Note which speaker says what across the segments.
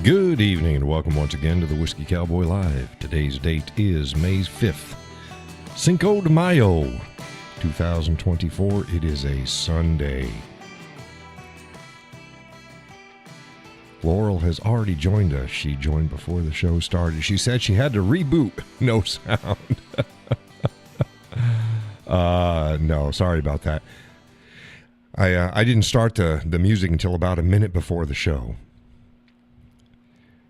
Speaker 1: Good evening and welcome once again to the Whiskey Cowboy Live. Today's date is May 5th, Cinco de Mayo, 2024. It is a Sunday. Laurel has already joined us. She joined before the show started. She said she had to reboot. No sound. No, sorry about that. I didn't start the music until about a minute before the show.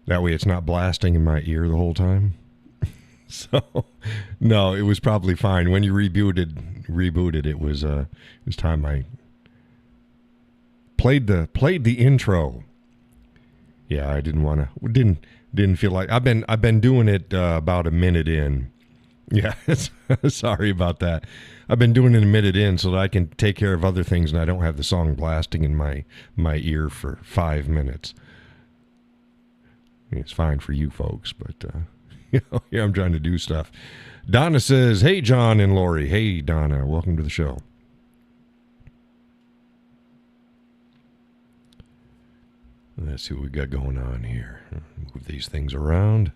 Speaker 1: That way it's not blasting in my ear the whole time. So, no, it was probably fine. When you rebooted, it was time I played the intro. Yeah, I didn't feel like I've been doing it about a minute in. Yeah, sorry about that. I've been doing it a minute in so that I can take care of other things and I don't have the song blasting in my ear for 5 minutes. It's fine for you folks, but here I'm trying to do stuff. Donna says, "Hey, John and Lori." Hey, Donna, welcome to the show. Let's see what we got going on here. Move these things around.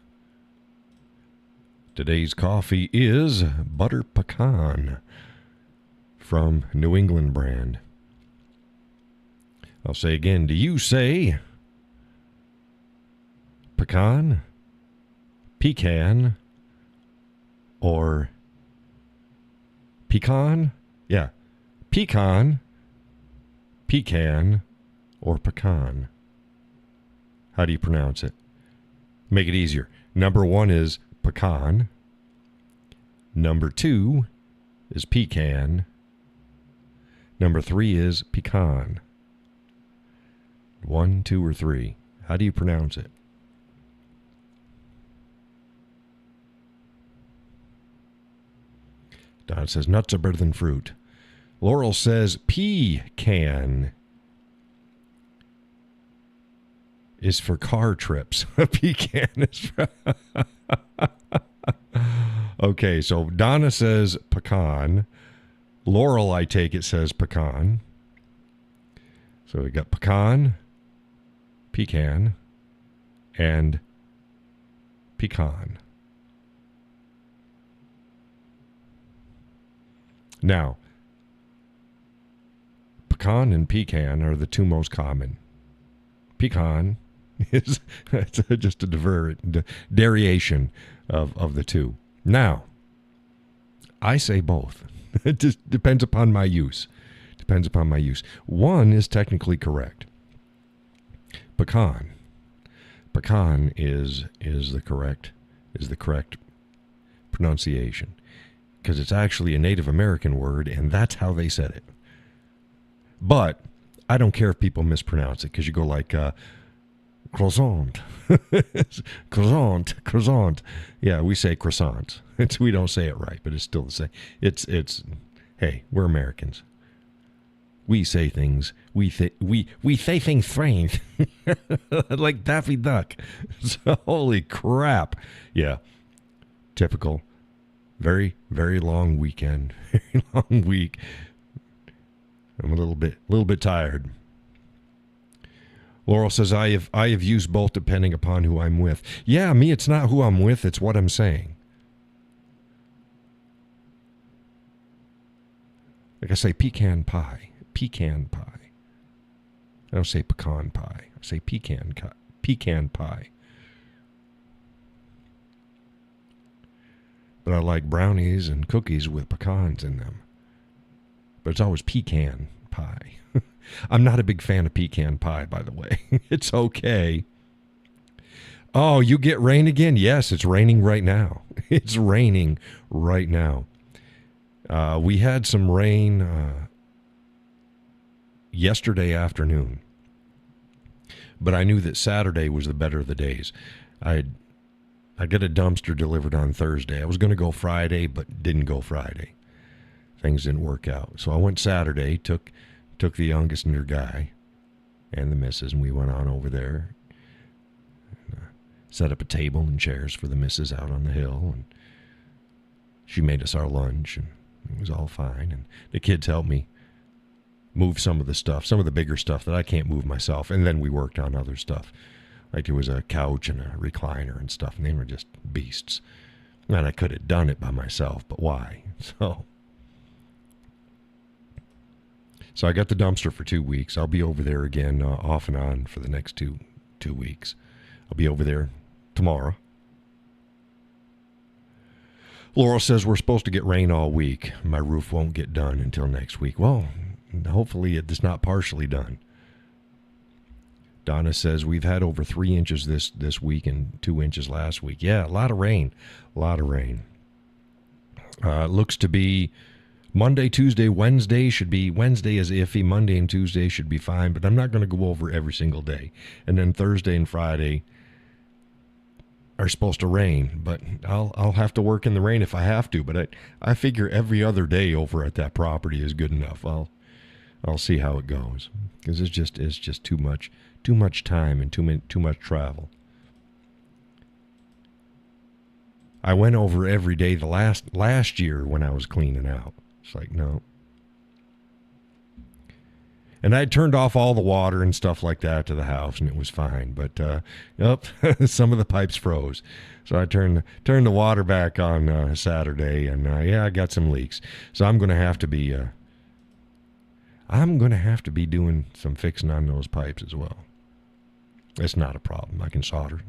Speaker 1: Today's coffee is Butter Pecan from New England brand. I'll say again, do you say pecan, pecan, or pecan? Yeah, pecan, pecan, or pecan. How do you pronounce it? Make it easier. Number 1 is pecan. Number 2 is pecan. Number 3 is pecan. 1, 2, or 3. How do you pronounce it? Don says, nuts are better than fruit. Laurel says, pecan is for car trips. Pecan is for... Okay, so Donna says pecan. Laurel, I take it, says pecan. So we got pecan, pecan, and pecan. Now, pecan and pecan are the two most common. Pecan is just a derivation of the two. Now, I say both. It just depends upon my use. One is technically correct. Pecan is the correct pronunciation. Because it's actually a Native American word, and that's how they said it. But I don't care if people mispronounce it, because you go like croissant, croissant. Yeah, we say croissant. We don't say it right, but it's still the same. It's. Hey, we're Americans. We say things. We say things strange, like Daffy Duck. So, holy crap! Yeah, typical. Very, very long weekend. Very long week. I'm a little bit tired. Laurel says, I have used both depending upon who I'm with. Yeah, me, it's not who I'm with, it's what I'm saying. Like I say pecan pie. Pecan pie. I don't say pecan pie. I say pecan pie. But I like brownies and cookies with pecans in them. But it's always pecan pie. I'm not a big fan of pecan pie, by the way. It's okay. Oh, you get rain again? Yes, it's raining right now. It's raining right now. We had some rain yesterday afternoon. But I knew that Saturday was the better of the days. I got a dumpster delivered on Thursday. I was going to go Friday, but didn't go Friday. Things didn't work out. So I went Saturday, took the youngest and her guy and the missus, and we went on over there. And, set up a table and chairs for the missus out on the hill, and she made us our lunch, and it was all fine. And the kids helped me move some of the stuff, some of the bigger stuff that I can't move myself, and then we worked on other stuff Like there was a couch and a recliner and stuff, and they were just beasts. And I could have done it by myself, but why? So I got the dumpster for 2 weeks. I'll be over there again off and on for the next two weeks. I'll be over there tomorrow. Laurel says we're supposed to get rain all week. My roof won't get done until next week. Well, hopefully it's not partially done. Donna says we've had over 3 inches this week and 2 inches last week. Yeah, a lot of rain. Looks to be Monday, Tuesday, Wednesday should be. Wednesday is iffy. Monday and Tuesday should be fine, but I'm not going to go over every single day. And then Thursday and Friday are supposed to rain, but I'll have to work in the rain if I have to. But I figure every other day over at that property is good enough. I'll see how it goes, because it's just too much time and too much travel. I went over every day the last year when I was cleaning out. It's like, no. And I turned off all the water and stuff like that to the house, and it was fine. But some of the pipes froze, so I turned the water back on Saturday, and I got some leaks. So I'm going to have to be doing some fixing on those pipes as well. It's not a problem. I can solder.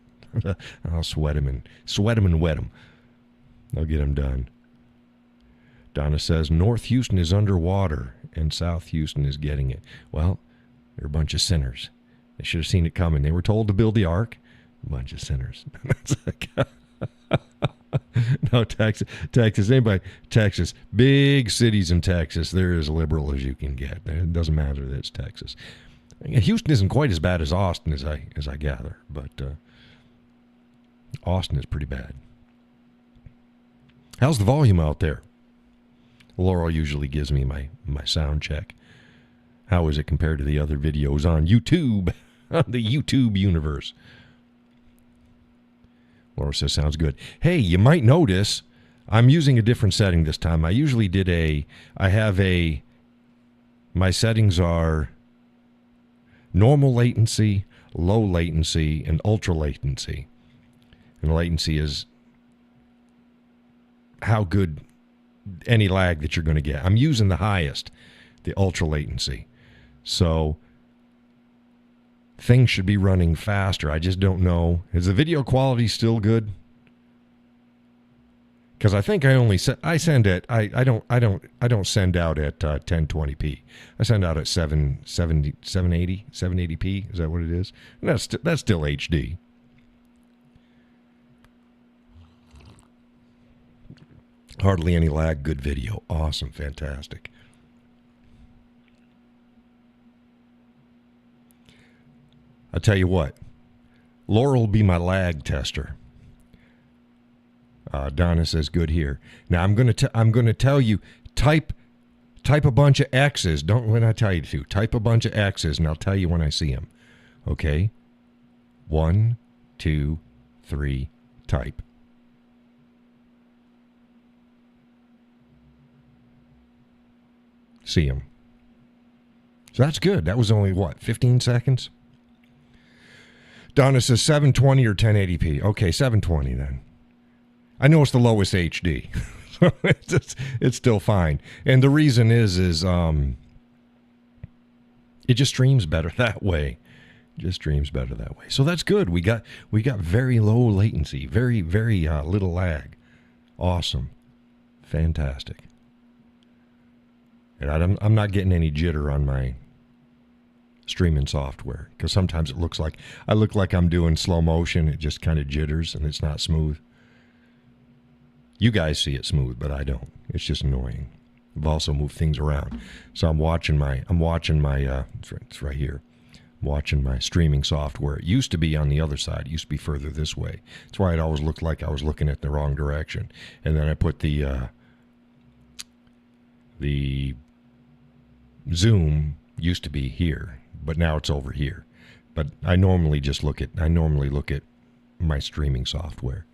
Speaker 1: I'll sweat them and wet them. I'll get them done. Donna says North Houston is underwater and South Houston is getting it. Well, they're a bunch of sinners. They should have seen it coming. They were told to build the ark. A bunch of sinners. No, Texas. Anybody? Texas. Big cities in Texas. They're as liberal as you can get. It doesn't matter that it's Texas. Houston isn't quite as bad as Austin, as I gather, but Austin is pretty bad. How's the volume out there? Laurel usually gives me my sound check. How is it compared to the other videos on YouTube, the YouTube universe? Laura says, sounds good. Hey, you might notice I'm using a different setting this time. My settings are normal latency, low latency, and ultra latency. And latency is how good any lag that you're going to get. I'm using the highest, the ultra latency. So things should be running faster. I just don't know. Is the video quality still good? Because I think I don't send out at 1020p. I send out at 780p. Is that what it is? And that's still HD. Hardly any lag, good video. Awesome, fantastic. I'll tell you what, Laurel will be my lag tester. Donna says, good here. Now I'm gonna tell you, type a bunch of X's. Don't when I tell you to. Type a bunch of X's, and I'll tell you when I see them. Okay? 1, 2, 3, type. See them. So that's good. That was only, 15 seconds? Donna says 720 or 1080p. Okay, 720 then. I know it's the lowest HD. It's still fine. And the reason is it just streams better that way. So that's good. We got very low latency, very, very little lag. Awesome. Fantastic. And I'm not getting any jitter on my streaming software, because sometimes it looks like I look like I'm doing slow motion. It just kind of jitters and it's not smooth. You guys see it smooth, but I don't. It's just annoying. I've also moved things around, so I'm watching my it's right here. I'm watching my streaming software. It used to be on the other side. It used to be further this way. That's why it always looked like I was looking at the wrong direction. And then I put the Zoom used to be here, but now it's over here. But I normally look at my streaming software.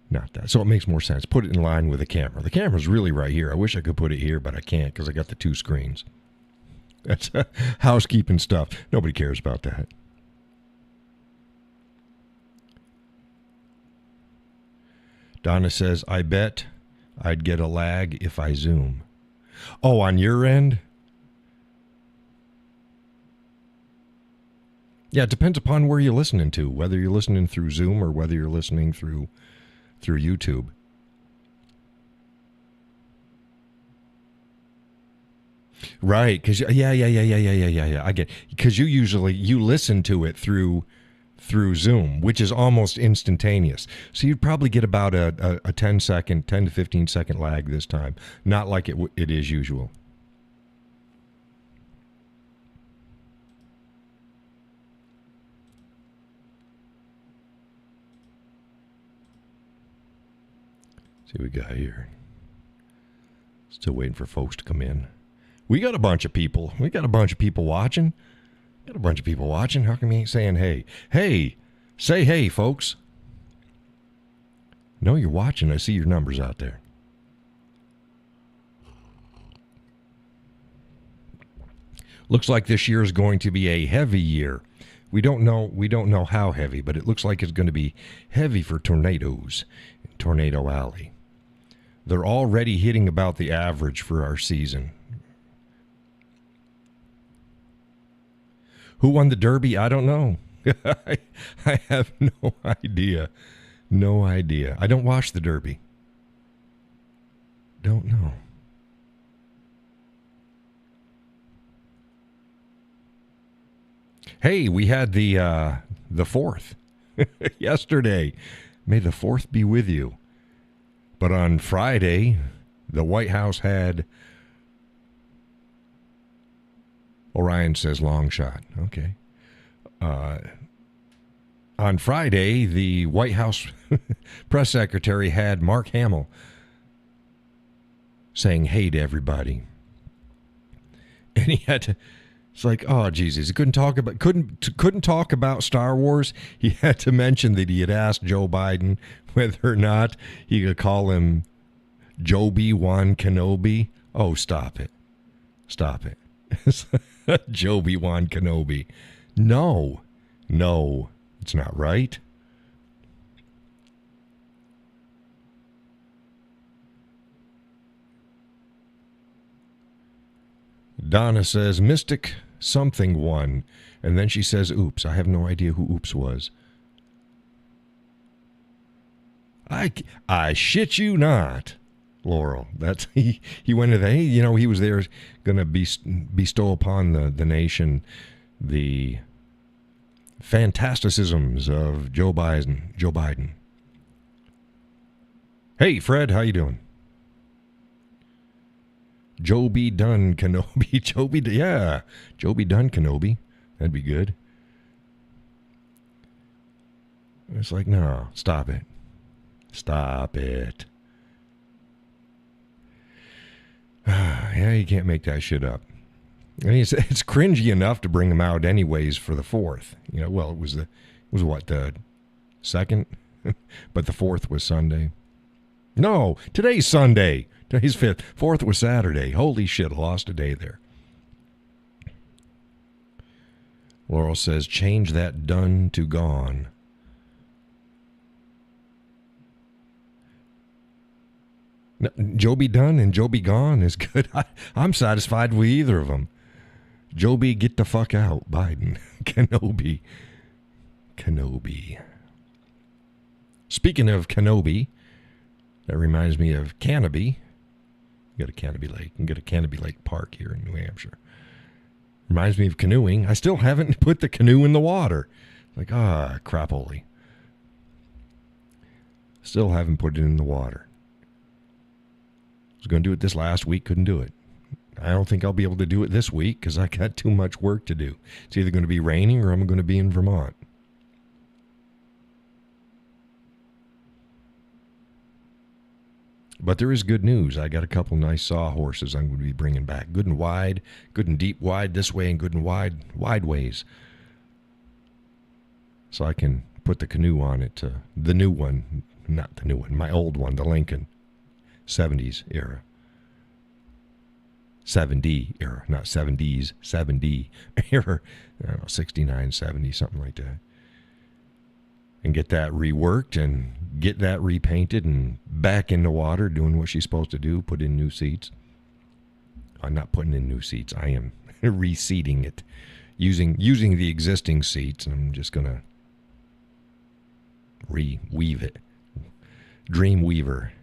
Speaker 1: Not that. So it makes more sense. Put it in line with the camera. The camera's really right here. I wish I could put it here, but I can't because I got the two screens. That's housekeeping stuff. Nobody cares about that. Donna says, I bet I'd get a lag if I Zoom. Oh, on your end? Yeah, it depends upon where you're listening to, whether you're listening through Zoom or whether you're listening through YouTube. Right, because yeah. I get, because you listen to it through Zoom, which is almost instantaneous. So you'd probably get about a 10 to 15 second lag this time, not like it is usual. See what we got here. Still waiting for folks to come in. We got a bunch of people. We got a bunch of people watching. Got a bunch of people watching. How come you ain't saying hey? Hey, say hey, folks. No, you're watching. I see your numbers out there. Looks like this year is going to be a heavy year. We don't know how heavy, but it looks like it's going to be heavy for tornadoes in Tornado Alley. They're already hitting about the average for our season. Who won the Derby? I don't know. I have no idea. No idea. I don't watch the Derby. Don't know. Hey, we had the 4th yesterday. May the 4th be with you. But on Friday, the White House had... Orion says long shot. Okay. On Friday, the White House press secretary had Mark Hamill saying hey to everybody. And he had to... It's like, oh, Jesus. He couldn't talk about Star Wars. He had to mention that he had asked Joe Biden whether or not he could call him Joby-Wan Kenobi. Oh, stop it. Stop it. Joby-Wan Kenobi. No, it's not right. Donna says, Mystic something won. And then she says, oops. I have no idea who oops was. I shit you not, Laurel. That's he went to he was there going to bestow upon the nation the fantasticisms of Joe Biden. Hey, Fred, how you doing? Joby Dunn Kenobi. Joby Dunn Kenobi. That'd be good. It's like, no, stop it. Stop it. Yeah, you can't make that shit up. I mean, it's cringy enough to bring them out anyways for the 4th. Well, it was the 2nd? But the 4th was Sunday. No, today's Sunday. Today's 5th. 4th was Saturday. Holy shit, I lost a day there. Laurel says, change that done to gone. No, Joby done and Joby gone is good. I'm satisfied with either of them. Joby, get the fuck out. Biden. Kenobi. Speaking of Kenobi, that reminds me of Canopy. You got a Canopy Lake. You can get a Canopy Lake Park here in New Hampshire. Reminds me of canoeing. I still haven't put the canoe in the water. Like, crapoly. Still haven't put it in the water. I was going to do it this last week, couldn't do it. I don't think I'll be able to do it this week because I got too much work to do. It's either going to be raining or I'm going to be in Vermont. But there is good news. I got a couple nice sawhorses I'm going to be bringing back. Good and wide, good and deep wide this way, and good and wide ways. So I can put the canoe on it. The new one, not the new one, my old one, the Lincoln. 70s era. 70 era, not 70s, 70 era. I don't know, 69, 70, something like that. and get that reworked and get that repainted and back in the water doing what she's supposed to do, put in new seats. I'm not putting in new seats. I am reseating it using the existing seats, and I'm just going to weave it. Dream Weaver.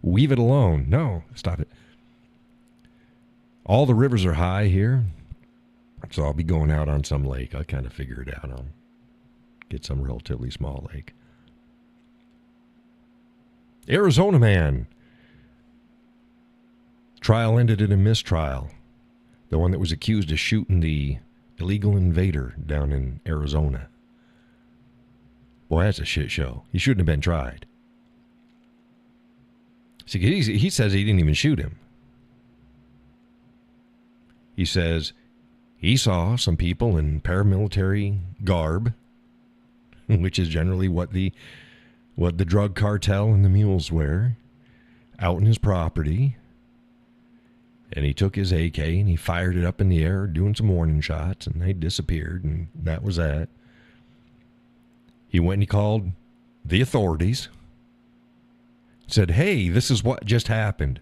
Speaker 1: Weave it alone. No, stop it. All the rivers are high here, so I'll be going out on some lake. I kind of figure it out. I'll get some relatively small lake. Arizona man. Trial ended in a mistrial. The one that was accused of shooting the illegal invader down in Arizona. Boy, that's a shit show. He shouldn't have been tried. See, he says he didn't even shoot him. He says he saw some people in paramilitary garb, which is generally what the drug cartel and the mules wear, out in his property. And he took his AK and he fired it up in the air, doing some warning shots, and they disappeared, and that was that. He went and he called the authorities, said, hey, this is what just happened.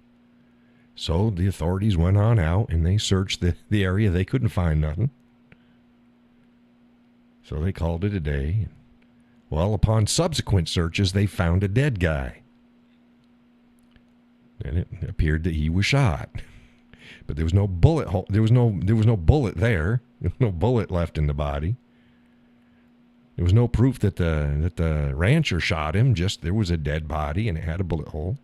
Speaker 1: So the authorities went on out and they searched the area. They couldn't find nothing. So they called it a day. Well, upon subsequent searches, they found a dead guy. And it appeared that he was shot. But there was no bullet hole. There was no bullet there. There was no bullet left in the body. There was no proof that the rancher shot him. Just there was a dead body and it had a bullet hole.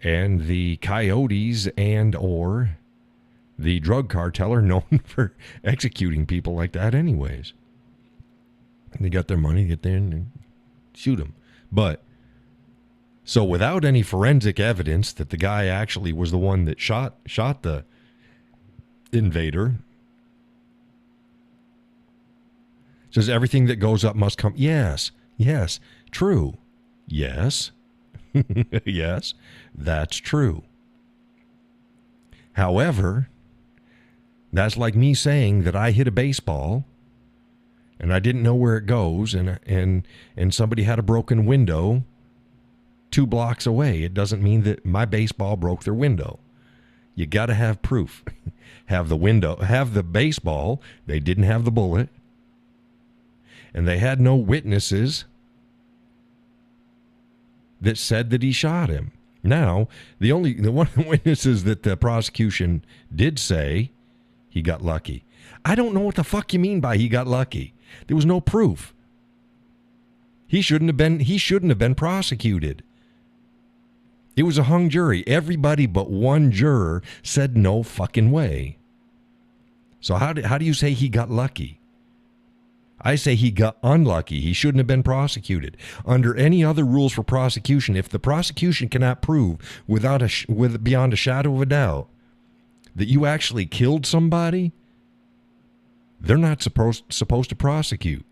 Speaker 1: And the coyotes and or the drug cartel are known for executing people like that anyways. And they got their money, get there and shoot them. But so without any forensic evidence that the guy actually was the one that shot the invader, says everything that goes up must come. Yes, true. Yes, yes, that's true. However, that's like me saying that I hit a baseball and I didn't know where it goes, and somebody had a broken window 2 blocks away. It doesn't mean that my baseball broke their window. You got to have proof. Have the window, have the baseball. They didn't have the bullet. And they had no witnesses that said that he shot him. Now, the one of the witnesses that the prosecution did say he got lucky. I don't know what the fuck you mean by he got lucky. There was no proof. He shouldn't have been prosecuted. It was a hung jury. Everybody but one juror said no fucking way. So how do you say he got lucky? I say he got unlucky. He shouldn't have been prosecuted. Under any other rules for prosecution, if the prosecution cannot prove beyond a shadow of a doubt that you actually killed somebody, they're not supposed to prosecute.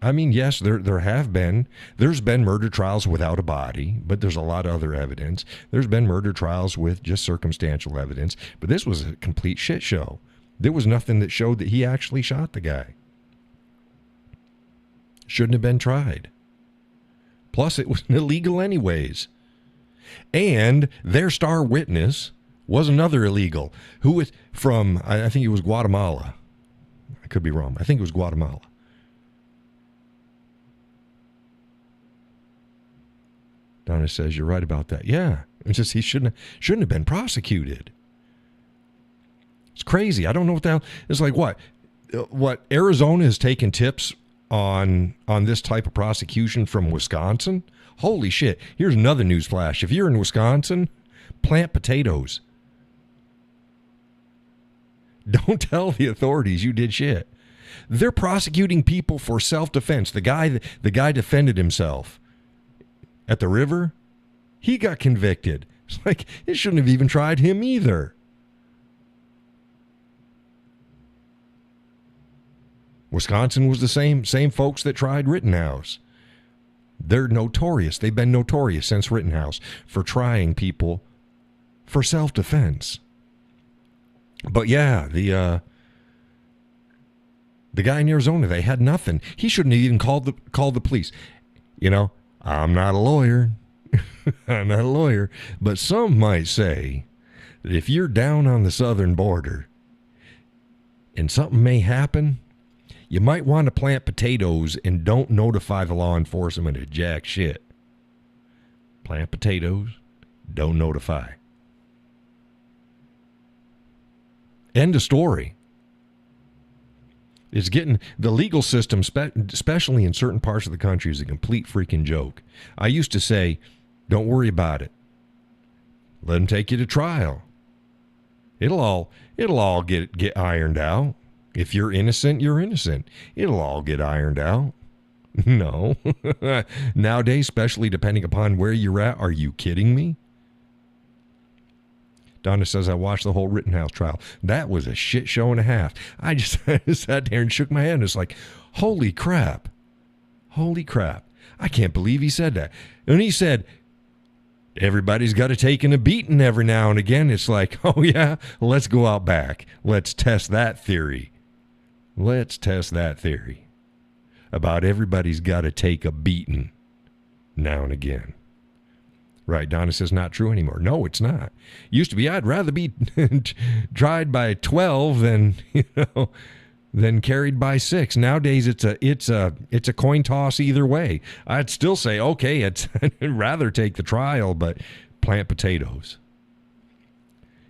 Speaker 1: I mean, yes, there's been murder trials without a body, but there's a lot of other evidence. There's been murder trials with just circumstantial evidence, but this was a complete shit show. There was nothing that showed that he actually shot the guy. Shouldn't have been tried. Plus, it was illegal anyways. And their star witness was another illegal, who was from, I think it was Guatemala. I could be wrong. I think it was Guatemala. Donna says, you're right about that. Yeah. It's just he shouldn't have been prosecuted. It's crazy. I don't know what the hell. It's like what Arizona has taken tips on this type of prosecution from Wisconsin. Holy shit. Here's another news flash. If you're in Wisconsin, plant potatoes. Don't tell the authorities you did shit. They're prosecuting people for self-defense. The guy defended himself at the river. He got convicted. It's like, it shouldn't have even tried him either. Wisconsin was the same folks that tried Rittenhouse. They're notorious. They've been notorious since Rittenhouse for trying people for self-defense. But yeah, The guy in Arizona, they had nothing. He shouldn't have even called the police. You know, I'm not a lawyer. I'm not a lawyer. But some might say that if you're down on the southern border and something may happen, you might want to plant potatoes and don't notify the law enforcement of jack shit. Plant potatoes, don't notify. End of story. It's getting, the legal system, especially in certain parts of the country, is a complete freaking joke. I used to say, don't worry about it. Let them take you to trial. It'll all get ironed out. If you're innocent, you're innocent. It'll all get ironed out. No. Nowadays, especially depending upon where you're at, are you kidding me? Donna says, I watched the whole Rittenhouse trial. That was a shit show and a half. I just sat there and shook my head. It's like, holy crap. Holy crap. I can't believe he said that. And he said, everybody's got to take in a beating every now and again. It's like, oh yeah, let's go out back. Let's test that theory. Let's test that theory about everybody's got to take a beating now and again. Right, Donna says not true anymore. No, it's not. Used to be, I'd rather be tried by 12 than carried by 6. Nowadays, it's a coin toss either way. I'd still say, okay, I'd rather take the trial, but plant potatoes.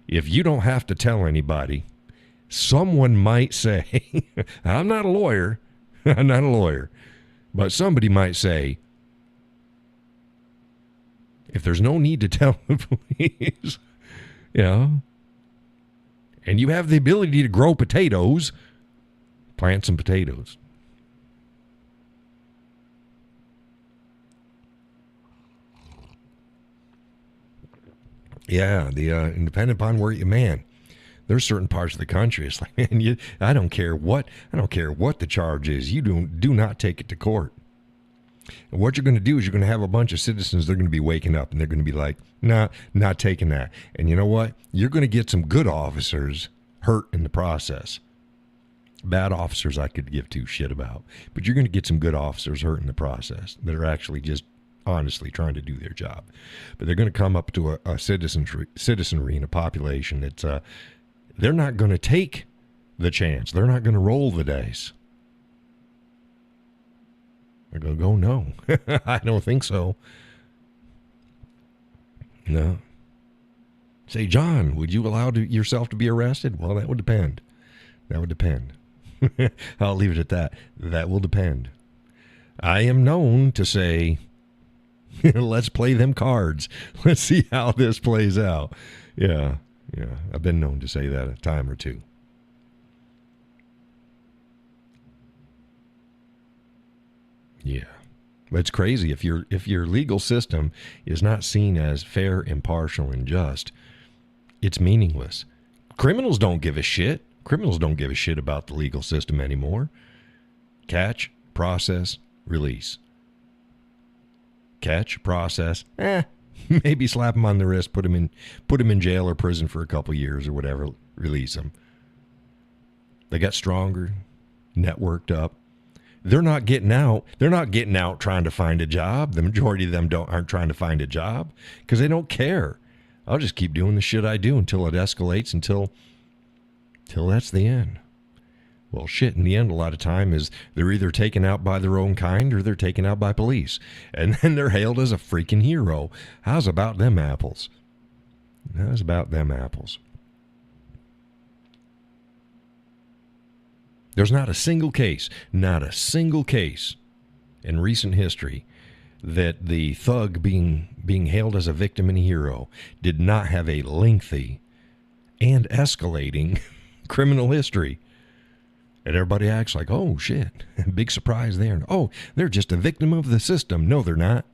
Speaker 1: If you don't have to tell anybody, someone might say, I'm not a lawyer, but somebody might say, if there's no need to tell the police, and you have the ability to grow potatoes, plant some potatoes. Yeah, depending upon where there's certain parts of the country. It's like, man, I don't care what the charge is. You do not take it to court. And what you're going to do is you're going to have a bunch of citizens. They're going to be waking up and they're going to be like, nah, not taking that. And you know what? You're going to get some good officers hurt in the process. Bad officers I could give two shit about. But you're going to get some good officers hurt in the process that are actually just honestly trying to do their job. But they're going to come up to a citizenry and a population that's they're not going to take the chance. They're not going to roll the dice. They're going to go, no, I don't think so. No. Say, John, would you allow yourself to be arrested? Well, that would depend. That would depend. I'll leave it at that. That will depend. I am known to say, let's play them cards. Let's see how this plays out. Yeah. I've been known to say that a time or two. Yeah. It's crazy. If your legal system is not seen as fair, impartial, and just, it's meaningless. Criminals don't give a shit. Criminals don't give a shit about the legal system anymore. Catch, process, release. Catch, process, maybe slap him on the wrist, put him in jail or prison for a couple years or whatever, release him. They got stronger, networked up. They're not getting out. They're not getting out trying to find a job. The majority of them aren't trying to find a job because they don't care. I'll just keep doing the shit I do until it escalates, until that's the end. Well, shit, in the end, a lot of time is they're either taken out by their own kind or they're taken out by police. And then they're hailed as a freaking hero. How's about them apples? How's about them apples? There's not a single case in recent history that the thug being hailed as a victim and a hero did not have a lengthy and escalating criminal history. And everybody acts like, oh, shit, big surprise there. Oh, they're just a victim of the system. No, they're not.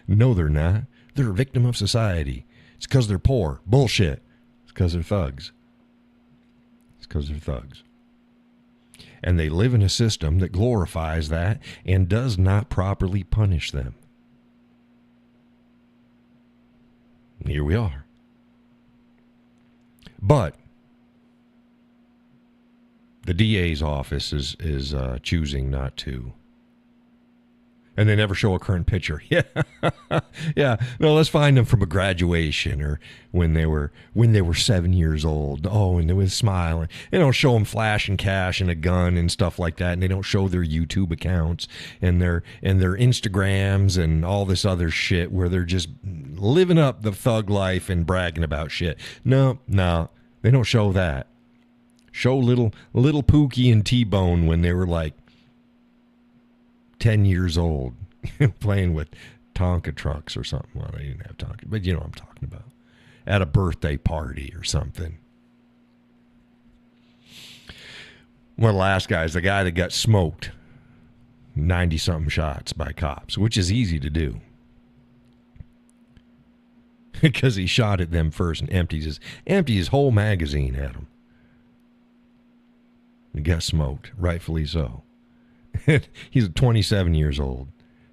Speaker 1: No, they're not. They're a victim of society. It's because they're poor. Bullshit. It's because they're thugs. It's because they're thugs. And they live in a system that glorifies that and does not properly punish them. Here we are. But The DA's office is choosing not to. And they never show a current picture. Yeah, yeah. No, let's find them from a graduation or when they were 7 years old. Oh, and they were smiling. They don't show them flashing cash and a gun and stuff like that. And they don't show their YouTube accounts and their Instagrams and all this other shit where they're just living up the thug life and bragging about shit. No, they don't show that. Show little Pookie and T-Bone when they were like 10 years old playing with Tonka trucks or something. Well, they didn't have Tonka, but you know what I'm talking about. At a birthday party or something. One of the last guys, the guy that got smoked 90-something shots by cops, which is easy to do. Because he shot at them first and emptied his whole magazine at them. He got smoked, rightfully so. He's 27 years old.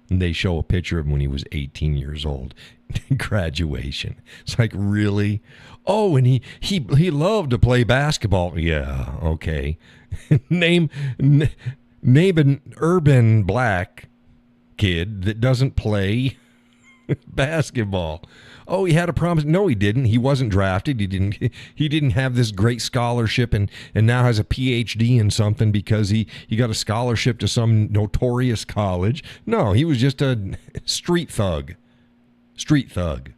Speaker 1: And they show a picture of him when he was 18 years old. Graduation. It's like, really? Oh, and he loved to play basketball. Yeah, okay. Name an urban black kid that doesn't play basketball. Oh, he had a promise. No, he didn't. He wasn't drafted. He didn't have this great scholarship and now has a PhD in something because he got a scholarship to some notorious college. No, he was just a street thug. Street thug.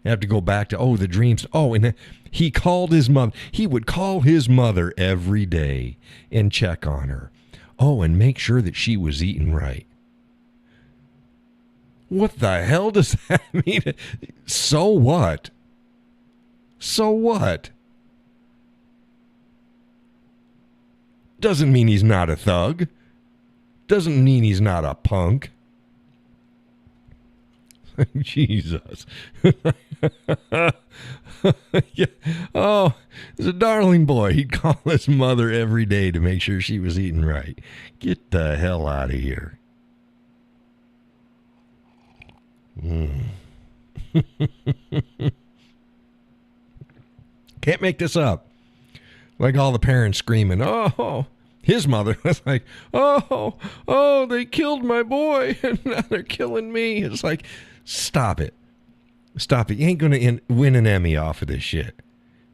Speaker 1: You have to go back to, the dreams. Oh, and he called his mother. He would call his mother every day and check on her. Oh, and make sure that she was eating right. What the hell does that mean? So what? So what? Doesn't mean he's not a thug. Doesn't mean he's not a punk. Jesus. Yeah. Oh, he's a darling boy. He'd call his mother every day to make sure she was eating right. Get the hell out of here. Can't make this up. Like all the parents screaming, oh, his mother was like, oh, they killed my boy and now they're killing me. It's like, stop it. Stop it. You ain't going to win an Emmy off of this shit.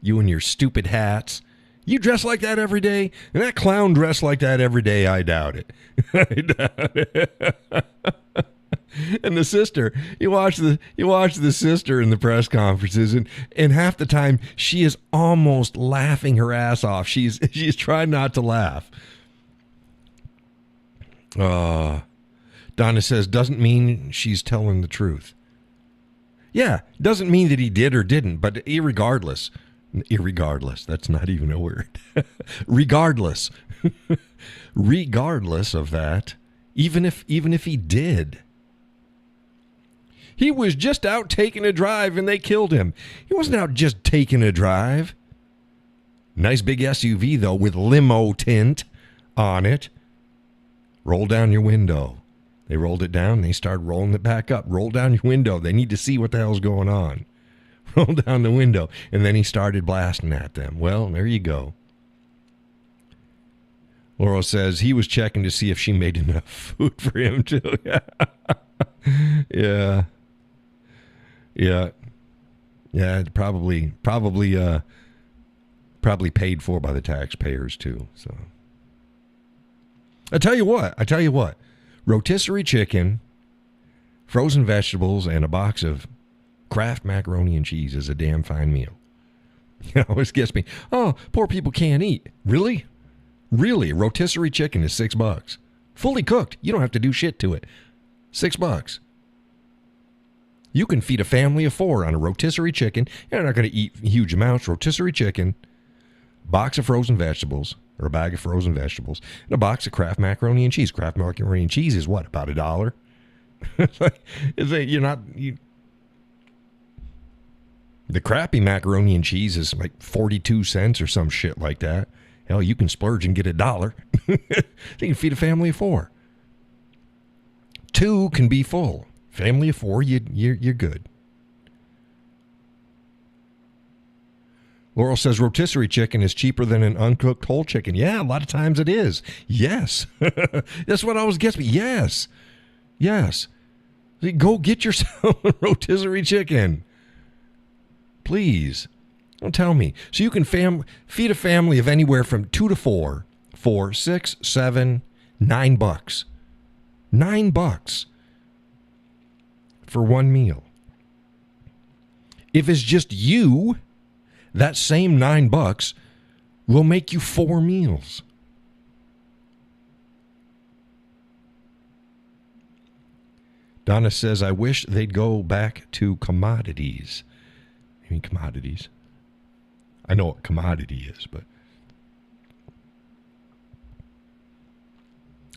Speaker 1: You and your stupid hats. You dress like that every day? And that clown dressed like that every day? I doubt it. I doubt it. And the sister, you watch the sister in the press conferences, and half the time she is almost laughing her ass off. She's trying not to laugh. Donna says, doesn't mean she's telling the truth. Yeah, doesn't mean that he did or didn't, but irregardless, that's not even a word. Regardless of that, even if he did. He was just out taking a drive and they killed him. He wasn't out just taking a drive. Nice big SUV, though, with limo tint on it. Roll down your window. They rolled it down. They started rolling it back up. Roll down your window. They need to see what the hell's going on. Roll down the window. And then he started blasting at them. Well, there you go. Laurel says he was checking to see if she made enough food for him, too. Yeah. Yeah, probably paid for by the taxpayers too. So, I tell you what, rotisserie chicken, frozen vegetables, and a box of Kraft macaroni and cheese is a damn fine meal. It always gets me. Oh, poor people can't eat. Really? Rotisserie chicken is $6, fully cooked. You don't have to do shit to it. $6. You can feed a family of 4 on a rotisserie chicken. You're not going to eat huge amounts. Rotisserie chicken, box of frozen vegetables, or a bag of frozen vegetables, and a box of Kraft macaroni and cheese. Kraft macaroni and cheese is what, about $1? The crappy macaroni and cheese is like 42 cents or some shit like that. Hell, you can splurge and get $1. You can feed a family of 4. 2 can be full. Family of 4, you're good. Laurel says rotisserie chicken is cheaper than an uncooked whole chicken. Yeah, a lot of times it is. Yes. That's what I was guessing. Yes. Yes. Go get yourself a rotisserie chicken. Please. Don't tell me. So you can feed a family of anywhere from 2 to 4 for $6, $7, $9. $9 for one meal. If it's just you, that same $9 will make you 4 meals. Donna says, I wish they'd go back to commodities. I mean, commodities. I know what commodity is, but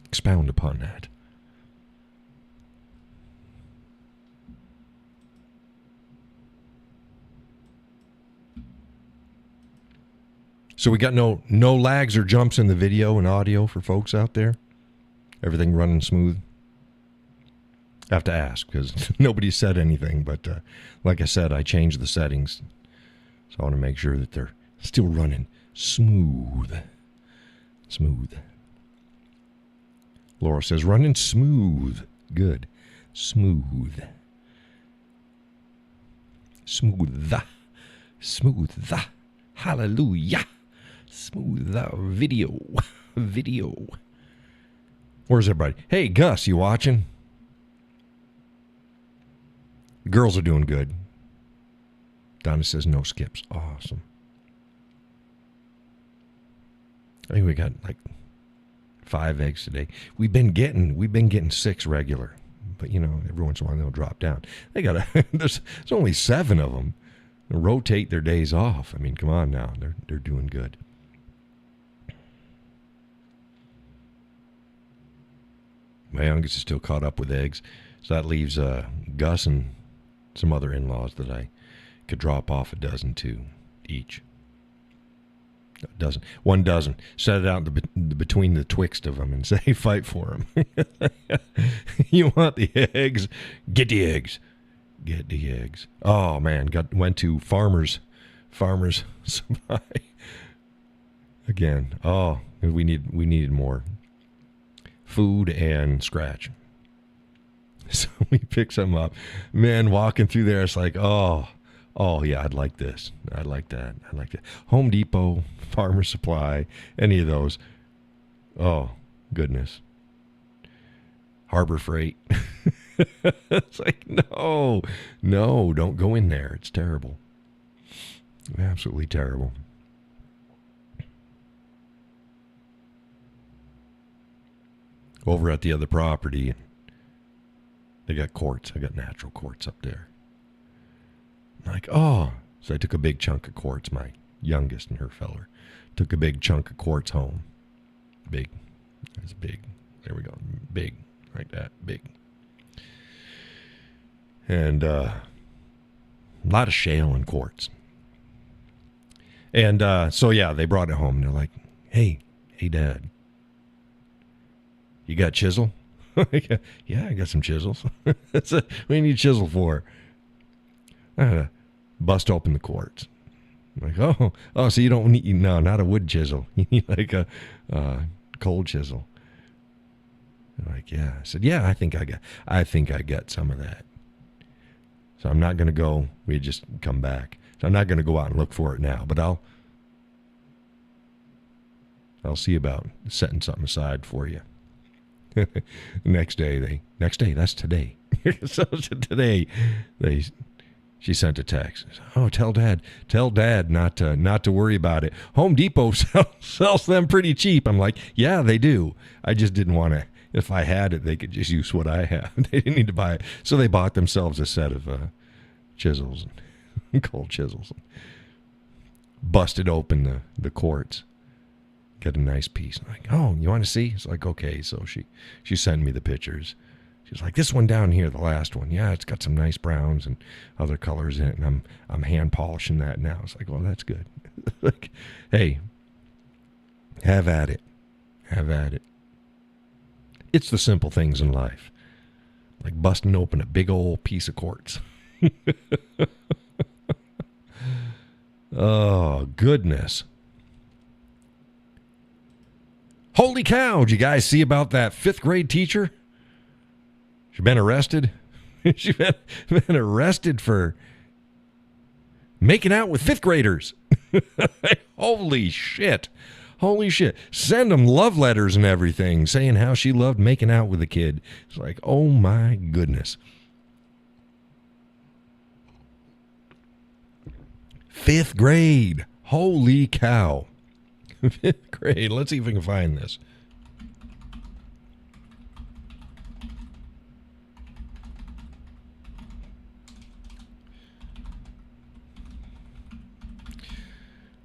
Speaker 1: expound upon that. So we got no lags or jumps in the video and audio for folks out there? Everything running smooth? I have to ask because nobody said anything, but like I said, I changed the settings. So I want to make sure that they're still running smooth. Smooth. Laura says, running smooth. Good. Smooth. Smooth. Smooth. Hallelujah. Smooth video. Video. Where's everybody? Hey, Gus, you watching? Girls are doing good. Donna says no skips. Awesome. I think we got like 5 eggs today. We've been getting 6 regular, but you know, every once in a while they'll drop down. They got there's only 7 of them. They rotate their days off. I mean, come on now, they're doing good. My youngest is still caught up with eggs, so that leaves Gus and some other in-laws that I could drop off a dozen to each. A dozen. 1 dozen. Set it out between the twixt of them and say, fight for them. You want the eggs? Get the eggs. Get the eggs. Oh, man. Went to Farmers Supply. Again. Oh, we needed more food and scratch. So we pick some up. Man, walking through there, it's like, oh yeah, I'd like this. I'd like that. I'd like that. Home Depot, Farmer Supply, any of those. Oh, goodness. Harbor Freight. It's like, no, don't go in there. It's terrible. Absolutely terrible. Over at the other property, they got quartz. I got natural quartz up there. Like, oh. So I took a big chunk of quartz, my youngest and her feller. Took a big chunk of quartz home. Big. It's big. There we go. Big. Like that. Big. And a lot of shale and quartz. And so, yeah, they brought it home. And they're like, hey, Dad. You got chisel? Yeah, I got some chisels. What do you need chisel for? I had to bust open the quartz. I'm like, oh, so you don't need, no, not a wood chisel. You need like a cold chisel. I'm like, yeah. I said, yeah, I think I got some of that. So I'm not going to go. We just come back. So I'm not going to go out and look for it now, but I'll see about setting something aside for you. Next day, that's today. So today, she sent a text. Oh, tell Dad not to worry about it. Home Depot sells them pretty cheap. I'm like, yeah, they do. I just didn't want to. If I had it, they could just use what I have. They didn't need to buy it. So they bought themselves a set of chisels and cold chisels. Busted open the quartz. Get a nice piece. I'm like, oh, you want to see? It's like, okay. So she sent me the pictures. She's like, this one down here, the last one. Yeah, it's got some nice browns and other colors in it, and I'm hand polishing that now. It's like, well, that's good. Like, hey, have at it. Have at it. It's the simple things in life. Like busting open a big old piece of quartz. Oh, goodness. Holy cow. Did you guys see about that fifth grade teacher? She's been arrested. She's been arrested for making out with fifth graders. Holy shit. Holy shit. Send them love letters and everything saying how she loved making out with a kid. It's like, oh my goodness. Fifth grade. Holy cow. Fifth grade. Let's see if we can find this.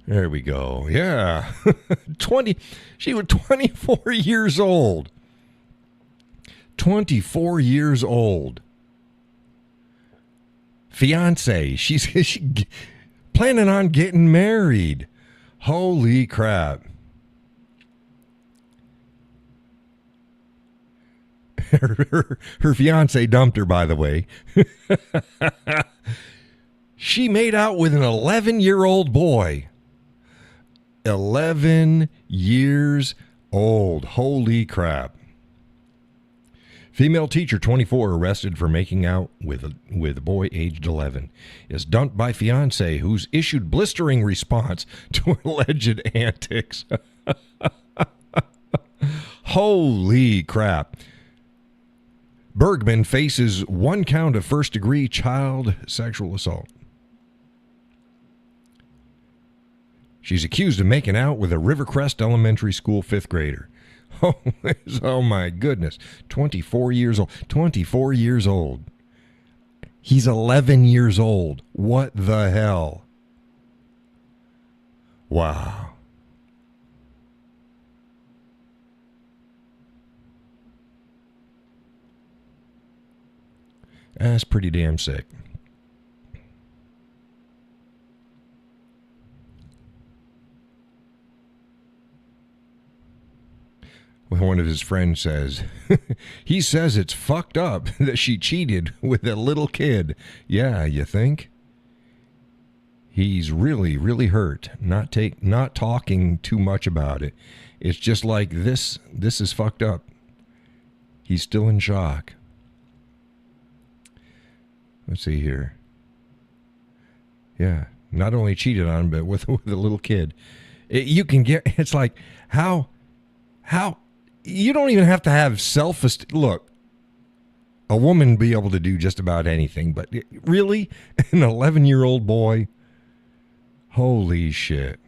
Speaker 1: There we go. Yeah. 20. She was 24 years old. 24 years old. Fiance. She's planning on getting married. Holy crap. Her fiance dumped her, by the way. She made out with an 11-year-old boy. 11 years old. Holy crap. Female teacher, 24, arrested for making out with a boy aged 11. Is dumped by fiancé who's issued blistering response to alleged antics. Holy crap. Bergman faces 1 count of first-degree child sexual assault. She's accused of making out with a Rivercrest Elementary School 5th grader. Oh my goodness. 24 years old. 24 years old. He's 11 years old. What the hell? Wow. That's pretty damn sick. One of his friends says, he says it's fucked up that she cheated with a little kid. Yeah, you think? He's really, really hurt. Not talking too much about it. It's just like this is fucked up. He's still in shock. Let's see here. Yeah, not only cheated on, but with a little kid. It's like, how, you don't even have to have self-esteem. Look, a woman be able to do just about anything, but really? An 11-year-old boy? Holy shit.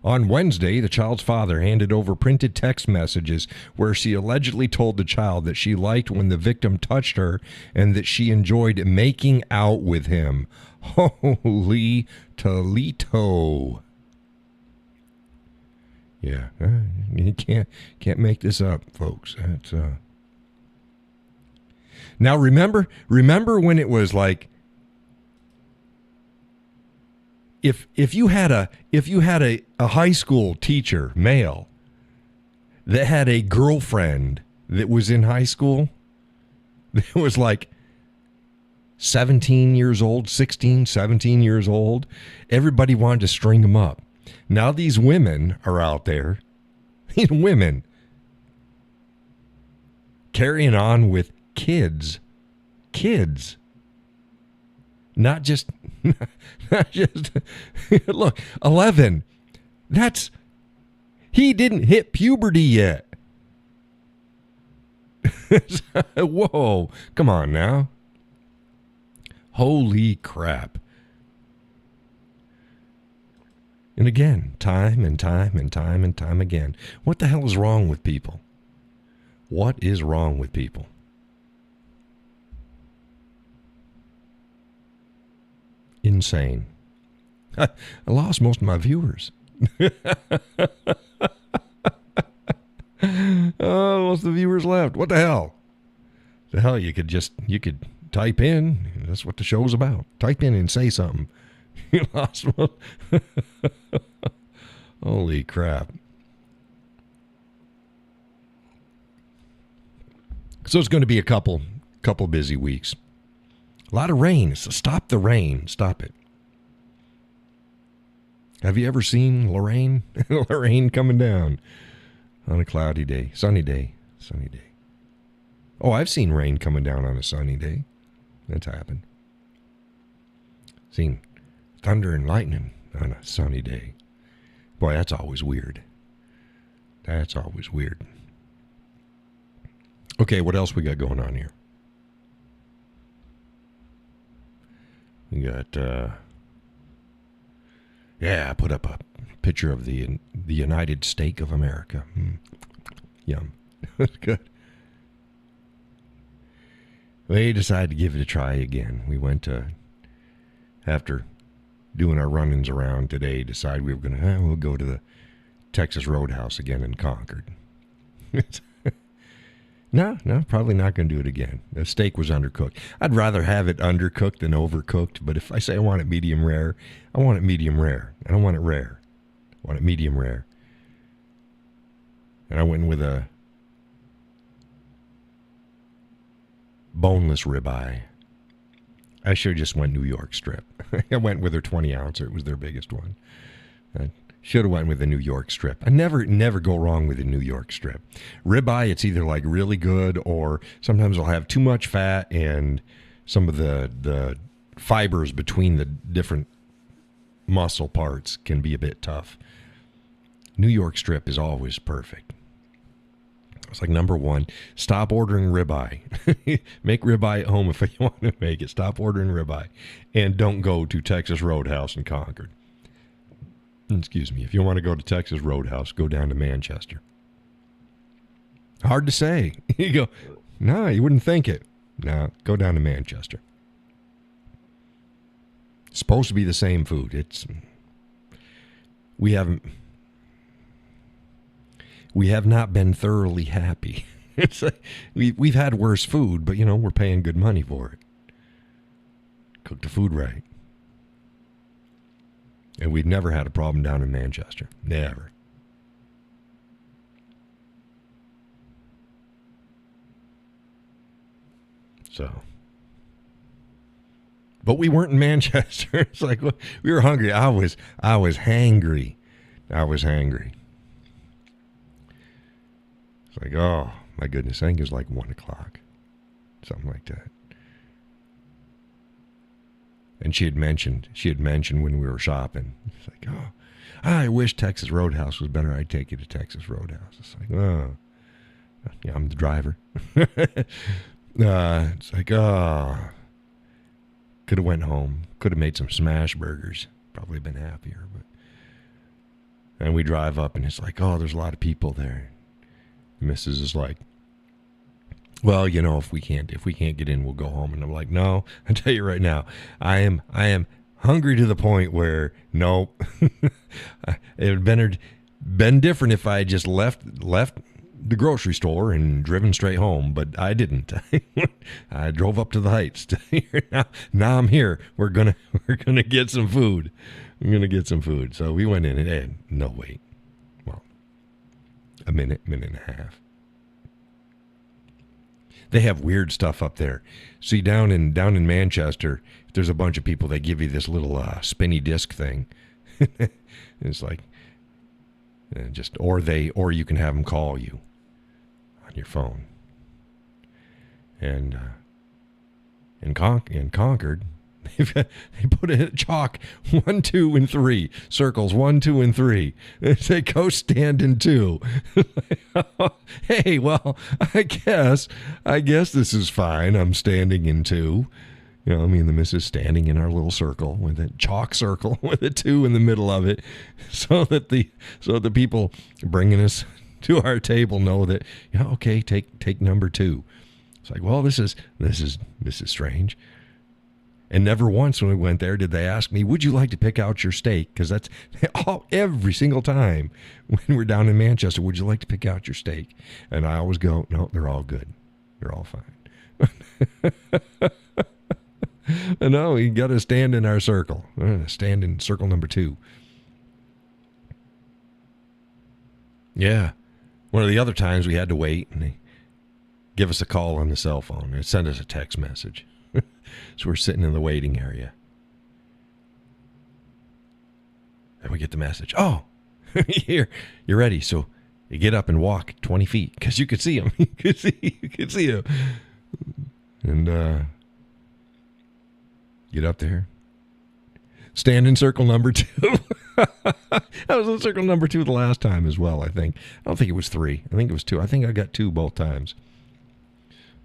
Speaker 1: On Wednesday, the child's father handed over printed text messages where she allegedly told the child that she liked when the victim touched her and that she enjoyed making out with him. Holy Toledo. Yeah, you can't make this up, folks. That's Now remember when it was like, if you had a high school teacher, male, that had a girlfriend that was in high school, that was like 17 years old, 16, 17 years old, everybody wanted to string them up. Now these women are out there, these women carrying on with kids, not just look, 11. He didn't hit puberty yet. Whoa, come on now. Holy crap. And again, time and time again. What the hell is wrong with people? What is wrong with people? Insane. I lost most of my viewers. Oh, most of the viewers left. What the hell? The hell, you could type in. That's what the show's about. Type in and say something. You lost one. Holy crap. So it's going to be a couple busy weeks. A lot of rain. So stop the rain. Stop it. Have you ever seen Lorraine? Lorraine coming down on a cloudy day, sunny day. Oh, I've seen rain coming down on a sunny day. That's happened. Seen thunder and lightning on a sunny day. Boy, that's always weird. That's always weird. Okay, what else we got going on here? We got, I put up a picture of the United Steak of America. Yum. That's good. We decided to give it a try again. We went to, after doing our run-ins around today, decided we were going to, we'll go to the Texas Roadhouse again in Concord. No, probably not going to do it again. The steak was undercooked. I'd rather have it undercooked than overcooked, but if I say I want it medium rare, I want it medium rare. I don't want it rare. I want it medium rare. And I went with a boneless ribeye. I should have just went New York strip. I went with their 20 ouncer. It was their biggest one. I should have went with the New York strip. I never go wrong with the New York strip. Ribeye, it's either like really good or sometimes I'll have too much fat and some of the fibers between the different muscle parts can be a bit tough. New York strip is always perfect. It's like number one, stop ordering ribeye. Make ribeye at home if you want to make it. Stop ordering ribeye. And don't go to Texas Roadhouse in Concord. Excuse me. If you want to go to Texas Roadhouse, go down to Manchester. Hard to say. You go, no, you wouldn't think it. No, go down to Manchester. It's supposed to be the same food. We have not been thoroughly happy. It's like we've had worse food, but we're paying good money for it. Cook the food right. And we've never had a problem down in Manchester. Never. So. But we weren't in Manchester. It's like we were hungry. I was hangry. It's like, oh, my goodness. I think it was like 1 o'clock. Something like that. And she had mentioned when we were shopping. It's like, oh, I wish Texas Roadhouse was better. I'd take you to Texas Roadhouse. It's like, oh, yeah, I'm the driver. It's like, oh, could have went home. Could have made some smash burgers. Probably been happier. But and we drive up, and it's like, oh, there's a lot of people there. The missus is like, well, if we can't get in, we'll go home. And I'm like, no, I tell you right now, I am hungry to the point where nope. It would been different if I had just left the grocery store and driven straight home, but I didn't. I drove up to the Heights. Now I'm here. We're gonna get some food. I'm gonna get some food. So we went in and no wait. Well, a minute and a half. They have weird stuff up there. See, down in Manchester, if there's a bunch of people, they give you this little spinny disc thing. It's like, or you can have them call you on your phone. And in Concord, they put in chalk 1, 2, and 3 circles 1, 2, and 3. They say go stand in 2. Hey, well, I guess this is fine. I'm standing in 2. The missus standing in our little circle with a chalk circle with a 2 in the middle of it, so that the people bringing us to our table know that okay, take number 2. It's like, well, this is strange. And never once when we went there did they ask me, would you like to pick out your steak? Because that's every single time when we're down in Manchester, would you like to pick out your steak? And I always go, no, they're all good. They're all fine. No, you got to stand in our circle. Stand in circle number 2. Yeah. One of the other times we had to wait, and they give us a call on the cell phone and send us a text message. So we're sitting in the waiting area. we get the message. Oh, here, you're ready. So you get up and walk 20 feet because you could see him. You could see him. And get up there. Stand in circle number 2. I was in circle number 2 the last time as well, I think. I don't think it was 3. I think it was 2. I think I got 2 both times.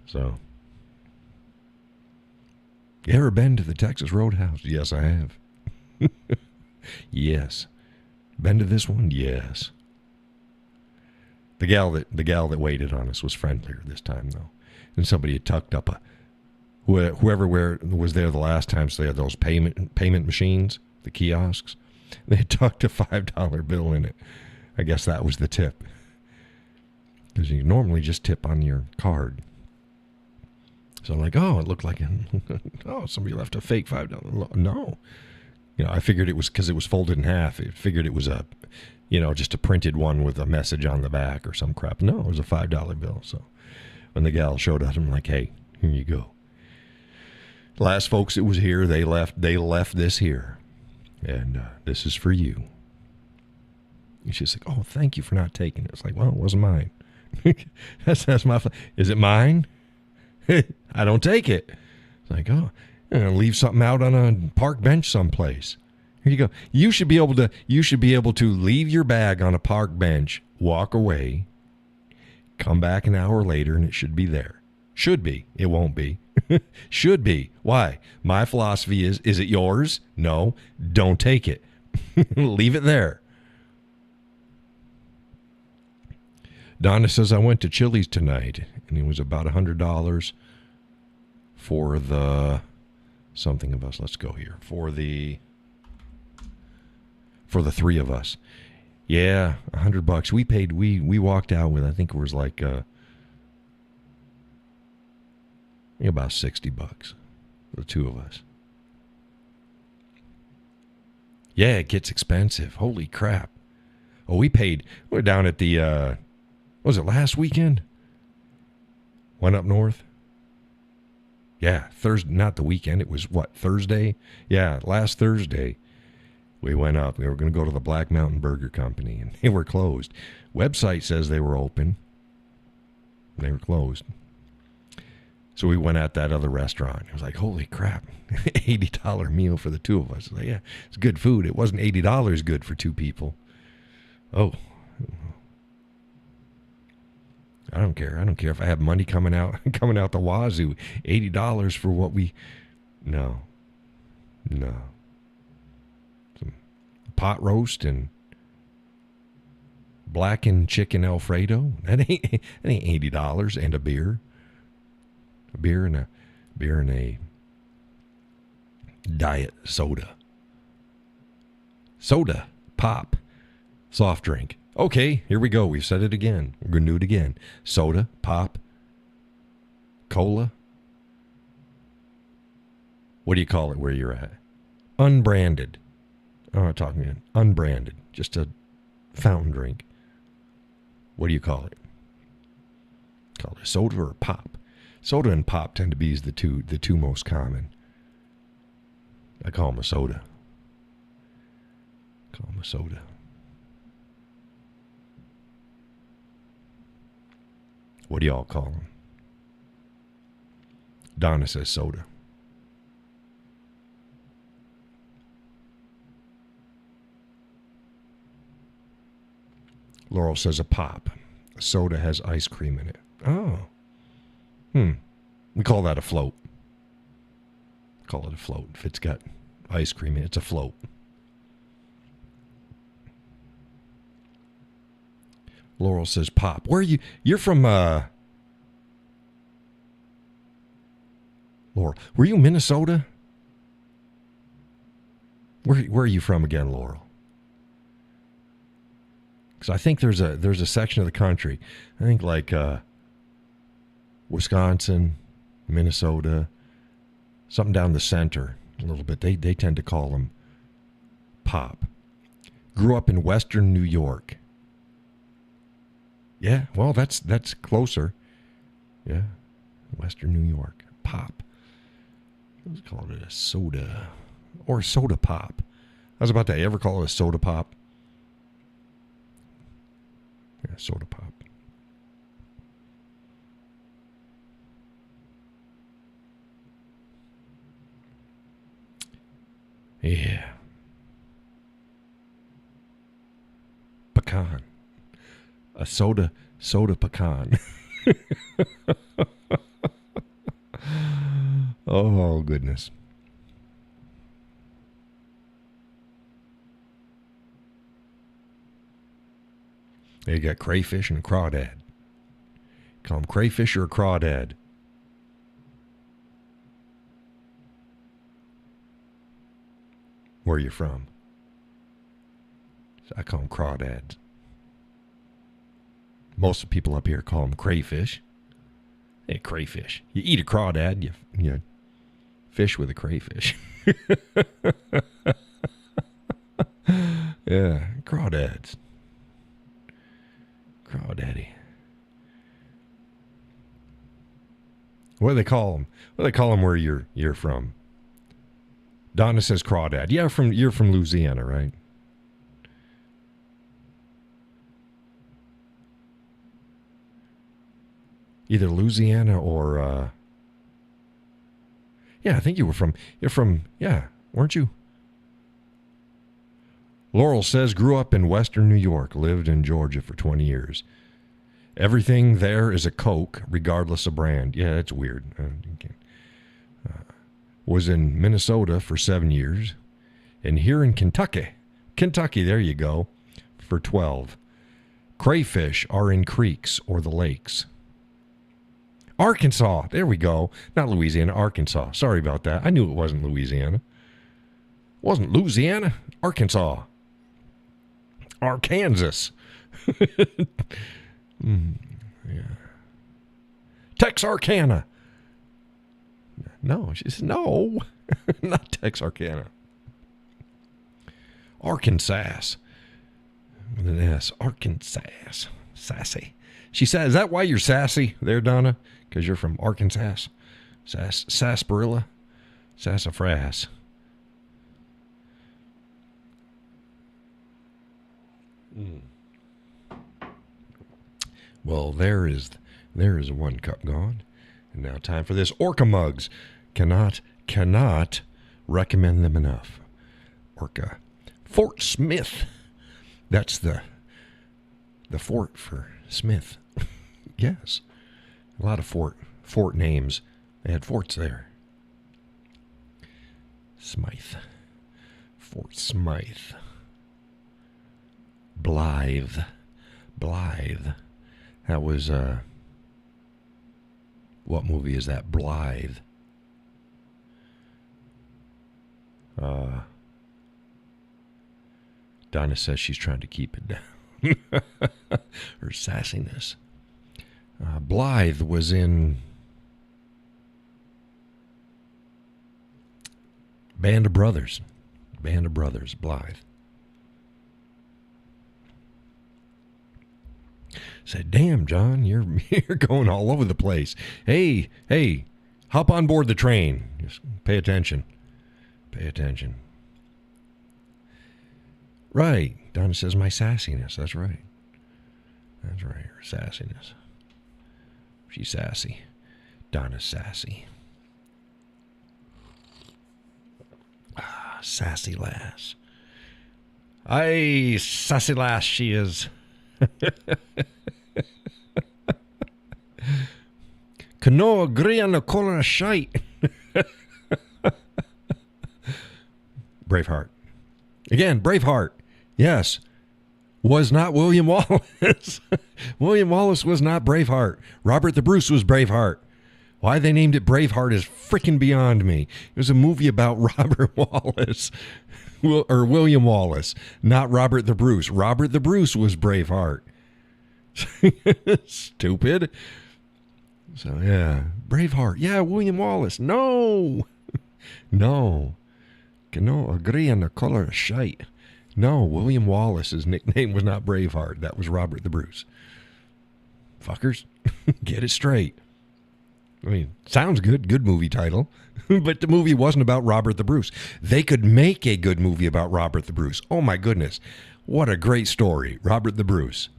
Speaker 1: So, you ever been to the Texas Roadhouse? Yes, I have. Yes. Been to this one? Yes. The gal that waited on us was friendlier this time, though. And somebody had tucked up whoever was there the last time, so they had those payment machines, the kiosks. They had tucked a $5 bill in it. I guess that was the tip. Because you normally just tip on your card. So I'm like, oh, it looked like somebody left a fake $5. No. I figured it was because it was folded in half. I figured it was just a printed one with a message on the back or some crap. No, it was a $5 bill. So when the gal showed up, I'm like, hey, here you go. Last folks, it was here. They left this here. And this is for you. And she's like, oh, thank you for not taking it. It's like, well, it wasn't mine. that's my Is it mine? I don't take it. It's like, oh, I'm gonna leave something out on a park bench someplace. Here you go. You should be able to leave your bag on a park bench, walk away, come back an hour later, and it should be there. Should be. It won't be. Should be. Why? My philosophy is it yours? No. Don't take it. Leave it there. Donna says, I went to Chili's tonight, and it was about $100 for the something of us. Let's go here. For the 3 of us. Yeah, $100. We paid, we walked out with, I think it was like about $60, the 2 of us. Yeah, it gets expensive. Holy crap. Oh, we're down at the, was it last weekend? Went up north? Yeah, Thursday, not the weekend. It was what, Thursday? Yeah, last Thursday we went up. We were going to go to the Black Mountain Burger Company, and they were closed. Website says they were open. They were closed. So we went at that other restaurant. It was like, holy crap, $80 meal for the 2 of us. Like, yeah, it's good food. It wasn't $80 good for 2 people. Oh, I don't care. I don't care if I have money coming out the wazoo. $80 for what we... No. Some pot roast and blackened chicken Alfredo. That ain't $80 and a beer. A beer and a diet soda. Soda, pop, soft drink. Okay, here we go. We've said it again. We're going to do it again. Soda, pop, cola. What do you call it where you're at? Unbranded. Oh, I'm talking unbranded. Just a fountain drink. What do you call it? Call it soda or pop? Soda and pop tend to be the two most common. I call them a soda. What do y'all call them? Donna says soda. Laurel says a pop. A soda has ice cream in it. Oh. We call that a float. Call it a float. If it's got ice cream in it, it's a float. Laurel says pop. Where are you? You're from, Laurel, were you Minnesota? Where are you from again, Laurel? Because I think there's a section of the country, I think like Wisconsin, Minnesota, something down the center a little bit. They tend to call them pop. Grew up in Western New York. Yeah, well, that's closer. Yeah, Western New York. Pop. Let's call it a soda or soda pop. I was about to ever call it a soda pop. Yeah, soda pop. Yeah. Pecan. A soda pecan. Oh, goodness. You got crayfish and a crawdad. Call them crayfish or a crawdad. Where are you from? So I call them crawdads. Most of the people up here call them crayfish. Hey, crayfish. You eat a crawdad, you fish with a crayfish. Yeah, crawdads. Crawdaddy. What do they call them? What do they call them where you're from? Donna says crawdad. Yeah, you're from Louisiana, right? Either Louisiana or yeah, I think you're from yeah, weren't you? Laurel says grew up in western New York, lived in Georgia for 20 years. Everything there is a Coke, regardless of brand. Yeah, that's weird. Was in Minnesota for 7 years, and here in Kentucky, there you go, for 12. Crayfish are in creeks or the lakes. Arkansas, there we go. Not Louisiana, Arkansas. Sorry about that. I knew it wasn't Louisiana. Wasn't Louisiana, Arkansas. Arkansas. Yeah. Texarkana. No, she says no. Not Texarkana. Arkansas. With an S. Arkansas. Sassy. She said, is that why you're sassy there, Donna? Because you're from Arkansas? Sarsaparilla? Sassafras. Well, there is one cup gone. And now time for this. Orca mugs. Cannot recommend them enough. Orca. Fort Smith. That's the fort for Smith. Yes. A lot of fort names. They had forts there. Smythe. Fort Smythe. Blythe. That was, what movie is that? Blythe. Donna says she's trying to keep it down. Her sassiness. Blythe was in Band of Brothers, Blythe. Said, damn, John, you're going all over the place. Hey, hop on board the train. Just pay attention. Right. Donna says my sassiness. That's right. Her sassiness. She's sassy. Donna's sassy. Sassy lass. Aye, sassy lass she is. Cano agree on the color of shite. Braveheart. Again, Braveheart. Yes. Was not William Wallace. William Wallace was not Braveheart. Robert the Bruce was Braveheart. Why they named it Braveheart is freaking beyond me. It was a movie about Robert Wallace. Or William Wallace, not Robert the Bruce. Robert the Bruce was Braveheart. Stupid. So, yeah. Braveheart. Yeah, William Wallace. No. Cannot agree on the color of shite. No, William Wallace's nickname was not Braveheart. That was Robert the Bruce. Fuckers. Get it straight. I mean, sounds good. Good movie title. But the movie wasn't about Robert the Bruce. They could make a good movie about Robert the Bruce. Oh, my goodness. What a great story. Robert the Bruce.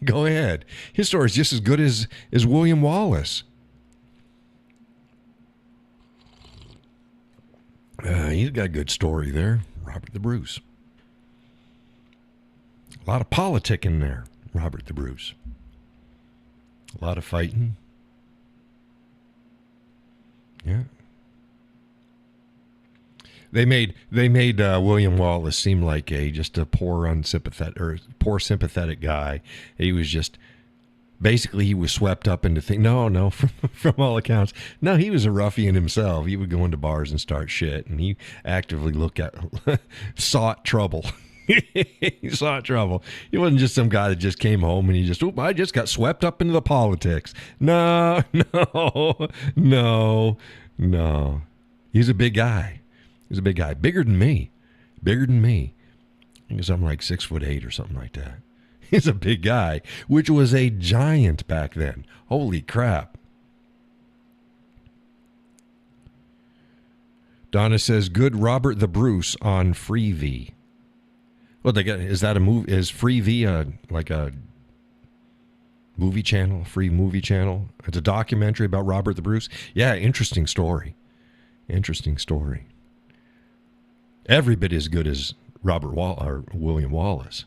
Speaker 1: Go ahead. His story is just as good as William Wallace. He's got a good story there. Robert the Bruce. A lot of politic in there. Robert the Bruce. A lot of fighting. Yeah. They made William Wallace seem like just a poor sympathetic guy. He was just basically he was swept up into things. No, from all accounts, no, he was a ruffian himself. He would go into bars and start shit, and he actively sought trouble. He sought trouble. He wasn't just some guy that just came home and I just got swept up into the politics. No. He's a big guy. He's a big guy, bigger than me. I guess I'm like 6'8" or something like that. He's a big guy, which was a giant back then. Holy crap. Donna says, good Robert the Bruce on Freevee. Well, is that a movie? Is Freevee like a movie channel, free movie channel? It's a documentary about Robert the Bruce. Yeah, interesting story. Every bit as good as or William Wallace.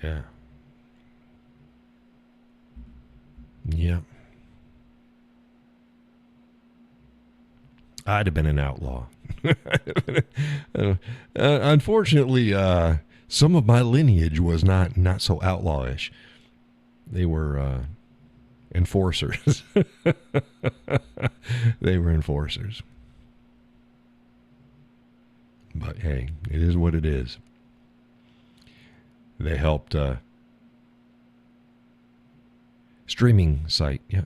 Speaker 1: Yeah. Yep. I'd have been an outlaw. Unfortunately, some of my lineage was not so outlawish. They were enforcers. They were enforcers. But hey, it is what it is. They helped streaming site. Yeah.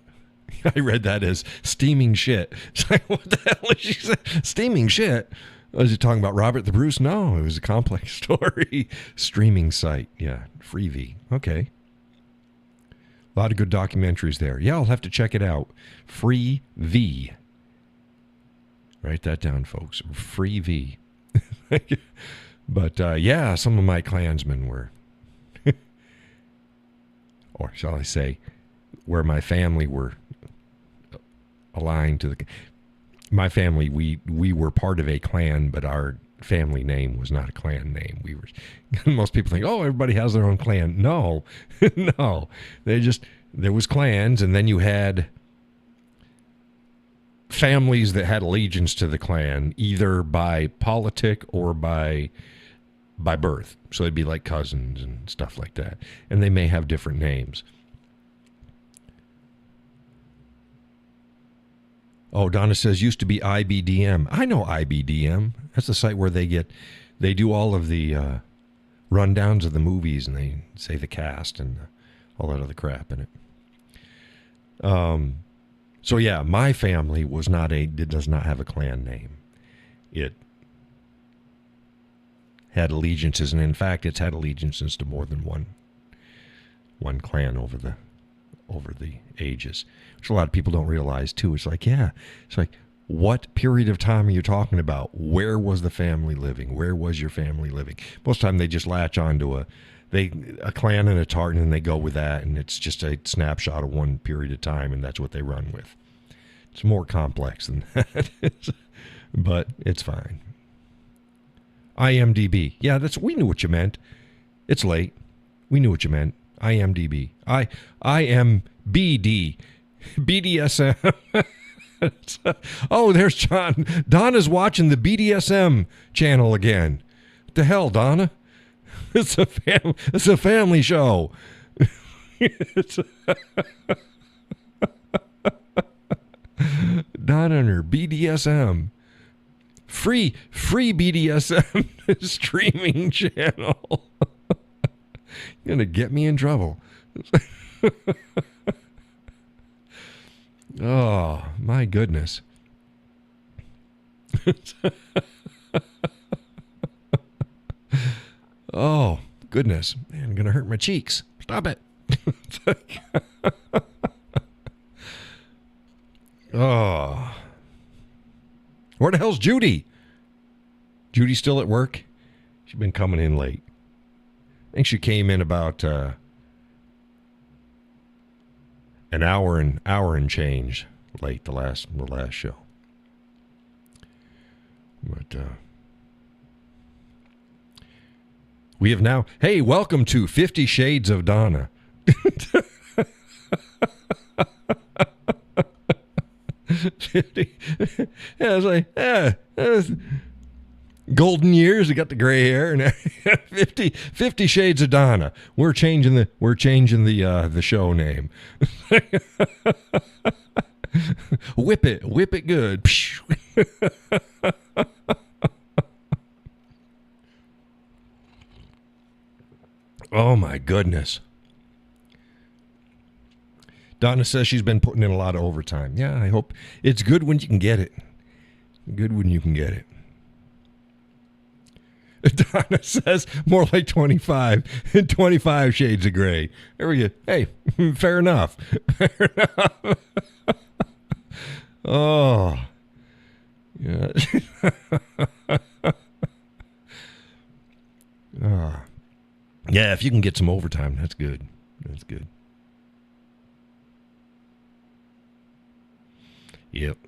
Speaker 1: I read that as steaming shit. It's like, what the hell is she saying? Steaming shit? Was he talking about Robert the Bruce? No, it was a complex story. Streaming site. Yeah. Freevee. Okay. A lot of good documentaries there. Yeah, I'll have to check it out. Freevee. Write that down, folks. Freevee. But yeah, some of my Klansmen were, or shall I say, where my family were aligned to my family. We were part of a clan, but our family name was not a clan name. Most people think, oh, everybody has their own clan. No, no, there was clans, and then you had families that had allegiance to the clan, either by politic or by birth. So they'd be like cousins and stuff like that. And they may have different names. Oh, Donna says, used to be IBDM. I know IBDM. That's the site where they do all of the rundowns of the movies, and they say the cast and all that other crap in it. So yeah, my family does not have a clan name. It had allegiances, and in fact, it's had allegiances to more than one clan over the ages, which a lot of people don't realize too. It's like, what period of time are you talking about? Where was the family living? Where was your family living? Most of the time, they just latch onto a clan and a tartan, and they go with that, and it's just a snapshot of one period of time, and that's what they run with. It's more complex than that, but it's fine. IMDb. Yeah, we knew what you meant. It's late. We knew what you meant. IMDb. IMBD. BDSM. Oh, there's John. Donna's watching the BDSM channel again. What the hell, Donna? It's a family show. Donna and her BDSM. Free BDSM streaming channel. You're going to get me in trouble. Oh, my goodness. Oh, goodness. Man, I'm going to hurt my cheeks. Stop it. Oh. Where the hell's Judy? Judy still at work? She's been coming in late. I think she came in about an hour and change late the last show. But we have now. Hey, welcome to 50 Shades of Donna. 50. Yeah, I was like, golden years. You got the gray hair and 50 Shades of Donna. We're changing the show name. Whip it good. Oh my goodness. Donna says she's been putting in a lot of overtime. Yeah, I hope it's good when you can get it. Good when you can get it. Donna says more like 25 shades of gray. There we go. Hey, fair enough. Fair enough. Oh. Yeah. Oh. Yeah, if you can get some overtime, that's good. That's good. Yep.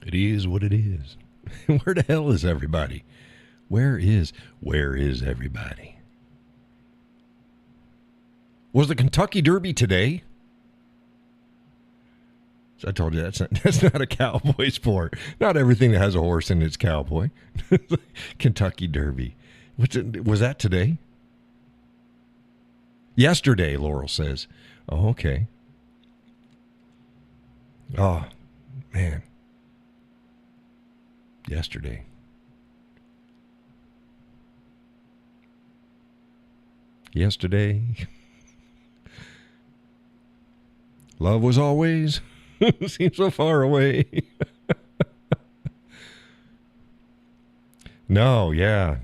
Speaker 1: It is what it is. Where the hell is everybody? Where is everybody? Was the Kentucky Derby today? So I told you that's not a cowboy sport. Not everything that has a horse in it's cowboy. Kentucky Derby. Was that today? Yesterday, Laurel says. Oh, okay. Oh, man. Yesterday. Love was always seems so far away. No, yeah.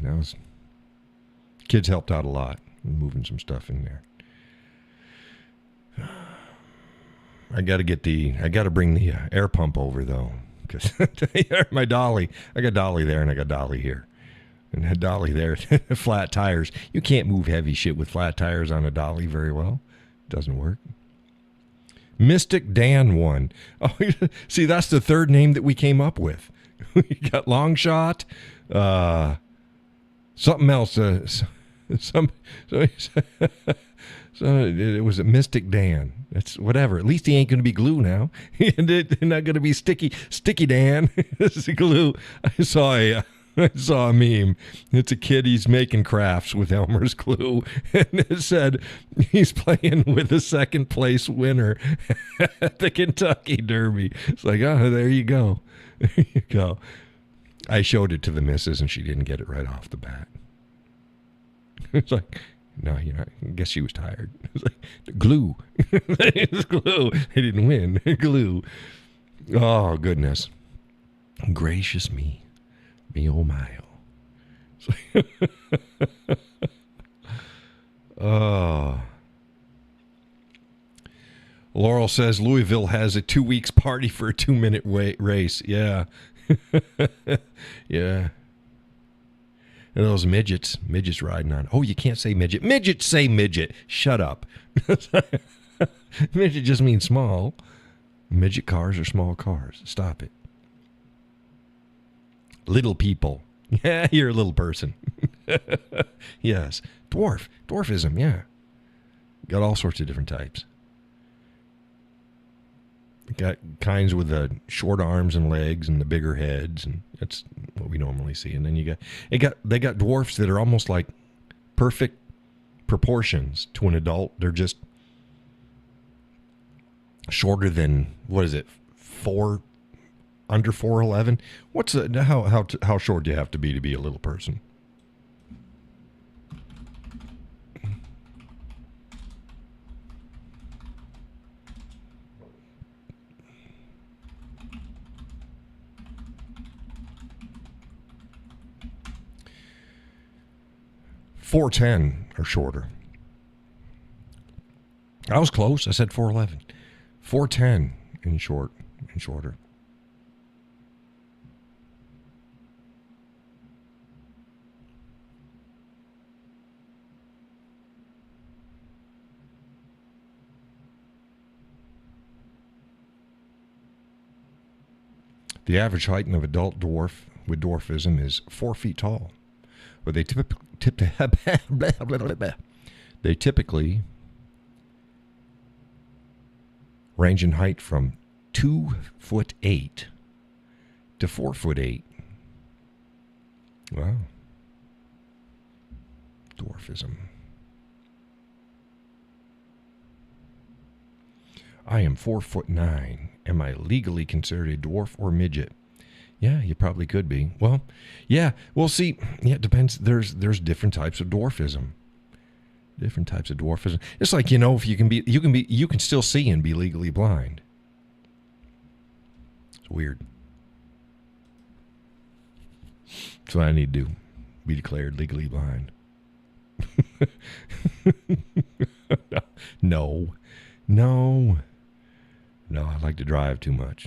Speaker 1: Kids helped out a lot. Moving some stuff in there. I got to bring the air pump over though. Because my dolly, I got dolly there and I got dolly here. And that dolly there, flat tires. You can't move heavy shit with flat tires on a dolly very well. Doesn't work. Mystic Dan won. Oh, see, that's the third name that we came up with. We got Longshot, something else. So it was a Mystic Dan. It's whatever. At least he ain't going to be glue now. He's not going to be sticky Dan. This is glue. I saw a meme. It's a kid. He's making crafts with Elmer's glue, and it said he's playing with the second place winner at the Kentucky Derby. It's like, oh, there you go. There you go. I showed it to the missus, and she didn't get it right off the bat. It's like, no, you're not. I guess she was tired. It's like, glue. It's glue. They didn't win. Glue. Oh, goodness. Gracious me. Me oh my oh. Oh. Laurel says Louisville has a 2 weeks party for a 2-minute race. Yeah. Yeah. And those midgets riding on. Oh, you can't say midget. Midgets say midget. Shut up. Midget just means small. Midget cars are small cars. Stop it. Little people. Yeah, you're a little person. Yes. Dwarfism, yeah. Got all sorts of different types. Got kinds with the short arms and legs and the bigger heads, and that's what we normally see. And then they got dwarfs that are almost like perfect proportions to an adult. They're just shorter than, what is it, under 4'11"? What's how short do you have to be a little person? .410 or shorter. I was close. I said 4'11". 4'10" in shorter. The average height of an adult dwarf with dwarfism is 4 feet tall, but they typically range in height from 2'8" to 4'8". Wow. Dwarfism. I am 4'9". Am I legally considered a dwarf or midget? Yeah, you probably could be. Well, yeah. Well, see, yeah, it depends. There's different types of dwarfism. Different types of dwarfism. It's like, if you can still see and be legally blind. It's weird. That's what I need to do. Be declared legally blind. No. No, I like to drive too much.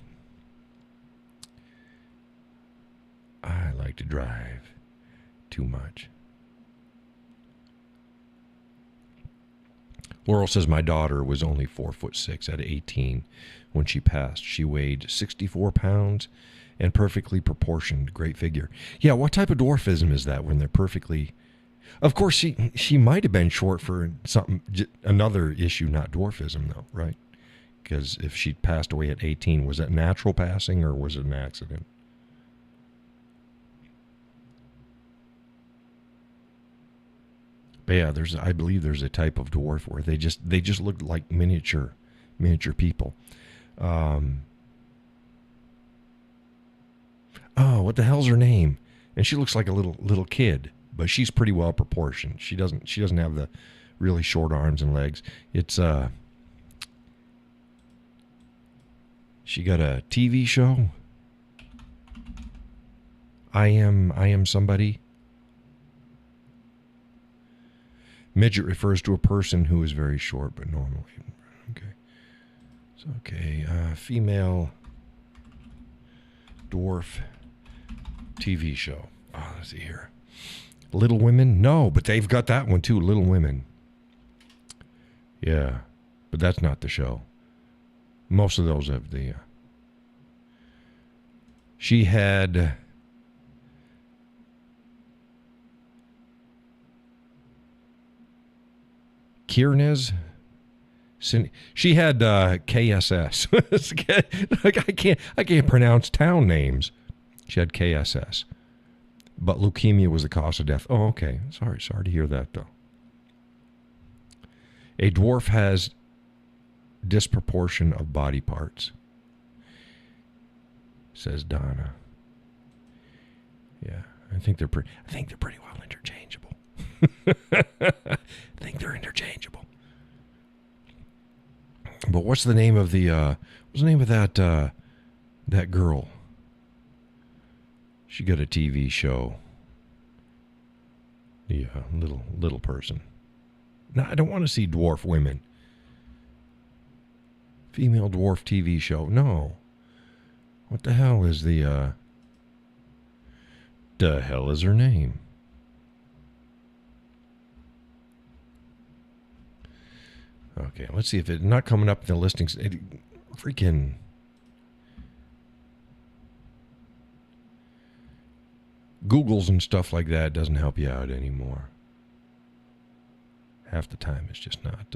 Speaker 1: I like to drive too much. Laurel says my daughter was only 4'6" at 18 when she passed. She weighed 64 pounds and perfectly proportioned. Great figure. Yeah, what type of dwarfism is that when they're perfectly... Of course, she might have been short for another issue, not dwarfism, though, right? Because if she passed away at 18, was that natural passing or was it an accident? But yeah, I believe there's a type of dwarf where they just look like miniature people. Oh, what the hell's her name? And she looks like a little kid, but she's pretty well proportioned. She doesn't have the really short arms and legs. It's she got a TV show. I am somebody. Midget refers to a person who is very short, but normally. Okay. It's okay. Female dwarf TV show. Oh, let's see here. Little Women? No, but they've got that one too. Little Women. Yeah, but that's not the show. Most of those have the... She had... Kiernes. She had KSS. I can't pronounce town names. She had KSS, but leukemia was the cause of death. Oh, okay. Sorry to hear that though. A dwarf has disproportion of body parts, says Donna. Yeah, I think they're pretty well interchangeable. I think they're interchangeable. But what's the name of that girl? She got a TV show. The little person. No, I don't want to see dwarf women. Female dwarf TV show. No. What the hell is the hell is her name? Okay, let's see if it's not coming up in the listings. Freaking Googles and stuff like that doesn't help you out anymore. Half the time it's just not.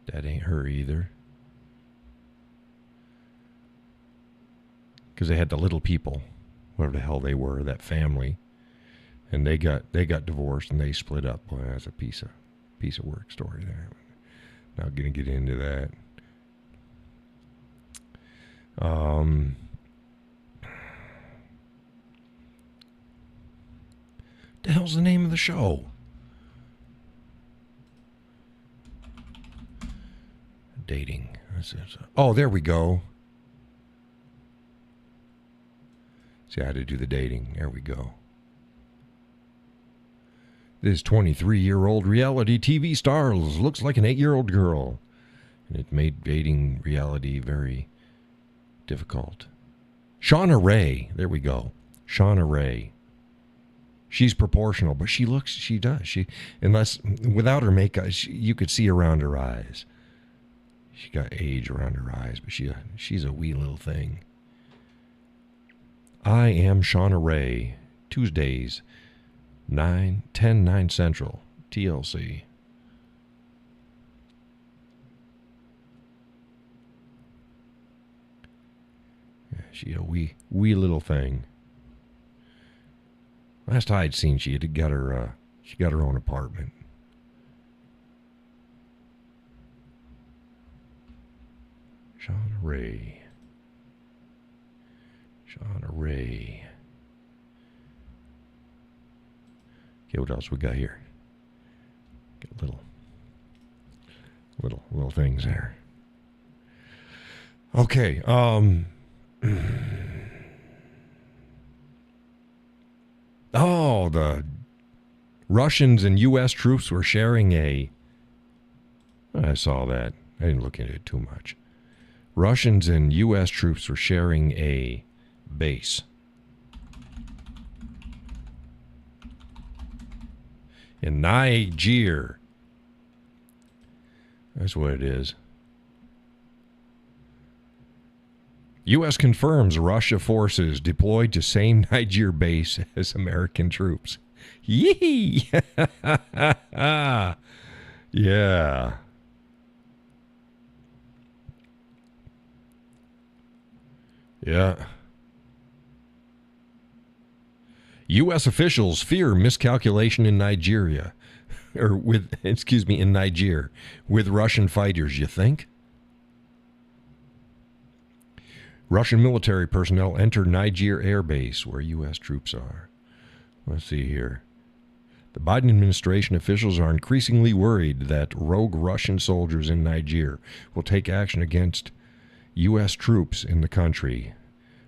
Speaker 1: That ain't her either. Because they had the little people, whatever the hell they were, that family. And they got divorced and they split up. Boy, that's a piece of work story there. Not gonna get into that. The hell's the name of the show? Dating. Oh, there we go. See, I had to do the dating. There we go. This 23-year-old reality TV star looks like an 8-year-old girl. And it made dating reality very difficult. Shauna Ray. There we go. Shauna Ray. She's proportional, but she does. Without her makeup, you could see around her eyes. She got age around her eyes, but she's a wee little thing. I Am Shauna Ray. Tuesdays, 9 Central, TLC. Yeah, she a wee little thing. Last I'd seen, she got her own apartment. Shauna Ray. Okay, what else we got here? Got little things there. Okay, oh, the Russians and U.S. troops were sharing I saw that. I didn't look into it too much. Russians and U.S. troops were sharing a base. In Niger. That's what it is. U.S. confirms Russia forces deployed to same Niger base as American troops. Yee! Yeah. Yeah. U.S. officials fear miscalculation in Nigeria. In Niger. With Russian fighters, you think? Russian military personnel enter Niger air base where U.S. troops are. Let's see here. The Biden administration officials are increasingly worried that rogue Russian soldiers in Niger will take action against U.S. troops in the country,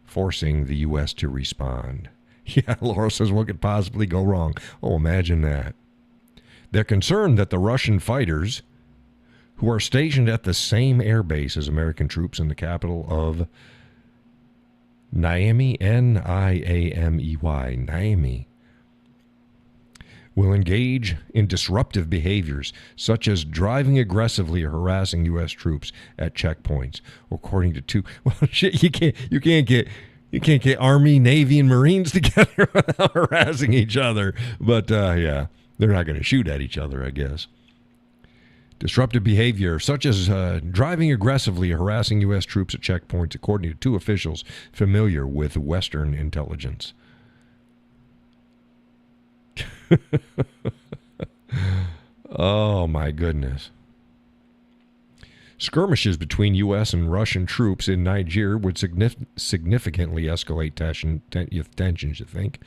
Speaker 1: forcing the U.S. to respond. Yeah, Laura says, what could possibly go wrong? Oh, imagine that. They're concerned that the Russian fighters, who are stationed at the same air base as American troops in the capital of Niamey, Niamey, Niamey, will engage in disruptive behaviors such as driving aggressively or harassing U.S. troops at checkpoints, according to two. Well, shit, you can't get Army, Navy, and Marines together without harassing each other. But yeah, they're not going to shoot at each other, I guess. Disruptive behavior, such as driving aggressively or harassing U.S. troops at checkpoints, according to two officials familiar with Western intelligence. Oh, my goodness. Skirmishes between U.S. and Russian troops in Niger would significantly escalate tensions, you think,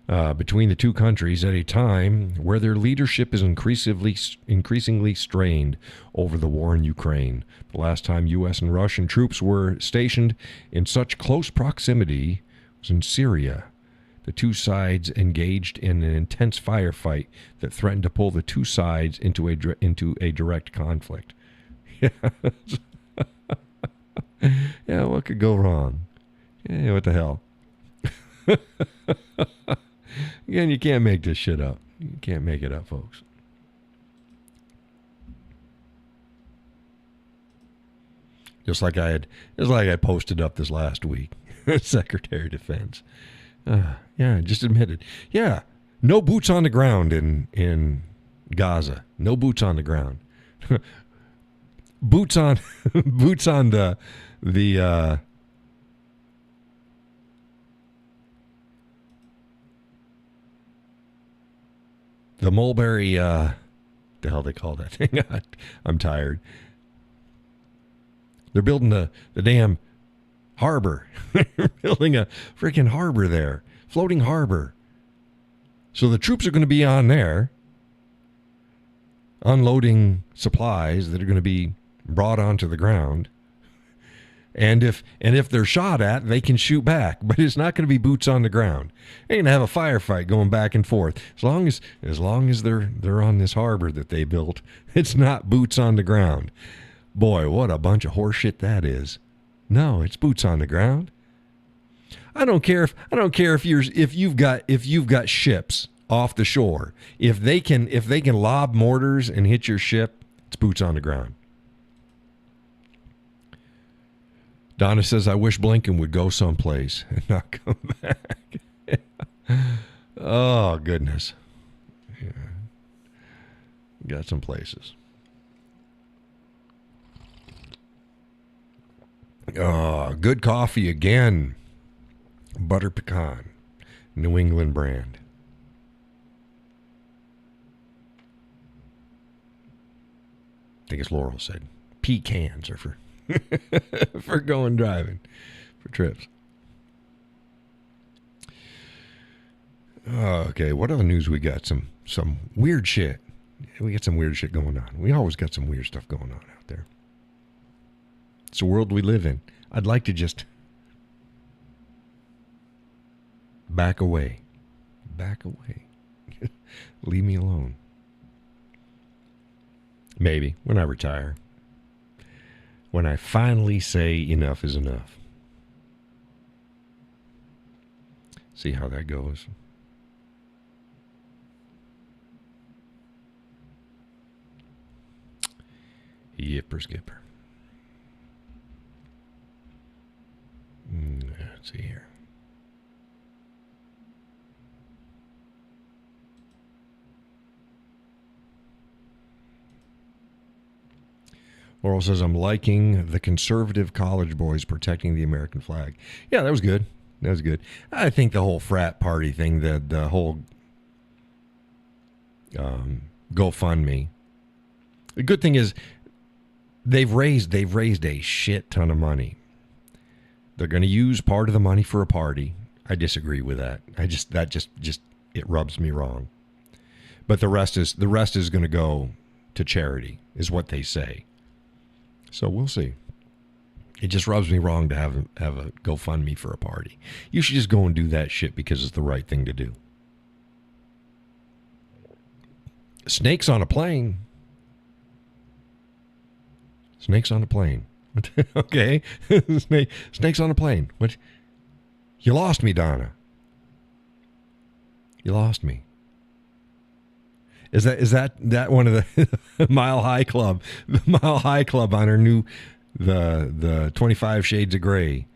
Speaker 1: between the two countries at a time where their leadership is increasingly strained over the war in Ukraine. The last time U.S. and Russian troops were stationed in such close proximity was in Syria. The two sides engaged in an intense firefight that threatened to pull the two sides into a direct conflict. Yeah, yeah, what could go wrong? Yeah, what the hell? Again, you can't make this shit up. You can't make it up, folks. Just like I posted up this last week. Secretary of Defense. Yeah, just admitted. Yeah, no boots on the ground in Gaza. No boots on the ground. boots on the mulberry, the hell they call that thing? I'm tired. They're building the damn harbor. They're building a freaking harbor there. Floating harbor. So the troops are going to be on there unloading supplies that are going to be brought onto the ground. And if they're shot at, they can shoot back, but it's not going to be boots on the ground. They're going to have a firefight going back and forth. As long as they're on this harbor that they built, it's not boots on the ground. Boy, what a bunch of horseshit that is. No, it's boots on the ground. I don't care if you've got ships off the shore. If they can lob mortars and hit your ship, it's boots on the ground. Donna says, I wish Blinken would go someplace and not come back. Oh, goodness. Yeah. Got some places. Oh, good coffee again. Butter pecan. New England brand. I think it's Laurel said. Pecans are for for going driving, for trips. Okay, what other news we got? Some weird shit. We got some weird shit going on. We always got some weird stuff going on out there. It's the world we live in. I'd like to just back away. Back away. Leave me alone. Maybe when I retire. When I finally say enough is enough. See how that goes. Yipper skipper. Let's see here. Laurel says, I'm liking the conservative college boys protecting the American flag. Yeah, that was good. That was good. I think the whole frat party thing, the whole GoFundMe. The good thing is they've raised a shit ton of money. They're going to use part of the money for a party. I disagree with that. It rubs me wrong. But the rest is going to go to charity, is what they say. So we'll see. It just rubs me wrong to have a GoFundMe for a party. You should just go and do that shit because it's the right thing to do. Snakes on a plane. Snakes on a plane. Okay. Snakes on a plane. What? You lost me, Donna. You lost me. Is that one of the Mile High Club? The Mile High Club on her new the 25 Shades of Grey.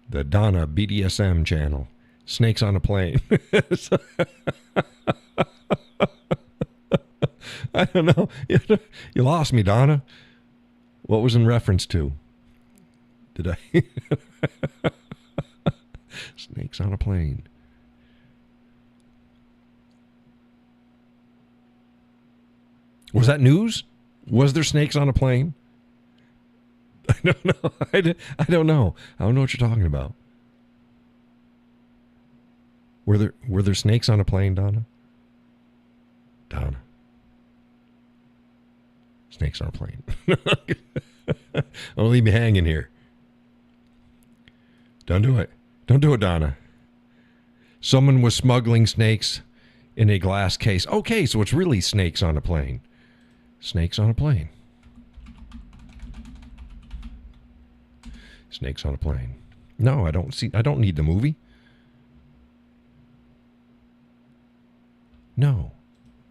Speaker 1: The Donna BDSM channel. Snakes on a plane. I don't know. You lost me, Donna. What was in reference to? Did I? Snakes on a plane. Was that news? Was there snakes on a plane? I don't know. I don't know. I don't know what you're talking about. Were there snakes on a plane, Donna? Donna. Snakes on a plane. Don't leave me hanging here. Don't do it. Don't do it, Donna. Someone was smuggling snakes in a glass case. Okay, so it's really snakes on a plane. Snakes on a plane. Snakes on a plane. No, I don't need the movie. No.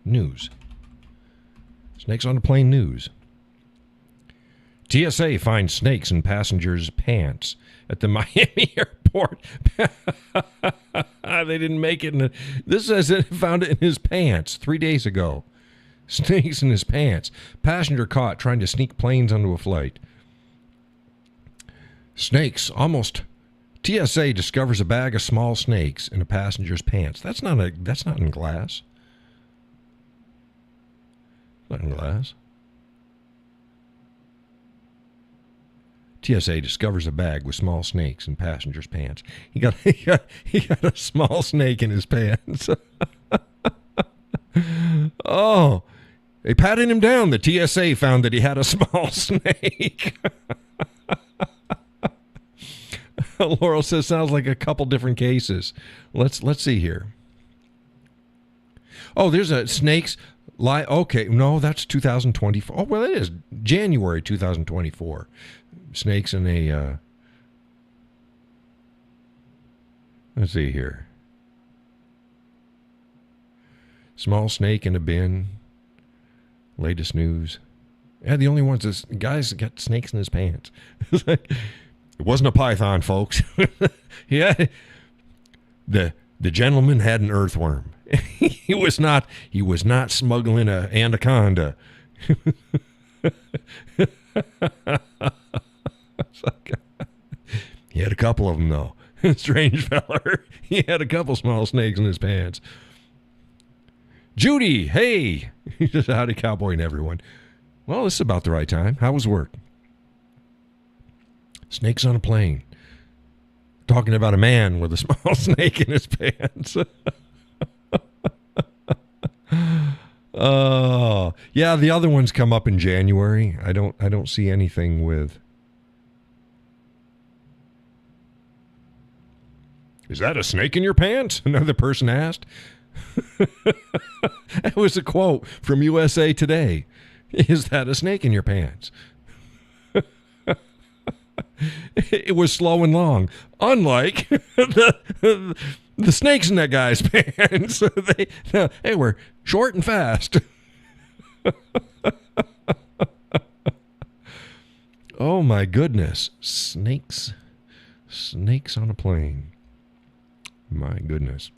Speaker 1: News. Snakes on a plane news. TSA finds snakes in passengers' pants at the Miami airport. They didn't make it. This says it found it in his pants 3 days ago. Snakes in his pants. Passenger caught trying to sneak planes onto a flight. Snakes almost. TSA discovers a bag of small snakes in a passenger's pants. That's not in glass. Not in glass. TSA discovers a bag with small snakes in passenger's pants. He got a small snake in his pants. Oh, They patted him down. The TSA found that he had a small snake. Laurel says, sounds like a couple different cases. Let's see here. Oh, there's a snakes. Okay, no, that's 2024. Oh, well, it is January 2024. Snakes in a, let's see here. Small snake in a bin. Latest news. Yeah, the only ones is guys got snakes in his pants. It wasn't a python, folks. Yeah, the gentleman had an earthworm. He was not smuggling an anaconda. He had a couple of them though. Strange feller. He had a couple small snakes in his pants. Judy, hey. He says, howdy, Cowboy and everyone. Well, this is about the right time. How was work? Snakes on a plane. Talking about a man with a small snake in his pants. Oh, yeah, the other ones come up in January. I don't see anything with. Is that a snake in your pants? Another person asked. That was a quote from USA Today. Is that a snake in your pants? It was slow and long. Unlike the snakes in that guy's pants. They were short and fast. Oh my goodness. Snakes on a plane. My goodness.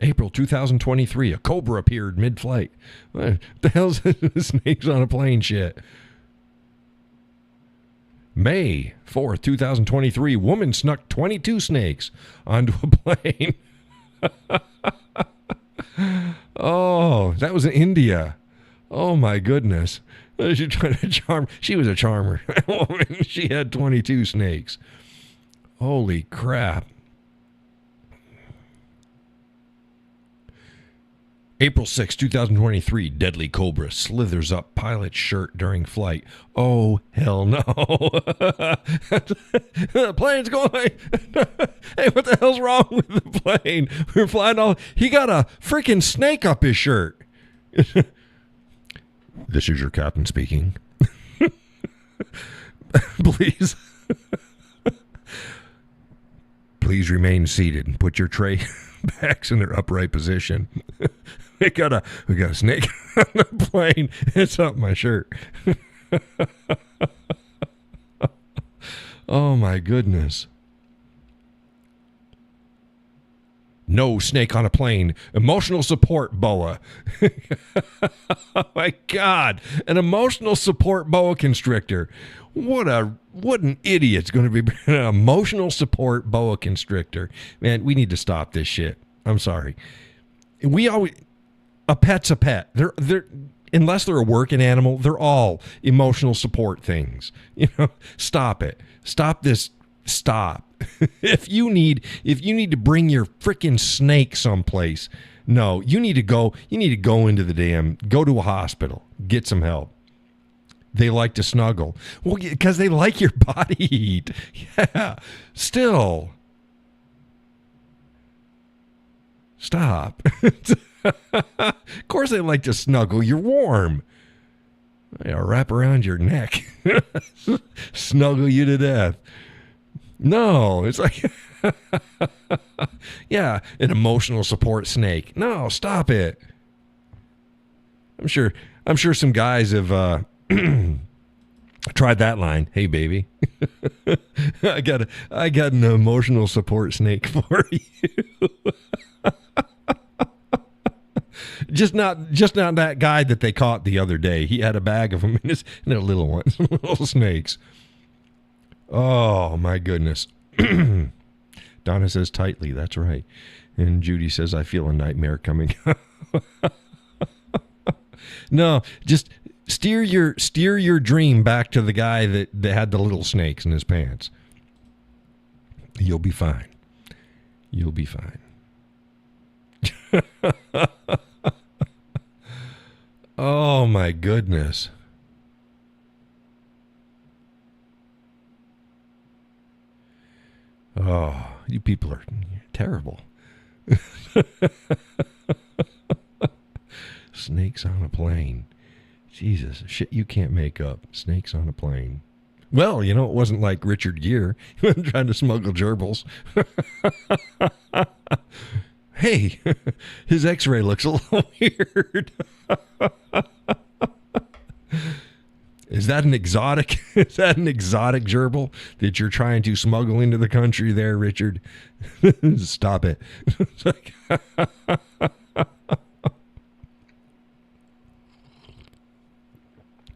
Speaker 1: April 2023, a cobra appeared mid-flight. What the hell's snakes on a plane shit? May 4th, 2023, woman snuck 22 snakes onto a plane. Oh, that was in India. Oh, my goodness. She tried to charm. She was a charmer. She had 22 snakes. Holy crap. April 6, 2023, deadly cobra slithers up pilot's shirt during flight. Oh, hell no. The plane's going. Hey, what the hell's wrong with the plane? We're flying all. He got a freaking snake up his shirt. This is your captain speaking. Please. Please remain seated and put your tray bags in their upright position. We got a snake on the plane. It's up my shirt. Oh my goodness. No snake on a plane. Emotional support boa. Oh my God. An emotional support boa constrictor. What an idiot's going to be an emotional support boa constrictor. Man, we need to stop this shit. I'm sorry. A pet's a pet. They're unless they're a working animal, they're all emotional support things. You know, stop it. Stop this. Stop. If you need to bring your freaking snake someplace, no, you need to go into go to a hospital, get some help. They like to snuggle. Well, because they like your body heat. Yeah. Still. Stop. Of course they like to snuggle. You're warm. I'll wrap around your neck. Snuggle you to death. No, it's like, yeah, an emotional support snake. No, stop it. I'm sure some guys have tried that line. Hey, baby, I got an emotional support snake for you. Just not that guy that they caught the other day. He had a bag of them in their little ones, little snakes. Oh, my goodness. Donna says tightly. That's right. And Judy says, I feel a nightmare coming. No, just steer your dream back to the guy that had the little snakes in his pants. You'll be fine. You'll be fine. Oh, my goodness. Oh, you people are terrible. Snakes on a plane. Jesus, shit you can't make up. Snakes on a plane. Well, it wasn't like Richard Gere. He wasn't trying to smuggle gerbils. Hey, his x-ray looks a little weird. Is that an exotic? Is that an exotic gerbil that you're trying to smuggle into the country there, Richard? Stop it.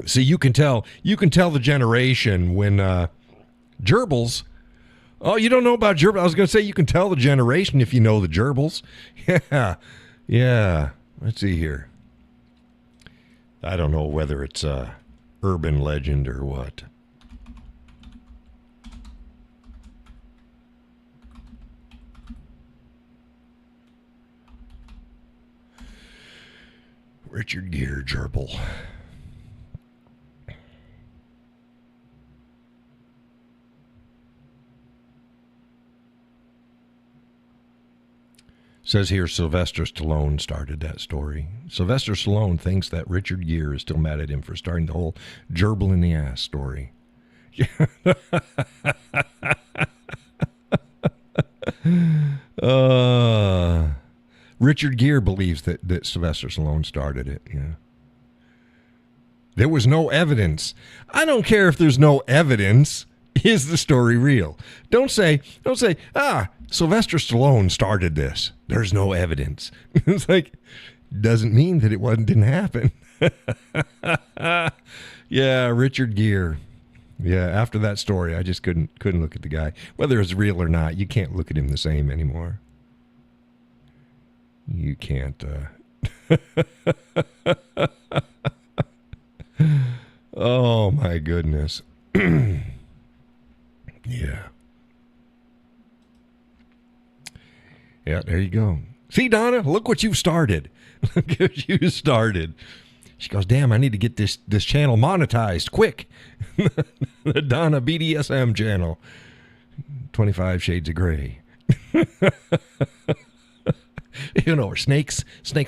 Speaker 1: See, you can tell the generation when gerbils. Oh, you don't know about gerbils? I was going to say you can tell the generation if you know the gerbils. Yeah. Let's see here. I don't know whether it's urban legend or what. Richard Gere gerbil. Says here Sylvester Stallone started that story. Sylvester Stallone thinks that Richard Gere is still mad at him for starting the whole gerbil in the ass story. Richard Gere believes that Sylvester Stallone started it. Yeah. There was no evidence. I don't care if there's no evidence. Is the story real? Don't say, Sylvester Stallone started this. There's no evidence. It's like, doesn't mean that didn't happen. Yeah, Richard Gere. Yeah, after that story, I just couldn't look at the guy. Whether it's real or not, you can't look at him the same anymore. You can't. Oh, my goodness. Yeah. Yeah, there you go. See, Donna, look what you've started. Look what you started. She goes, damn, I need to get this channel monetized quick. The Donna BDSM channel. 25 Shades of Grey. Or snakes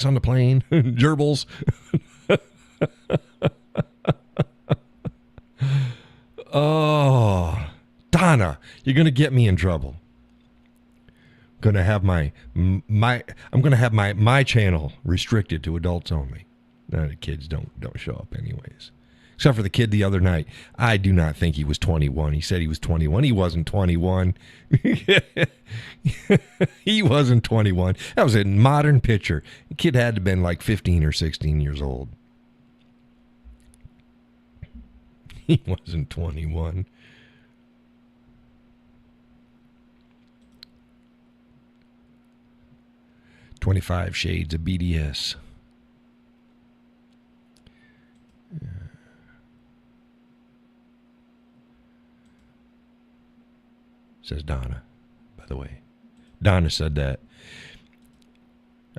Speaker 1: on the plane, gerbils. Oh, Donna, you're going to get me in trouble. I'm going to have my channel restricted to adults only. No, the kids don't show up anyways. Except for the kid the other night. I do not think he was 21. He said he was 21. He wasn't 21. He wasn't 21. That was a modern picture. The kid had to have been like 15 or 16 years old. He wasn't 21. "25 Shades of BDS." Yeah. Says Donna, by the way. Donna said that.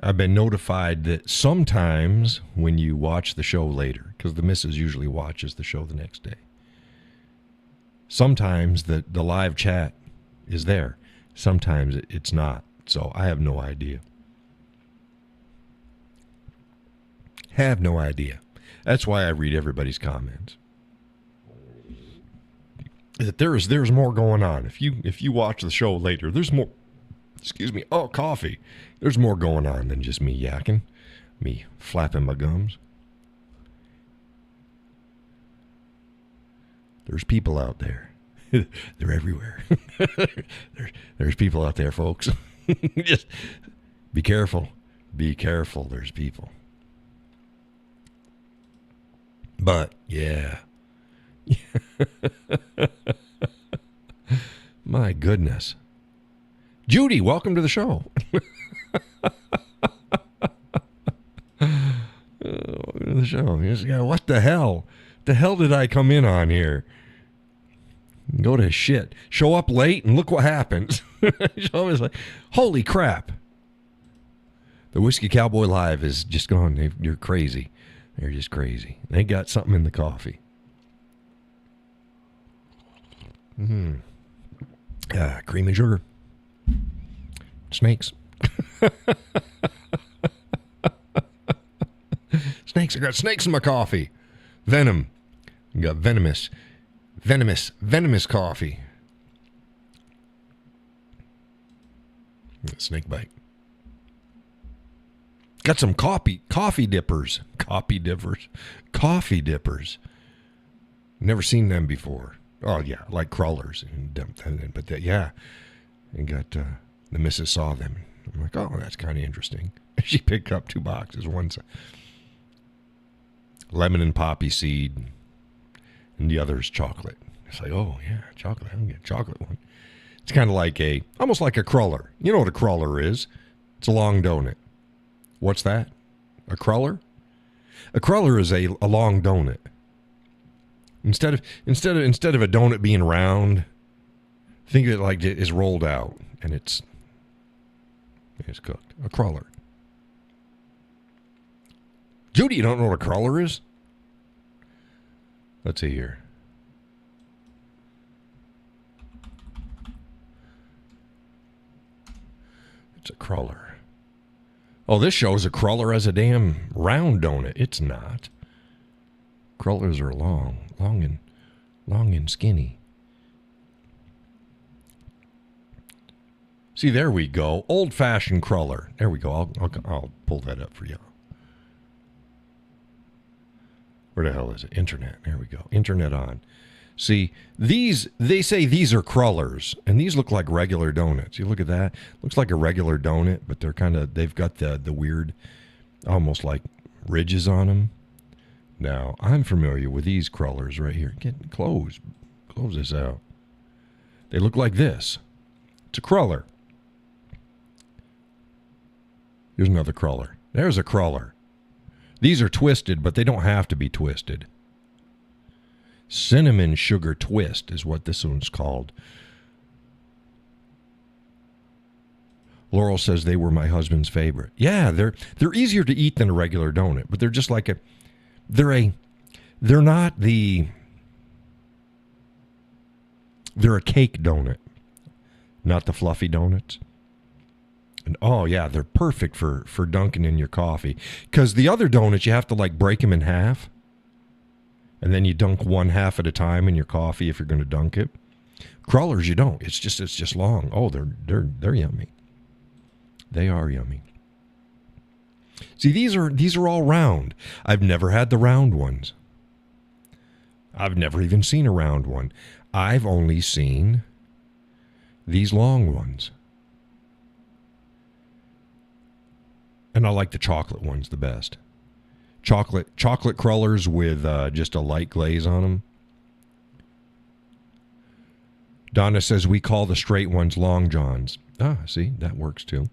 Speaker 1: I've been notified that sometimes when you watch the show later, because the missus usually watches the show the next day, sometimes the live chat is there. Sometimes it's not. So I have no idea. Have no idea. That's why I read everybody's comments. That there's more going on. If you watch the show later, there's more. Excuse me. Oh, coffee. There's more going on than just me yakking, me flapping my gums. There's people out there. They're everywhere. There's people out there, folks. Just be careful. Be careful. There's people. But, yeah. My goodness. Judy, welcome to the show. Welcome to the show. What the hell? The hell did I come in on here? Go to shit. Show up late and look what happens. She's always like, holy crap. The Whiskey Cowboy Live is just gone. You're crazy. They're just crazy. They got something in the coffee. Cream and sugar. Snakes. Snakes. I got snakes in my coffee. Venom. You got venomous coffee. Snake bite. Got some coffee dippers. Coffee dippers. Never seen them before. Oh yeah, like crawlers. But that, yeah. And got the missus saw them. I'm like, oh, that's kind of interesting. She picked up 2 boxes. One's lemon and poppy seed, and the other's chocolate. It's like, oh yeah, chocolate. I'm gonna get a chocolate one. It's kind of like almost like a cruller. You know what a cruller is? It's a long donut. What's that? A cruller? A cruller is a long donut. Instead of a donut being round, think of it like it is rolled out and it's cooked. A cruller. Judy, you don't know what a cruller is? Let's see here. It's a cruller. Oh, this shows a cruller as a damn round donut. It's not. Crullers are long and skinny. See, there we go. Old-fashioned cruller. There we go. I'll pull that up for you. Where the hell is it? Internet. There we go. Internet on. See, they say these are crullers, and these look like regular donuts. You look at that. Looks like a regular donut, but they've got the weird, almost like ridges on them. Now, I'm familiar with these crullers right here. Close this out. They look like this. It's a cruller. Here's another cruller. There's a cruller. These are twisted, but they don't have to be twisted. Cinnamon sugar twist is what this one's called. Laurel says they were my husband's favorite. Yeah, they're easier to eat than a regular donut, but they're just like they're a cake donut, not the fluffy donuts. And oh yeah, they're perfect for dunking in your coffee. Because the other donuts, you have to like break them in half. And then you dunk one half at a time in your coffee if you're going to dunk it. Crullers, you don't. It's just long. Oh, they're yummy. They are yummy. See, these are all round. I've never had the round ones. I've never even seen a round one. I've only seen these long ones. And I like the chocolate ones the best. Chocolate crullers with just a light glaze on them. Donna says we call the straight ones long johns. Ah, see, that works too.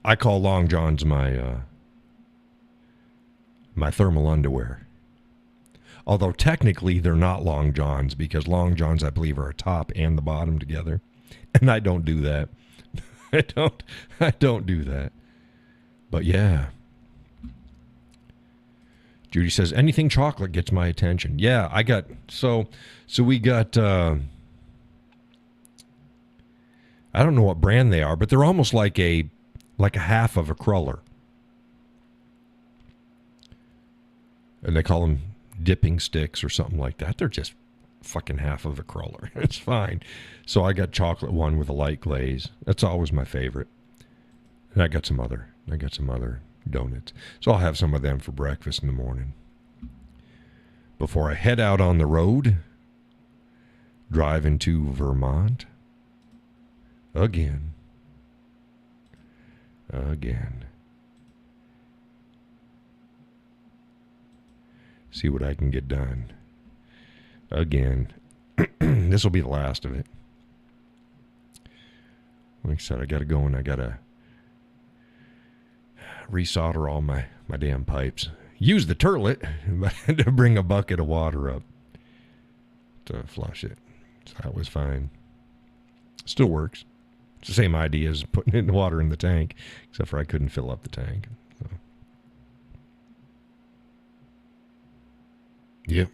Speaker 1: I call long johns my thermal underwear. Although technically they're not long johns because long johns I believe are a top and the bottom together, and I don't do that. I don't do that. But yeah. Judy says, anything chocolate gets my attention. Yeah, I got, so we got, I don't know what brand they are, but they're almost like a half of a cruller. And they call them dipping sticks or something like that. They're just fucking half of a cruller. It's fine. So I got chocolate one with a light glaze. That's always my favorite. And I got some other donuts. So I'll have some of them for breakfast in the morning. Before I head out on the road, driving to Vermont. Again. See what I can get done. Again. This will be the last of it. Like I said, I got to go and I got to resolder all my damn pipes. Use the turlet to bring a bucket of water up to flush it. So that was fine. Still works. It's the same idea as putting in water in the tank, except for I couldn't fill up the tank. So. Yep.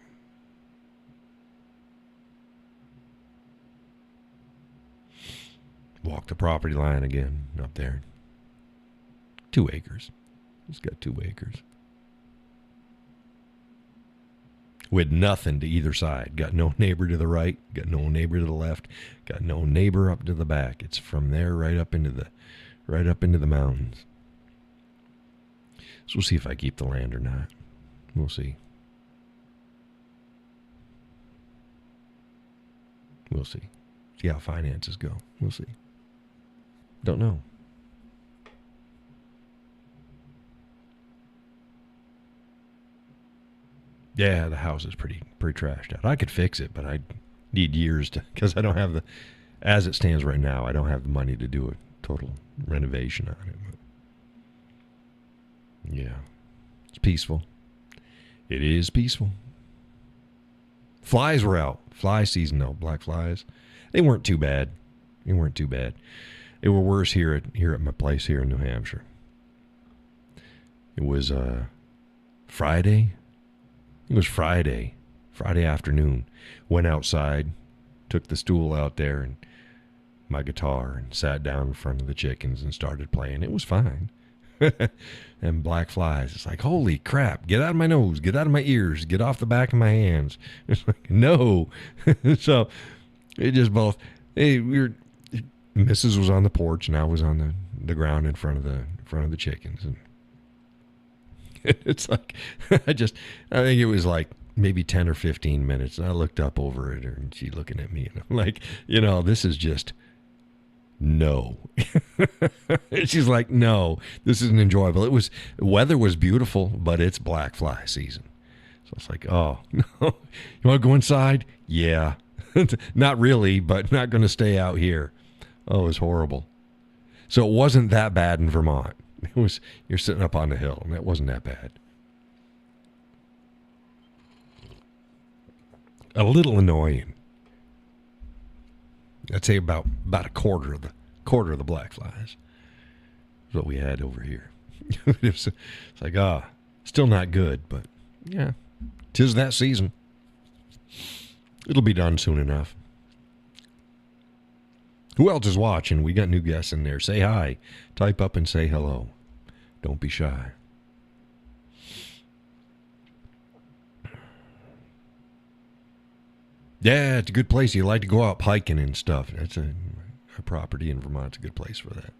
Speaker 1: Walk the property line again up there. 2 acres. It's got 2 acres. With nothing to either side. Got no neighbor to the right, got no neighbor to the left, got no neighbor up to the back. It's from there right up into the mountains. So we'll see if I keep the land or not. We'll see. We'll see. See how finances go. We'll see. Don't know. Yeah, the house is pretty trashed out. I could fix it, but I need years to, because I don't have the, as it stands right now, I don't have the money to do a total renovation on it. But yeah, it's peaceful. It is peaceful. Flies were out. Fly season though, black flies. They weren't too bad. They weren't too bad. They were worse here at my place here in New Hampshire. It was Friday. It was Friday afternoon. Went outside, took the stool out there and my guitar and sat down in front of the chickens and started playing. It was fine. And black flies. It's like, holy crap, get out of my nose, get out of my ears, get off the back of my hands. It's like, no. So it just both, hey, Mrs. was on the porch and I was on the ground in front of the chickens. And it's like, I think it was like maybe 10 or 15 minutes. And I looked up over at her and she looking at me and I'm like, this is just no. She's like, no, this isn't enjoyable. Weather was beautiful, but it's black fly season. So it's like, oh, no, you want to go inside? Yeah. Not really, but not going to stay out here. Oh, it was horrible. So it wasn't that bad in Vermont. You're sitting up on the hill, and that wasn't that bad. A little annoying. I'd say about a quarter of the black flies is what we had over here. It's like, still not good, but yeah, 'tis that season. It'll be done soon enough. Who else is watching? We got new guests in there. Say hi. Type up and say hello. Don't be shy. Yeah, it's a good place. You like to go out hiking and stuff. That's a property in Vermont's a good place for that.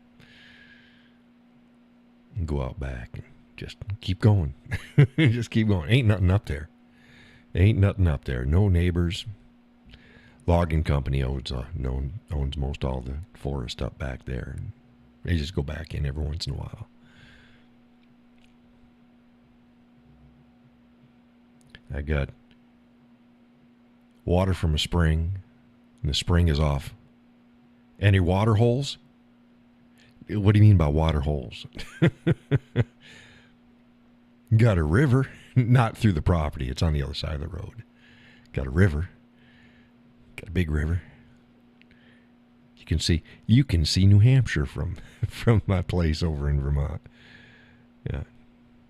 Speaker 1: And go out back and just keep going. Just keep going. Ain't nothing up there. Ain't nothing up there. No neighbors. Logging company owns most all the forest up back there. And they just go back in every once in a while. I got water from a spring, and the spring is off. Any water holes? What do you mean by water holes? Got a river, not through the property. It's on the other side of the road. Got a river. Got a big river. You can see New Hampshire from my place over in Vermont. Yeah,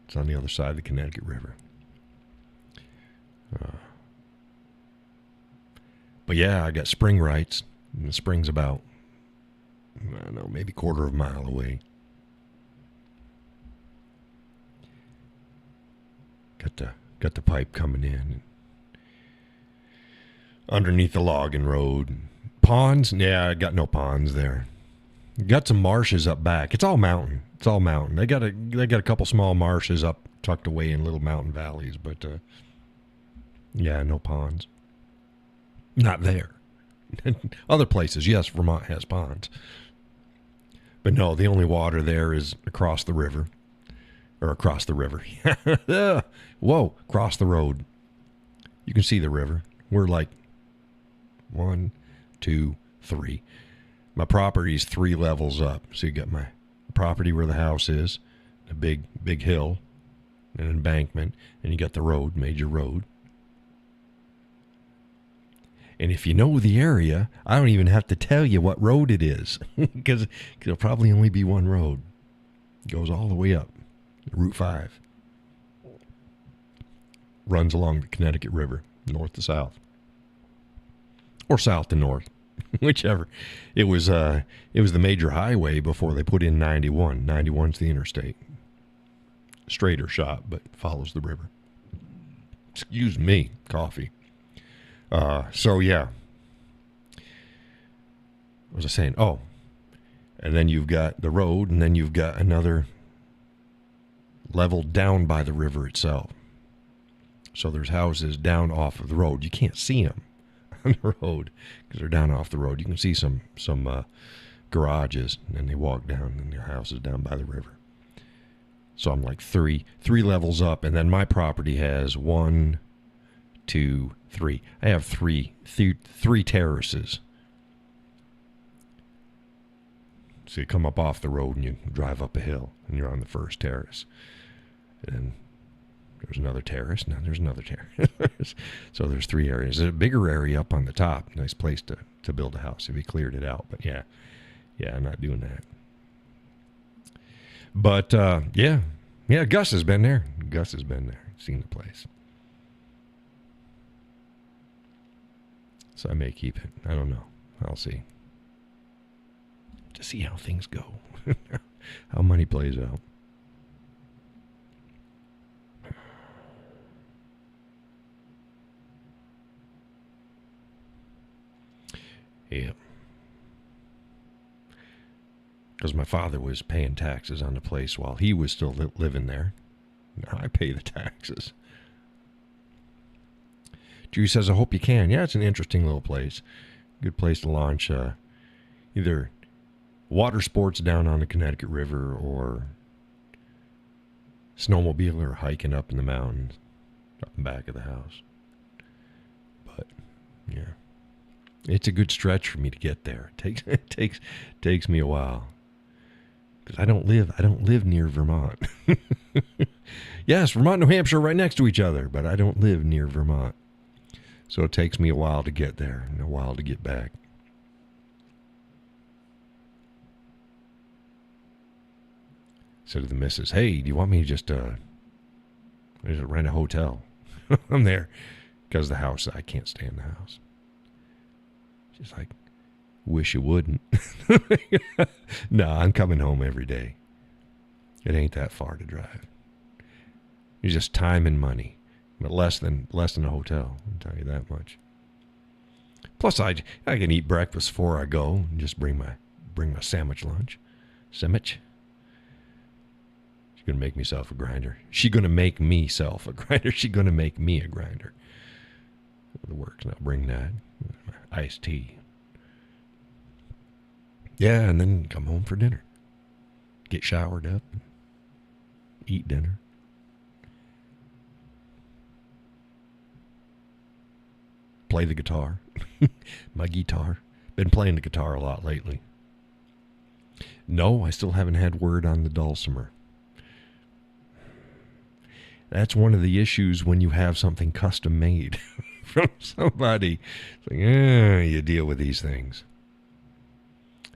Speaker 1: it's on the other side of the Connecticut River. But yeah, I got spring rights. And the spring's about, I don't know, maybe quarter of a mile away. Got the pipe coming in. Underneath the logging road. Ponds? Yeah, I got no ponds there. Got some marshes up back. It's all mountain. They got a couple small marshes up tucked away in little mountain valleys, but yeah, no ponds. Not there. Other places, yes, Vermont has ponds. But no, the only water there is across the river. Or across the river. Whoa, across the road. You can see the river. We're like 1, 2, 3. My property's 3 levels up. So you got my property where the house is, a big hill, an embankment, and you got the road, major road. And if you know the area, I don't even have to tell you what road it is because it'll probably only be one road. It goes all the way up. Route 5. Runs along the Connecticut River, north to south. Or south to north, whichever. It was the major highway before they put in 91. 91's the interstate. Straighter shot, but follows the river. Excuse me, coffee. So yeah. What was I saying? Oh, and then you've got the road, and then you've got another level down by the river itself. So there's houses down off of the road. You can't see them on the road because they're down off the road. You can see some garages, and then they walk down, and their house is down by the river. So I'm like three levels up, and then my property has 1, 2, 3. I have three terraces. So you come up off the road and you drive up a hill, and you're on the first terrace. And there's another terrace, and then there's another terrace. So there's 3 areas. There's a bigger area up on the top. Nice place to build a house if you cleared it out. But yeah, I'm not doing that. But, yeah, Gus has been there. Seen the place. So I may keep it. I don't know. I'll see. To see how things go. How money plays out. Yeah. Because my father was paying taxes on the place while he was still living there. Now I pay the taxes. Judy says, I hope you can. Yeah, it's an interesting little place. Good place to launch either water sports down on the Connecticut River or snowmobile or hiking up in the mountains up in back of the house. But, yeah. It's a good stretch for me to get there. It takes me a while. Because I don't live near Vermont. Yes, Vermont and New Hampshire are right next to each other, but I don't live near Vermont. So it takes me a while to get there and a while to get back. Said to the missus, hey, do you want me to just rent a hotel? I'm there because the house, I can't stay in the house. She's like, wish you wouldn't. No, I'm coming home every day. It ain't that far to drive. It's just time and money, but less than a hotel. I'll tell you that much. Plus, I can eat breakfast before I go and just bring my sandwich lunch. Sandwich. She's gonna make myself a grinder. She's gonna make myself a grinder. She's gonna make me a grinder. The works. Now bring that. Iced tea. Yeah, and then come home for dinner. Get showered up. Eat dinner. Play the guitar. My guitar. Been playing the guitar a lot lately. No, I still haven't had word on the dulcimer. That's one of the issues when you have something custom made from somebody. It's like, you deal with these things.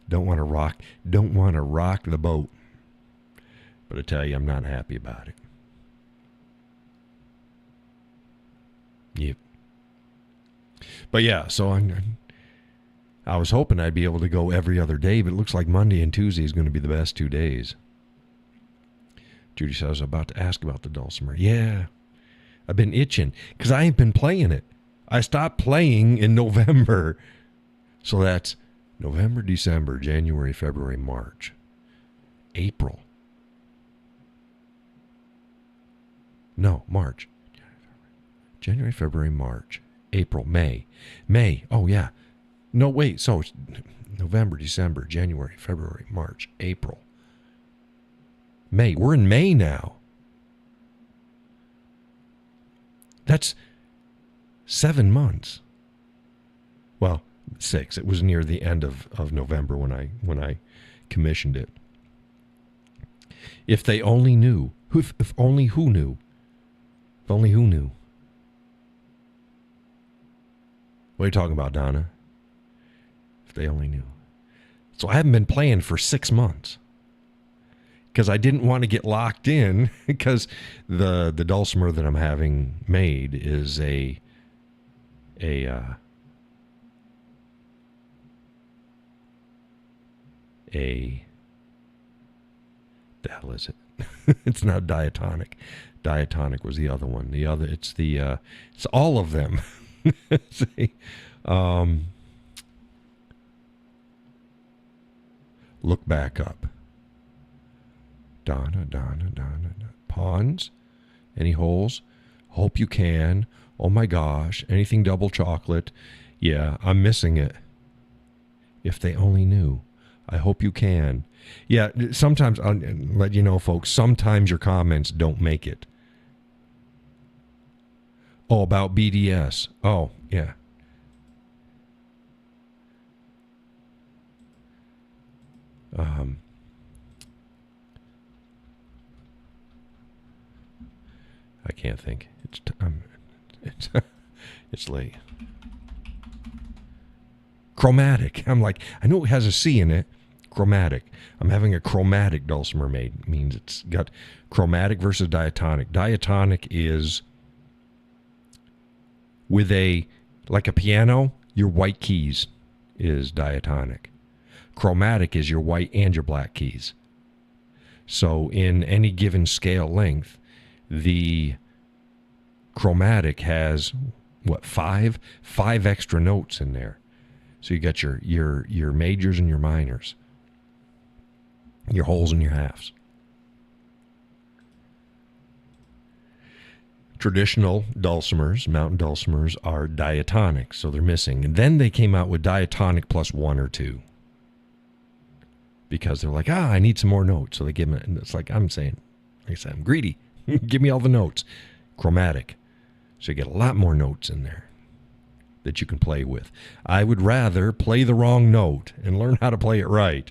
Speaker 1: Don't want to rock the boat. But I tell you, I'm not happy about it. Yep. But yeah, so I was hoping I'd be able to go every other day, but it looks like Monday and Tuesday is going to be the best 2 days. Judy says, I was about to ask about the dulcimer. Yeah, I've been itching because I ain't been playing it. I stopped playing in November. So that's November, December, January, February, March, April. No, March. January, February, March, April, May. May, oh yeah. No, wait, so it's November, December, January, February, March, April. May. We're in May now. That's 7 months. Well, 6. It was near the end of November when I commissioned it. If they only knew. If only who knew. If only who knew. What are you talking about, Donna? If they only knew. So I haven't been playing for 6 months because I didn't want to get locked in because the dulcimer that I'm having made is the hell is it? It's not diatonic. Diatonic was the other one. The other, it's all of them. See, look back up. Donna. Pawns? Any holes? Hope you can. Oh my gosh. Anything double chocolate? Yeah, I'm missing it. If they only knew. I hope you can. Yeah, sometimes, I'll let you know, folks, sometimes your comments don't make it. Oh, about BDS. Oh, yeah. I can't think. It's late. Chromatic. I'm like, I know it has a C in it. Chromatic. I'm having a chromatic dulcimer made. It means it's got chromatic versus diatonic. Diatonic is with like a piano, your white keys is diatonic. Chromatic is your white and your black keys. So in any given scale length, the chromatic has five extra notes in there. So you got your majors and your minors, your wholes and your halves. Traditional dulcimers, mountain dulcimers, are diatonic, so they're missing. And then they came out with diatonic plus 1 or 2. Because they're like, I need some more notes. So they give them, and it's like I'm saying, like I said, I'm greedy. Give me all the notes. Chromatic. So you get a lot more notes in there that you can play with. I would rather play the wrong note and learn how to play it right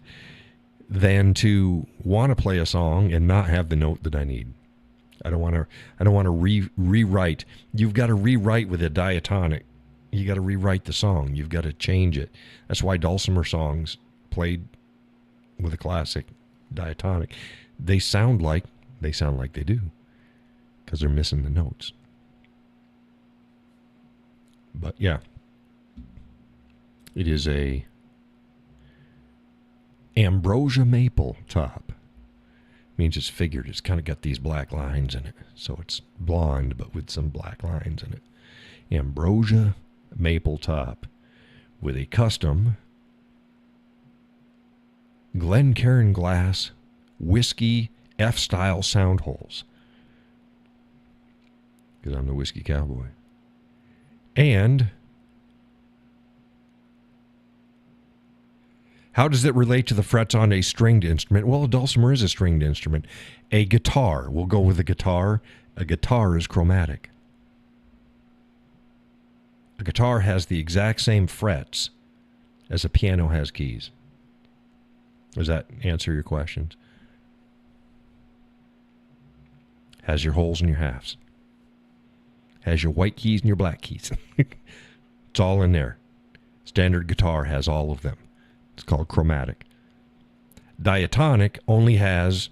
Speaker 1: than to want to play a song and not have the note that I need. I don't want to rewrite. You've got to rewrite with a diatonic. You got to rewrite the song. You've got to change it. That's why dulcimer songs played with a classic diatonic, they sound like they do because they're missing the notes. But yeah, it is a ambrosia maple top. Means it's figured. It's kind of got these black lines in it, so it's blonde but with some black lines in it. Ambrosia maple top with a custom Glencairn glass whiskey F-style sound holes, because I'm the whiskey cowboy. And how does it relate to the frets on a stringed instrument? Well, a dulcimer is a stringed instrument. A guitar, we'll go with a guitar. A guitar is chromatic. A guitar has the exact same frets as a piano has keys. Does that answer your questions? Has your holes and your halves. Has your white keys and your black keys. It's all in there. Standard guitar has all of them. It's called chromatic. Diatonic only has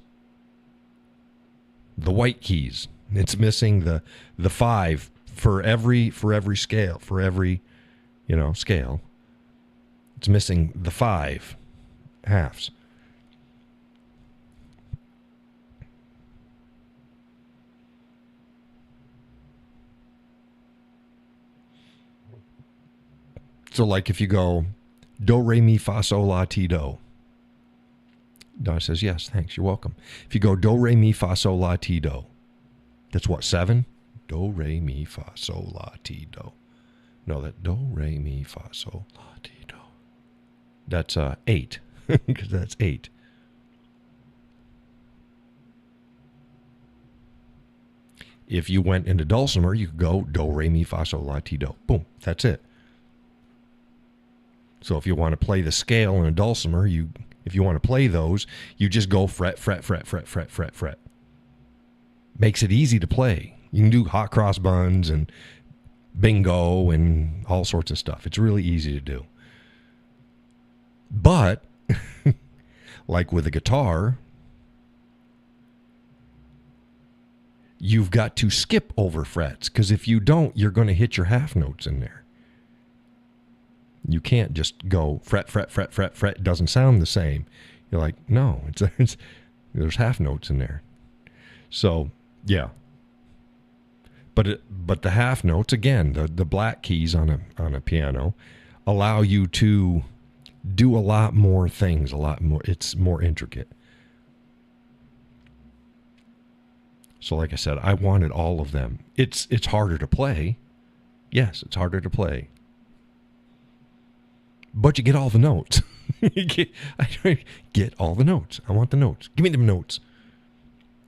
Speaker 1: the white keys. It's missing the 5 for every scale, for every scale. It's missing the 5 halves. So like if you go do, re, mi, fa, sol, la, ti, do. Donna says, yes, thanks, you're welcome. If you go do, re, mi, fa, sol, la, ti, do. That's what, 7? Do, re, mi, fa, sol, la, ti, do. No, that do, re, mi, fa, sol, la, ti, do. That's 8, because that's 8. If you went into dulcimer, you could go do, re, mi, fa, sol, la, ti, do. Boom, that's it. So if you want to play the scale in a dulcimer, if you want to play those, you just go fret, fret, fret, fret, fret, fret, fret. Makes it easy to play. You can do hot cross buns and bingo and all sorts of stuff. It's really easy to do. But, like with a guitar, you've got to skip over frets, because if you don't, you're going to hit your half notes in there. You can't just go fret, fret, fret, fret, fret. It doesn't sound the same. You're like, no, there's half notes in there. So, yeah. But the half notes, again, the black keys on a piano allow you to do a lot more things, a lot more. It's more intricate. So like I said, I wanted all of them. It's harder to play. Yes, it's harder to play. But you get all the notes. Get all the notes. I want the notes. Give me them notes.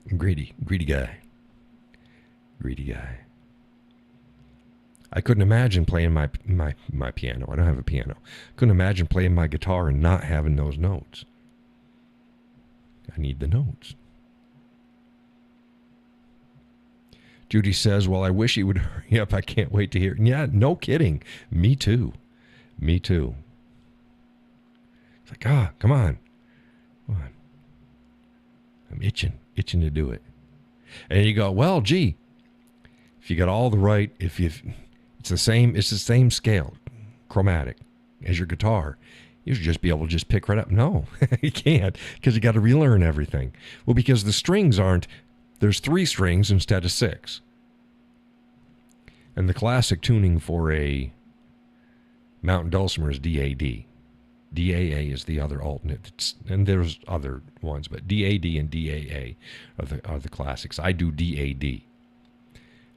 Speaker 1: I'm greedy guy. Greedy guy. I couldn't imagine playing my piano. I don't have a piano. Couldn't imagine playing my guitar and not having those notes. I need the notes. Judy says, well, I wish he would hurry up. I can't wait to hear. Yeah, no kidding. Me too. It's like, come on. I'm itching to do it. And you go, well, gee, if you got all the right, it's the same scale, chromatic, as your guitar. You should just be able to just pick right up. No, you can't, because you got to relearn everything. Well, because the strings there's 3 strings instead of 6. And the classic tuning for a mountain dulcimer is DAD. DAA is the other alternate. And there's other ones, but DAD and DAA are the classics. I do DAD.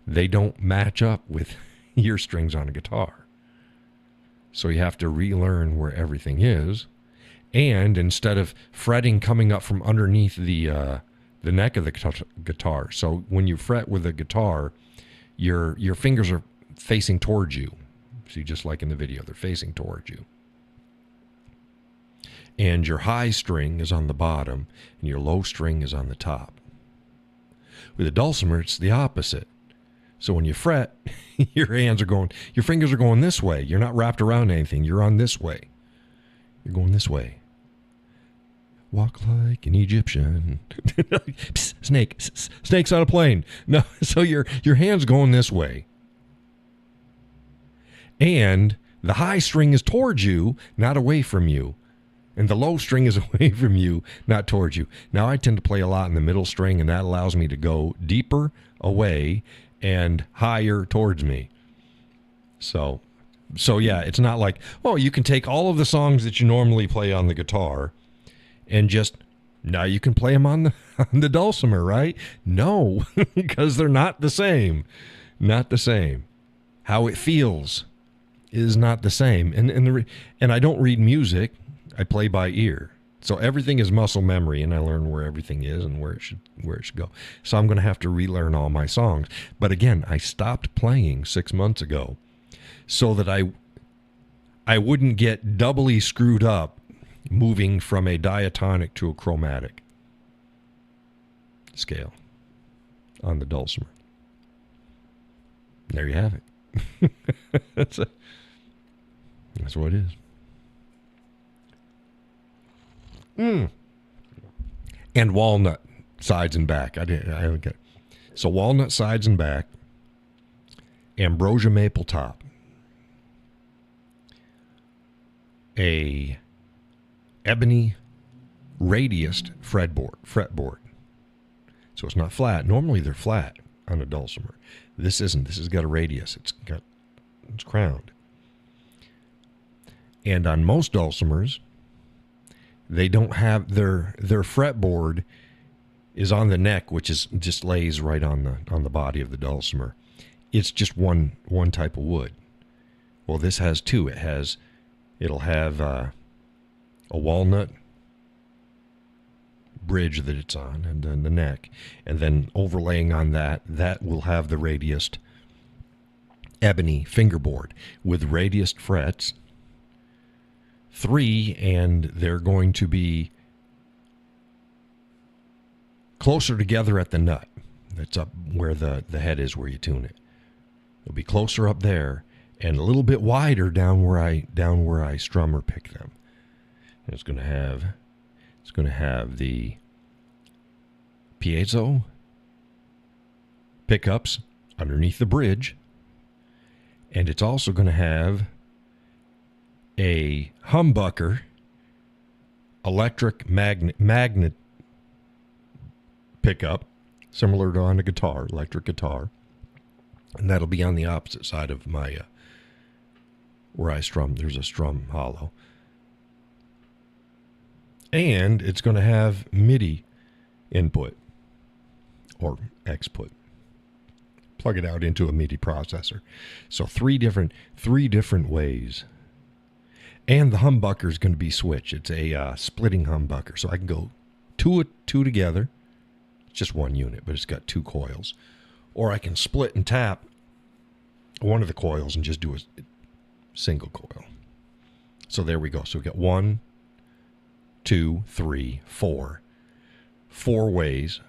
Speaker 1: They don't match up with your strings on a guitar. So you have to relearn where everything is. And instead of fretting coming up from underneath the neck of the guitar. So when you fret with a guitar, your fingers are facing towards you. See, just like in the video, they're facing towards you. And your high string is on the bottom, and your low string is on the top. With a dulcimer, it's the opposite. So when you fret, your fingers are going this way. You're not wrapped around anything. You're on this way. You're going this way. Walk like an Egyptian. Psst, snake. Snake's on a plane. No, so your hand's going this way. And the high string is towards you, not away from you. And the low string is away from you, not towards you. Now, I tend to play a lot in the middle string, and that allows me to go deeper away and higher towards me. So yeah, it's not like, you can take all of the songs that you normally play on the guitar and now you can play them on the dulcimer, right? No, because they're not the same. Not the same. How it feels is not the same. And I don't read music. I play by ear. So everything is muscle memory, and I learn where everything is and where it should go. So I'm going to have to relearn all my songs. But again, I stopped playing 6 months ago so that I wouldn't get doubly screwed up moving from a diatonic to a chromatic scale on the dulcimer. There you have it. That's what it is. And walnut sides and back. I don't get it. So walnut sides and back, ambrosia maple top, a ebony radiused fretboard. So it's not flat. Normally they're flat on a dulcimer. This isn't. This has got a radius. It's crowned. And on most dulcimers, they don't have their fretboard is on the neck, which is just lays right on the body of the dulcimer. It's just one type of wood. Well, this has 2. It'll have a walnut bridge that it's on, and then the neck, and then overlaying on that will have the radiused ebony fingerboard with radiused frets. 3, and they're going to be closer together at the nut. That's up where the head is, where you tune it. It'll be closer up there and a little bit wider down where I strum or pick them. And it's going to have the piezo pickups underneath the bridge, and it's also going to have a humbucker electric magnet pickup, similar to on a guitar, electric guitar, and that'll be on the opposite side of my where I strum. There's a strum hollow, and it's going to have MIDI input or XPut. Plug it out into a MIDI processor. So three different ways. And the humbucker is going to be switched. It's a splitting humbucker, so I can go two together. It's just one unit, but it's got two coils. Or I can split and tap one of the coils and just do a single coil. So there we go. So we got 1, 2, 3, 4. 4 ways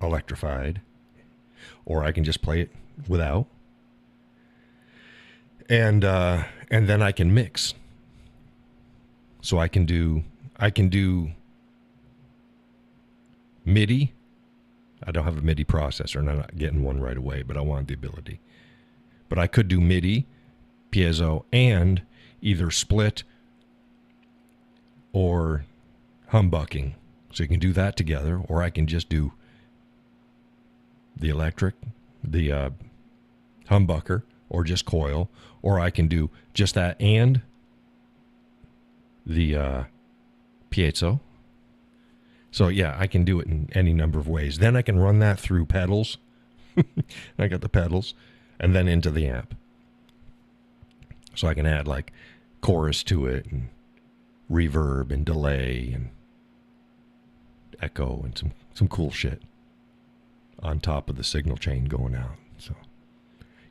Speaker 1: electrified. Or I can just play it without. And then I can mix. So I can do MIDI. I don't have a MIDI processor, and I'm not getting one right away, but I want the ability. But I could do MIDI, piezo, and either split or humbucking. So you can do that together, or I can just do the electric, the humbucker, or just coil, or I can do just that and the piezo. So yeah, I can do it in any number of ways. Then I can run that through pedals. I got the pedals, and then into the amp. So I can add like chorus to it, and reverb, and delay, and echo, and some cool shit on top of the signal chain going out. So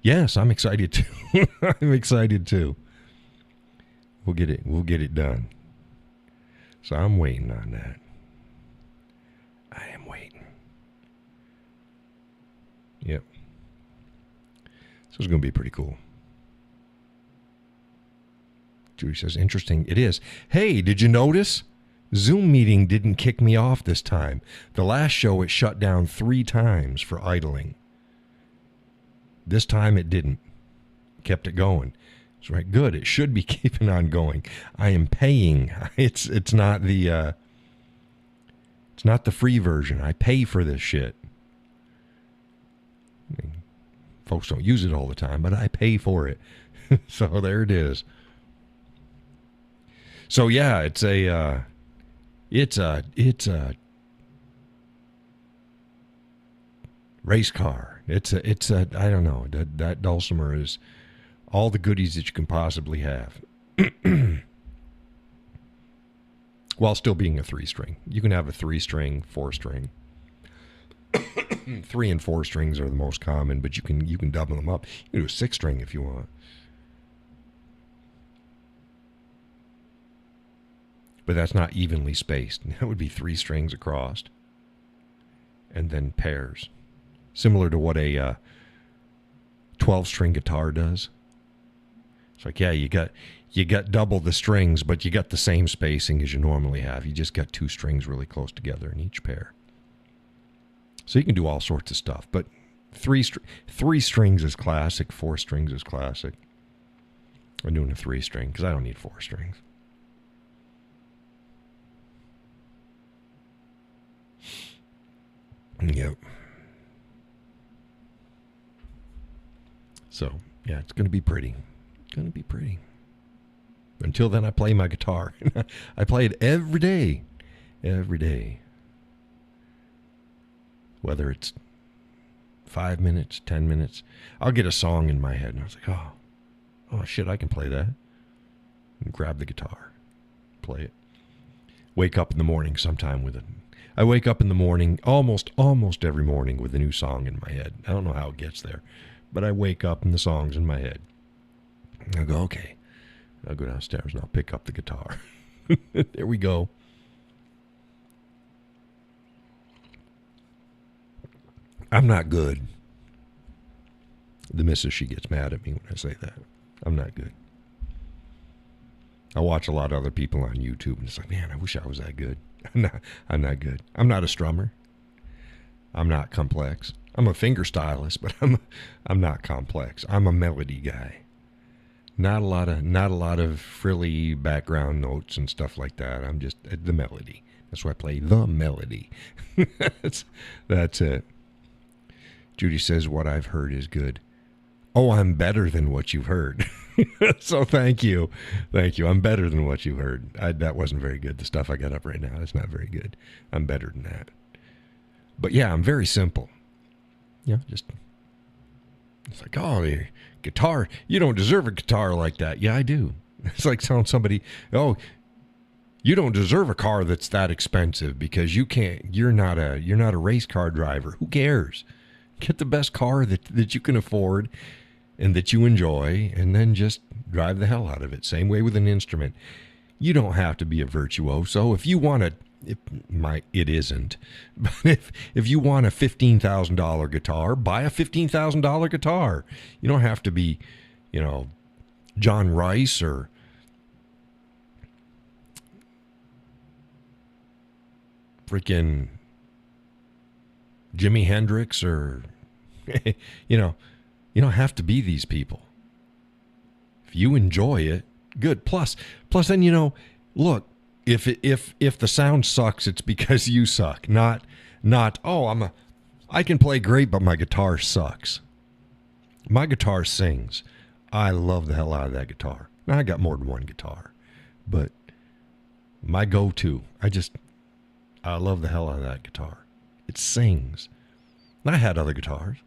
Speaker 1: yes, I'm excited too. I'm excited too. We'll get it done. So I'm waiting on that. I am waiting. Yep. So it's going to be pretty cool. Judy says, interesting. It is. Hey, did you notice? Zoom meeting didn't kick me off this time. The last show, it shut down 3 times for idling. This time it didn't. Kept it going. That's right. Good. It should be keeping on going. I am paying. It's not the it's not the free version. I pay for this shit. I mean, folks don't use it all the time, but I pay for it. So there it is. So yeah, it's a race car. It's a I don't know. That dulcimer is all the goodies that you can possibly have. While still being a 3-string. You can have a 3-string, 4-string. 3 and 4 strings are the most common, but you can double them up. You can do a 6-string if you want. But that's not evenly spaced. That would be 3 strings across. And then pairs. Similar to what a 12-string guitar does. It's like, yeah, you got double the strings, but you got the same spacing as you normally have. You just got 2 strings really close together in each pair. So you can do all sorts of stuff. But 3 strings is classic. 4 strings is classic. I'm doing a 3-string because I don't need 4 strings. Yep. So, yeah, it's going to be pretty. It's going to be pretty. Until then, I play my guitar. I play it every day. Every day. Whether it's 5 minutes, 10 minutes. I'll get a song in my head, and I was like, oh shit, I can play that. And grab the guitar. Play it. Wake up in the morning sometime with it. I wake up in the morning, almost every morning, with a new song in my head. I don't know how it gets there, but I wake up and the song's in my head. I'll go, okay. I'll go downstairs and I'll pick up the guitar. There we go. I'm not good. The missus, she gets mad at me when I say that. I'm not good. I watch a lot of other people on YouTube, and it's like, man, I wish I was that good. I'm not good. I'm not a strummer. I'm not complex. I'm a finger stylist, but I'm not complex. I'm a melody guy. Not a lot of frilly background notes and stuff like that. I'm just the melody. That's why I play the melody. That's it. Judy says what I've heard is good. Oh, I'm better than what you've heard. So thank you. I'm better than what you heard. That wasn't very good. The stuff I got up right now, that's not very good. I'm better than that. But yeah, I'm very simple. Yeah, just it's like, oh, the guitar. You don't deserve a guitar like that. Yeah, I do. It's like telling somebody, oh, you don't deserve a car that's that expensive because you're not a race car driver. Who cares? Get the best car that you can afford and that you enjoy, and then just drive the hell out of it. Same way with an instrument. You don't have to be a virtuoso. If you want to, it isn't. But if you want a $15,000 guitar, buy a $15,000 guitar. You don't have to be, John Rice or freaking Jimi Hendrix or, you don't have to be these people. If you enjoy it, good. Plus then, look, if the sound sucks, it's because you suck. Not, oh, I can play great, but my guitar sucks. My guitar sings. I love the hell out of that guitar. Now, I got more than one guitar, but my go-to, I love the hell out of that guitar. It sings. And I had other guitars,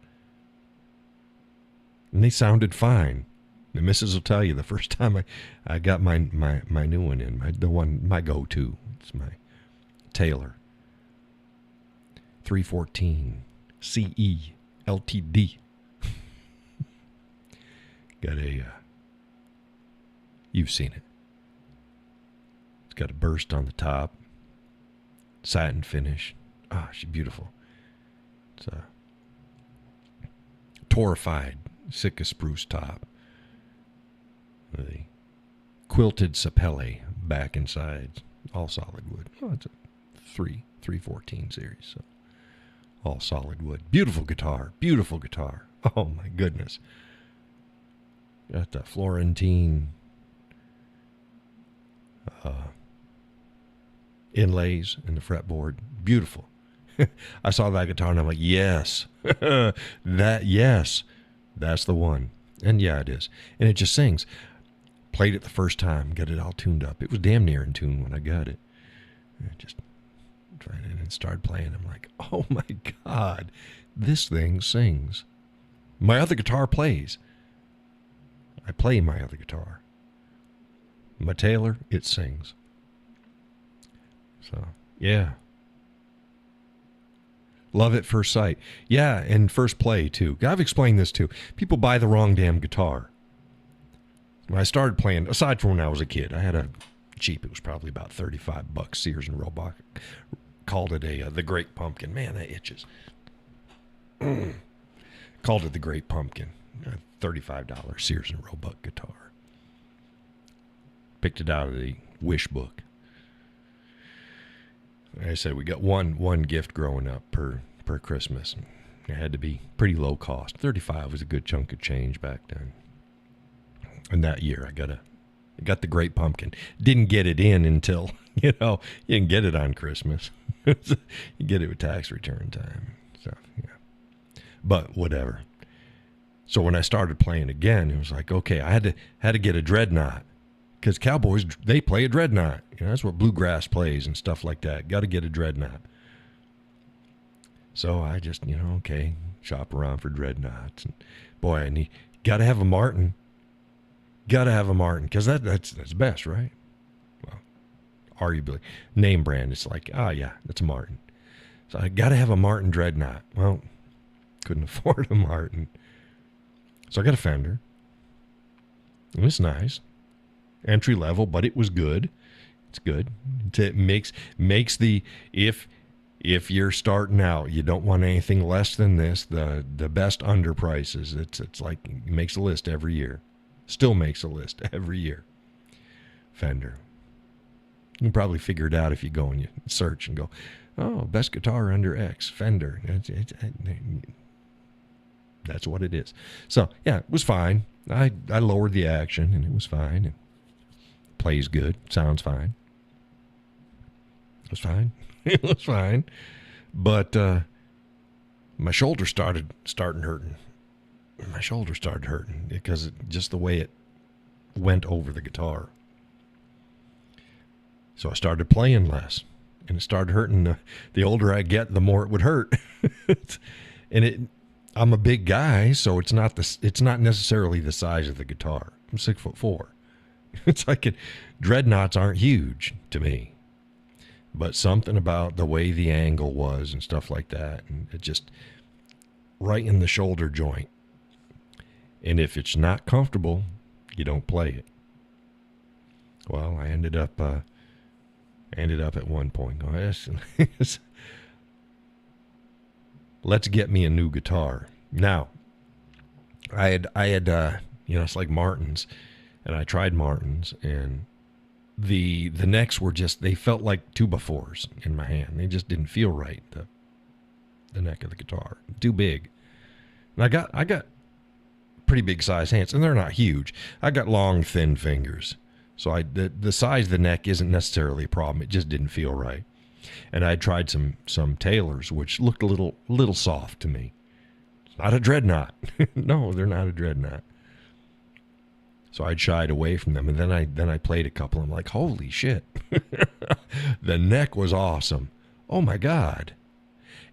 Speaker 1: and they sounded fine. The missus will tell you the first time I got my new one in, my go-to. It's my Taylor 314 CE LTD. Got you've seen it. It's got a burst on the top, satin finish. Ah, she's beautiful. It's a torrified Sitka spruce top. The quilted sapele back and sides, all solid wood. Oh, it's a 314 series, so all solid wood. Beautiful guitar. Oh my goodness. Got the Florentine inlays in the fretboard. Beautiful. I saw that guitar and I'm like, yes, that's the one. And yeah, it is. And it just sings. Played it the first time, got it all tuned up. It was damn near in tune when I got it. I just tried it and started playing. I'm like, oh my God, this thing sings. My other guitar plays. I play my other guitar. My Taylor, it sings. So, yeah. Love at first sight. Yeah, and first play, too. I've explained this, too. People buy the wrong damn guitar. When I started playing, aside from when I was a kid, I had a cheap, it was probably about $35, Sears and Roebuck. Called it the Great Pumpkin. Man, that itches. Called it the Great Pumpkin. $35 Sears and Roebuck guitar. Picked it out of the Wish book. Like I said, we got one gift growing up per Christmas. And it had to be pretty low cost. $35 was a good chunk of change back then. And that year, I got the Great Pumpkin. Didn't get it in until, you didn't get it on Christmas. You get it with tax return time. So, yeah. But whatever. So when I started playing again, it was like, okay, I had to get a dreadnought. Because Cowboys, they play a dreadnought. That's what bluegrass plays and stuff like that. Got to get a dreadnought. So I just, okay, shop around for dreadnoughts. And boy, got to have a Martin. Got to have a Martin, because that's best, right? Well, arguably. Name brand, it's like, yeah, that's a Martin. So I got to have a Martin dreadnought. Well, couldn't afford a Martin. So I got a Fender. It was nice. Entry level, but it was good. It's good. It makes the, if If you're starting out, you don't want anything less than this. The best under prices. It's like it makes a list every year. Still makes a list every year. Fender. You can probably figure it out if you go and you search and go, oh, best guitar under X, Fender. That's what it is. So, yeah, it was fine. I lowered the action, and it was fine. It plays good. Sounds fine. It was fine. It was fine. But my shoulder started hurting. My shoulder started hurting because just the way it went over the guitar. So I started playing less, and it started hurting. The older I get, the more it would hurt. And I'm a big guy, so it's not necessarily the size of the guitar. I'm 6'4". It's like dreadnoughts aren't huge to me, but something about the way the angle was and stuff like that, and it just right in the shoulder joint. And if it's not comfortable, you don't play it. Well, I ended up at one point going, let's get me a new guitar. Now, I had it's like Martins, and I tried Martins, and the necks were just, they felt like 2x4s in my hand. They just didn't feel right. The neck of the guitar, too big. And I got pretty big size hands, and they're not huge. I got long, thin fingers. So the size of the neck isn't necessarily a problem. It just didn't feel right. And I tried some Taylors, which looked a little soft to me. It's not a dreadnought. No, they're not a dreadnought. So I'd shied away from them, and then I played a couple. I'm like, holy shit. The neck was awesome. Oh my God.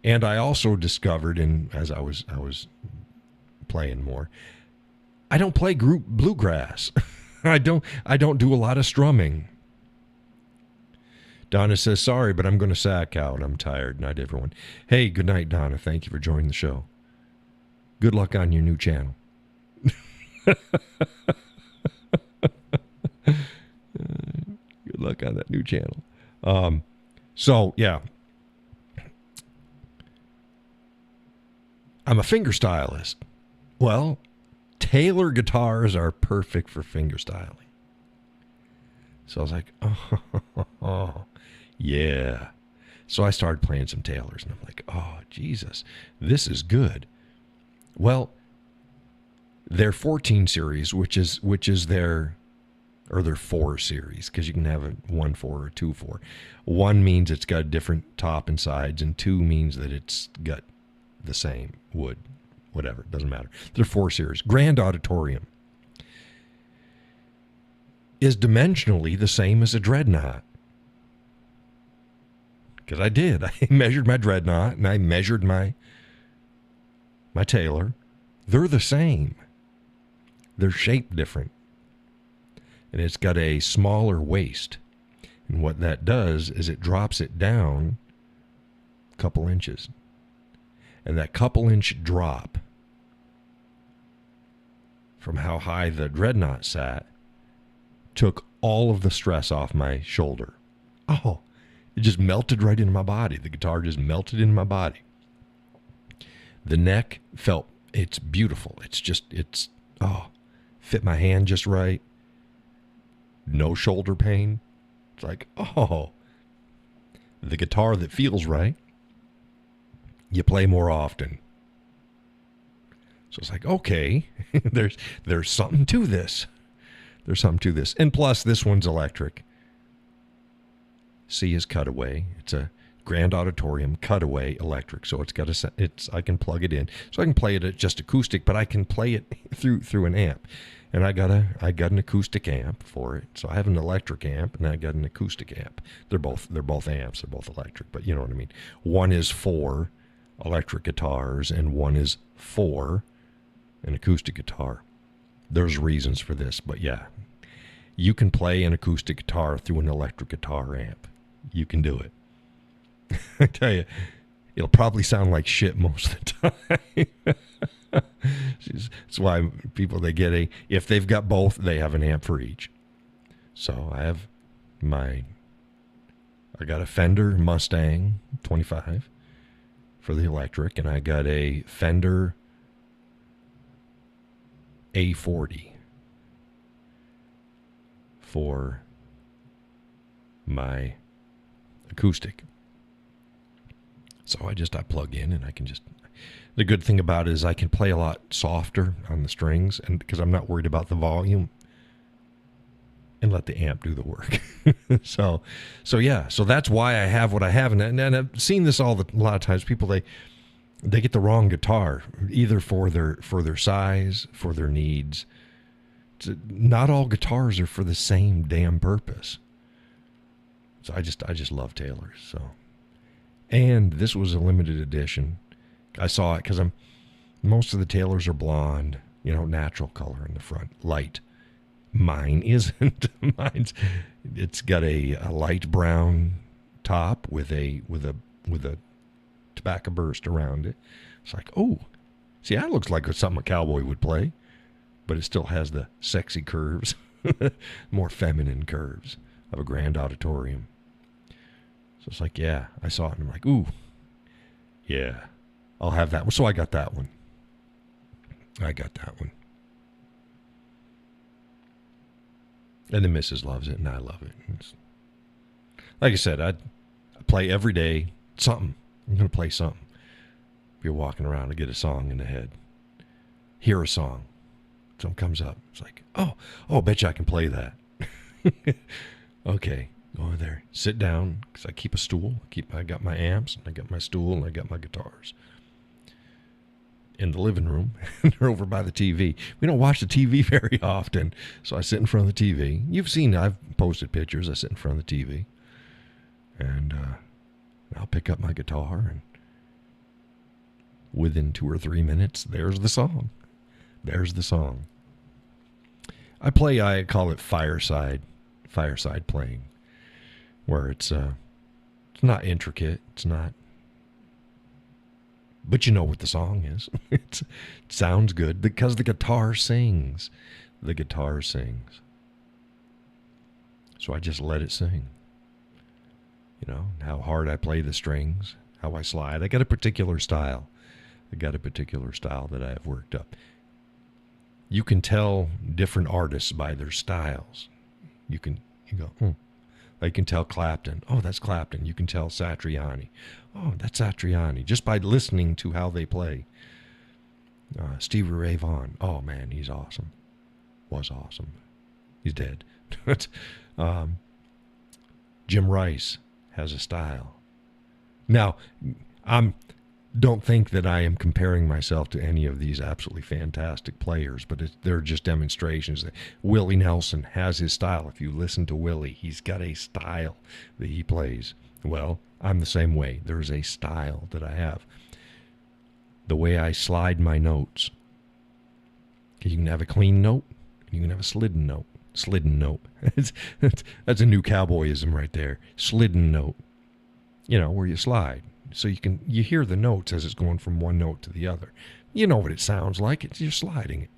Speaker 1: And I also discovered, as I was playing more, I don't play group bluegrass. I don't do a lot of strumming. Donna says, sorry, but I'm going to sack out. I'm tired. Night, everyone. Hey, good night, Donna. Thank you for joining the show. Good luck on your new channel. Good luck on that new channel. So, yeah. I'm a finger stylist. Well, Taylor guitars are perfect for finger styling. So I was like, oh, yeah. So I started playing some Taylors, and I'm like, oh, Jesus, this is good. Well, their 14 series, which is their 4 series, because you can have a 1-4 or 2-4. 1 means it's got a different top and sides, and 2 means that it's got the same wood. Whatever, doesn't matter. They're 4 series. Grand Auditorium is dimensionally the same as a dreadnought. Because I did. I measured my dreadnought, and I measured my Taylor. They're the same. They're shaped different. And it's got a smaller waist. And what that does is it drops it down a couple inches. And that couple inch drop from how high the dreadnought sat took all of the stress off my shoulder. Oh, it just melted right into my body. The guitar just melted into my body. The neck it's beautiful. It's fit my hand just right. No shoulder pain. It's like, oh, the guitar that feels right. You play more often. So it's like, okay, there's something to this. There's something to this. And plus, this one's electric. C is cutaway. It's a Grand Auditorium cutaway electric. So I can plug it in. So I can play it at just acoustic, but I can play it through an amp. And I got an acoustic amp for it. So I have an electric amp, and I got an acoustic amp. They're both amps. They're both electric, but you know what I mean. One is for electric guitars, and one is for an acoustic guitar. There's reasons for this, but yeah, you can play an acoustic guitar through an electric guitar amp. You can do it. I tell you, it'll probably sound like shit most of the time. That's why people, if they've got both, they have an amp for each. So I have my I got a Fender Mustang 25 for the electric, and I got a Fender A40 for my acoustic. So I plug in, and I can just... The good thing about it is I can play a lot softer on the strings, and because I'm not worried about the volume, and let the amp do the work. so that's why I have what I have, and I've seen this a lot of times. People they get the wrong guitar, either for their size, for their needs. Not all guitars are for the same damn purpose. So I just love Taylor's. So, and this was a limited edition. I saw it because most of the Taylors are blonde, natural color in the front, light. Mine isn't. It's got a light brown top with a tobacco burst around it. It's like, oh, see, that looks like something a cowboy would play, but it still has the sexy curves, more feminine curves of a grand auditorium. So it's like, yeah, I saw it and I'm like, ooh, yeah, I'll have that one. So I got that one. And the missus loves it, and I love it. Like I said, I play every day something. I'm going to play something. If you're walking around and get a song in the head, hear a song, something comes up. It's like, oh, I bet you I can play that. Okay, go over there, sit down, because I keep a stool. I got my amps, and I got my stool, and I got my guitars. In the living room, and they're over by the TV. We don't watch the TV very often, so I sit in front of the TV. You've seen, I've posted pictures. I sit in front of the TV, and I'll pick up my guitar, and within 2 or 3 minutes, there's the song. I call it fireside playing, where it's not intricate. It's not. But you know what the song is. It sounds good because the guitar sings. So I just let it sing. How hard I play the strings, how I slide. I got a particular style. That I have worked up. You can tell different artists by their styles. You go, I can tell Clapton. Oh, that's Clapton. You can tell Satriani. Oh, that's Satriani. Just by listening to how they play. Stevie Ray Vaughan. Oh, man, he's awesome. Was awesome. He's dead. Jim Rice has a style. Now, don't think that I am comparing myself to any of these absolutely fantastic players, but they're just demonstrations. Willie Nelson has his style. If you listen to Willie, he's got a style that he plays. Well, I'm the same way. There's a style that I have. The way I slide my notes. You can have a clean note, and you can have a slidden note. That's a new cowboyism right there. Slidden note. Where you slide. So you hear the notes as it's going from one note to the other. You know what it sounds like. You're sliding it.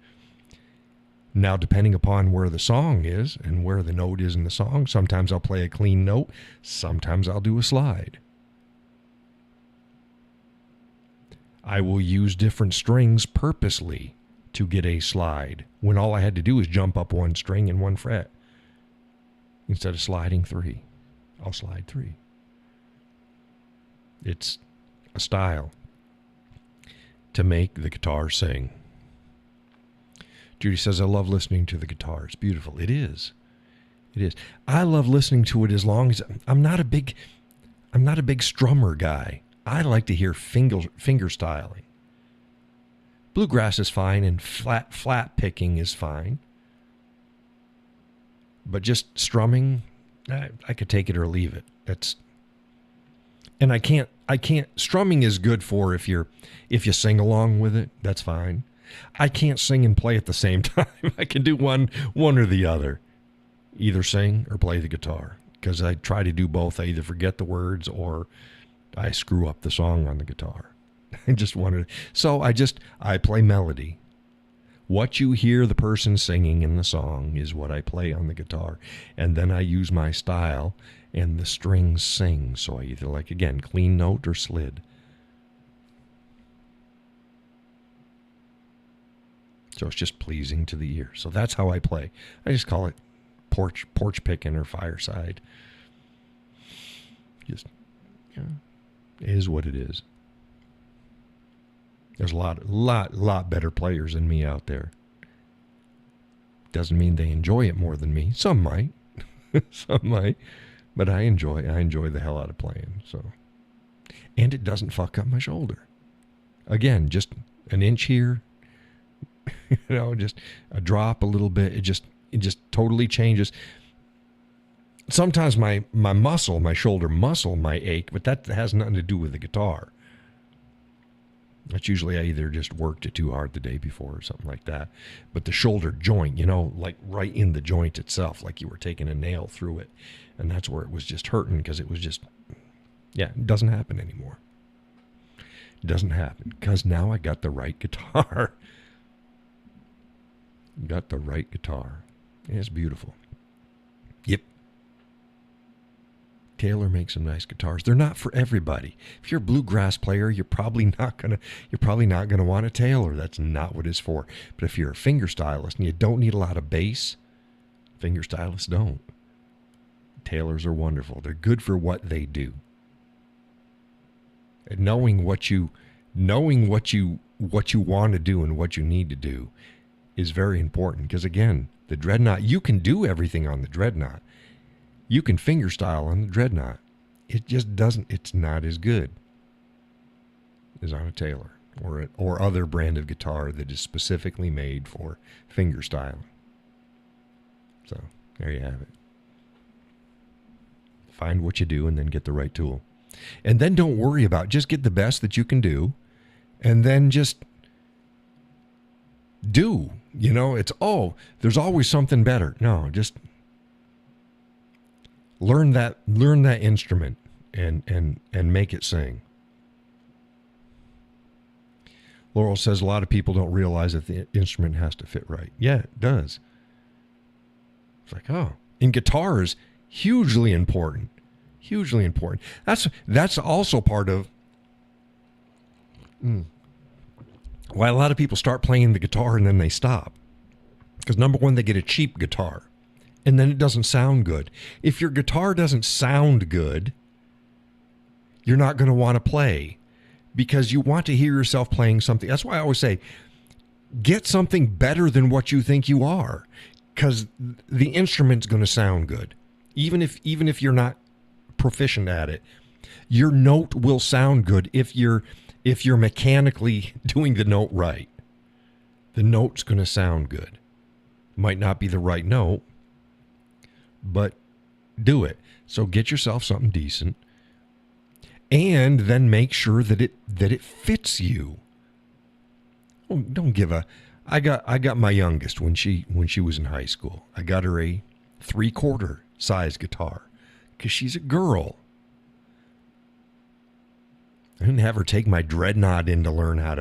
Speaker 1: Now, depending upon where the song is and where the note is in the song, sometimes I'll play a clean note. Sometimes I'll do a slide. I will use different strings purposely to get a slide, when all I had to do is jump up one string and one fret. Instead of sliding 3, I'll slide 3. It's a style to make the guitar sing. Judy says, I love listening to the guitar. It's beautiful. It is. I love listening to it as long as I'm not a big strummer guy. I like to hear finger styling. Bluegrass is fine, and flat picking is fine. But just strumming, I could take it or leave it. And I can't. Strumming is good for if you sing along with it. That's fine. I can't sing and play at the same time. I can do one or the other, either sing or play the guitar. Because I try to do both. I either forget the words or I screw up the song on the guitar. I play melody. What you hear the person singing in the song is what I play on the guitar. And then I use my style and the strings sing. So I either like, again, clean note or slid. So it's just pleasing to the ear. So that's how I play. I just call it porch picking or fireside. Just, it is what it is. There's a lot better players than me out there. Doesn't mean they enjoy it more than me. Some might. Some might. But I enjoy the hell out of playing. So, and it doesn't fuck up my shoulder. Again, just an inch here, just a drop a little bit. It just totally changes. Sometimes my muscle, my shoulder muscle might ache, but that has nothing to do with the guitar. That's usually I either just worked it too hard the day before or something like that. But the shoulder joint, like right in the joint itself, like you were taking a nail through it. And that's where it was just hurting because it was just, it doesn't happen anymore. It doesn't happen because now I got the right guitar. Got the right guitar. It's beautiful. Yep. Taylor makes some nice guitars. They're not for everybody. If you're a bluegrass player, you're probably not gonna want a Taylor. That's not what it's for. But if you're a finger stylist and you don't need a lot of bass, finger stylists don't. Taylors are wonderful. They're good for what they do. And knowing what you want to do and what you need to do is very important. Because again, the dreadnought, you can do everything on the dreadnought. You can finger style on the dreadnought. It just doesn't, it's not as good as on a Taylor or other brand of guitar that is specifically made for finger styling. So there you have it. Find what you do and then get the right tool. And then don't worry about, just get the best that you can do and then just do. It's, there's always something better. No, just learn that instrument and make it sing. Laurel says a lot of people don't realize that the instrument has to fit right. Yeah, it does. It's like, in guitars, hugely important. Hugely important. That's also part of why a lot of people start playing the guitar and then they stop. Because number one, they get a cheap guitar. And then it doesn't sound good. If your guitar doesn't sound good, you're not going to want to play because you want to hear yourself playing something. That's why I always say, get something better than what you think you are, because the instrument's going to sound good. Even if you're not proficient at it, your note will sound good if you're mechanically doing the note right. The note's going to sound good. Might not be the right note, but do it. So get yourself something decent, and then make sure that it fits you. Don't give a. I got my youngest when she was in high school. I got her a 3/4 size guitar because she's a girl. I didn't have her take my dreadnought in to learn how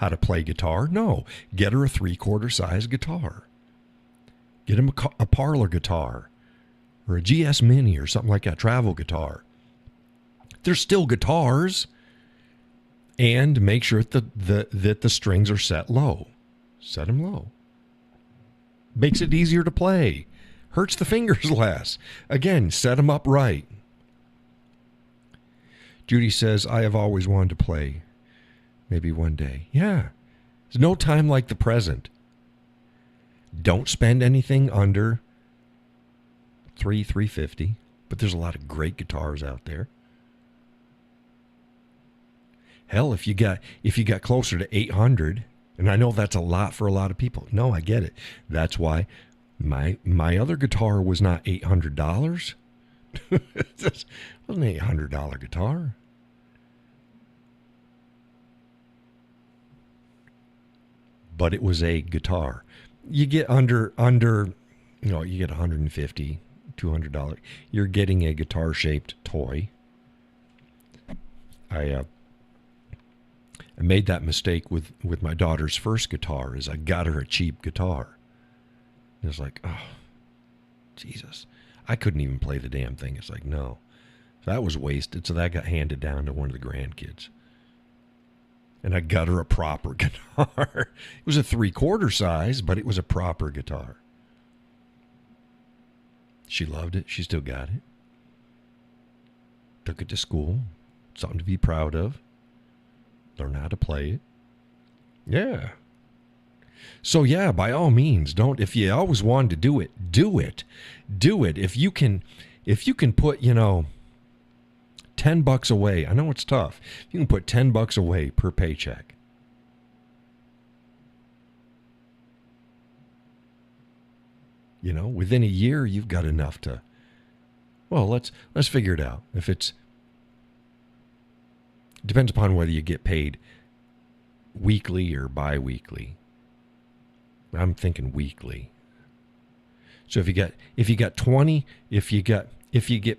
Speaker 1: to play guitar. No, get her a 3/4 size guitar. Get him a parlor guitar or a GS Mini or something like that, travel guitar. They're still guitars, and make sure that the strings are set low. Set them low. Makes it easier to play. Hurts the fingers less. Again, set them up right. Judy says, I have always wanted to play. Maybe one day. Yeah. There's no time like the present. Don't spend anything under $350, but there's a lot of great guitars out there. Hell, if you got closer to 800, and I know that's a lot for a lot of people. No, I get it. That's why my other guitar was not $800. It wasn't an $800 guitar. But it was a guitar. You get under you get $150, $200. You're getting a guitar-shaped toy. I I made that mistake with my daughter's first guitar. Is I got her a cheap guitar. It was like, oh, Jesus. I couldn't even play the damn thing. It's like, no. So that was wasted. So that got handed down to one of the grandkids. And I got her a proper guitar. It was a 3/4 size, but it was a proper guitar. She loved it. She still got it. Took it to school. Something to be proud of. Learn how to play it. Yeah. So yeah, by all means, don't. If you always wanted to do it, do it. Do it. If you can put, $10 away. I know it's tough. You can put $10 away per paycheck. Within a year, you've got enough to. Well, let's figure it out. If it depends upon whether you get paid weekly or bi-weekly. I'm thinking weekly. So if you get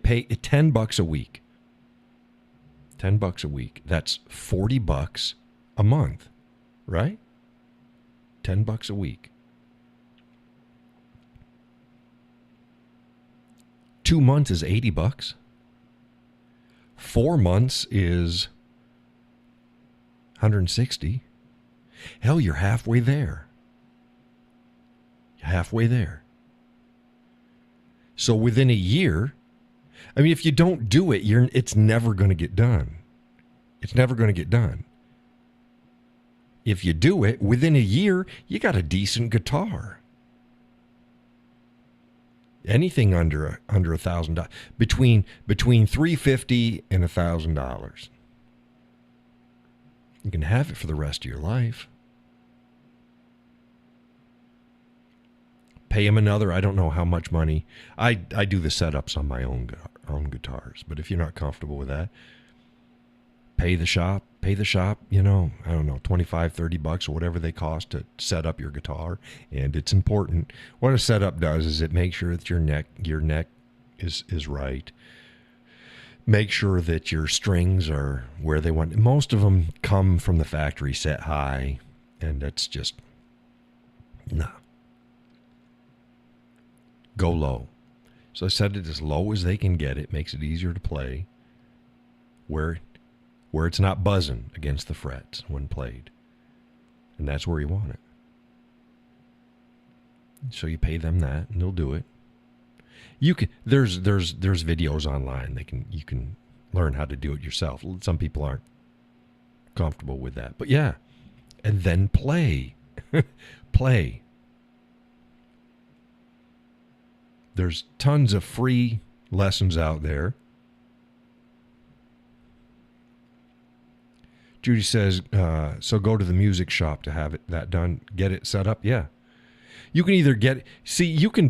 Speaker 1: paid $10 a week. $10 a week. That's $40 a month, right? $10 a week. 2 months is $80. 4 months is $160. Hell, you're halfway there. Halfway there. So within a year, if you don't do it, it's never going to get done. It's never going to get done. If you do it, within a year, you got a decent guitar. Anything under $1,000, between $350 and $1,000. You can have it for the rest of your life. Pay him another, I don't know how much money. I do the setups on my own guitars, but if you're not comfortable with that, pay the shop, I don't know, $25, $30 or whatever they cost to set up your guitar. And it's important. What a setup does is it makes sure that your neck is right. Make sure that your strings are where they want. Most of them come from the factory set high, and that's just, nah. Go low. So I set it as low as they can get it. Makes it easier to play. Where it's not buzzing against the frets when played. And that's where you want it. So you pay them that, and they'll do it. You can there's videos online you can learn how to do it yourself. Some people aren't comfortable with that. But yeah. And then play. Play. There's tons of free lessons out there. Judy says, so go to the music shop to have that done, get it set up. Yeah. You can either you can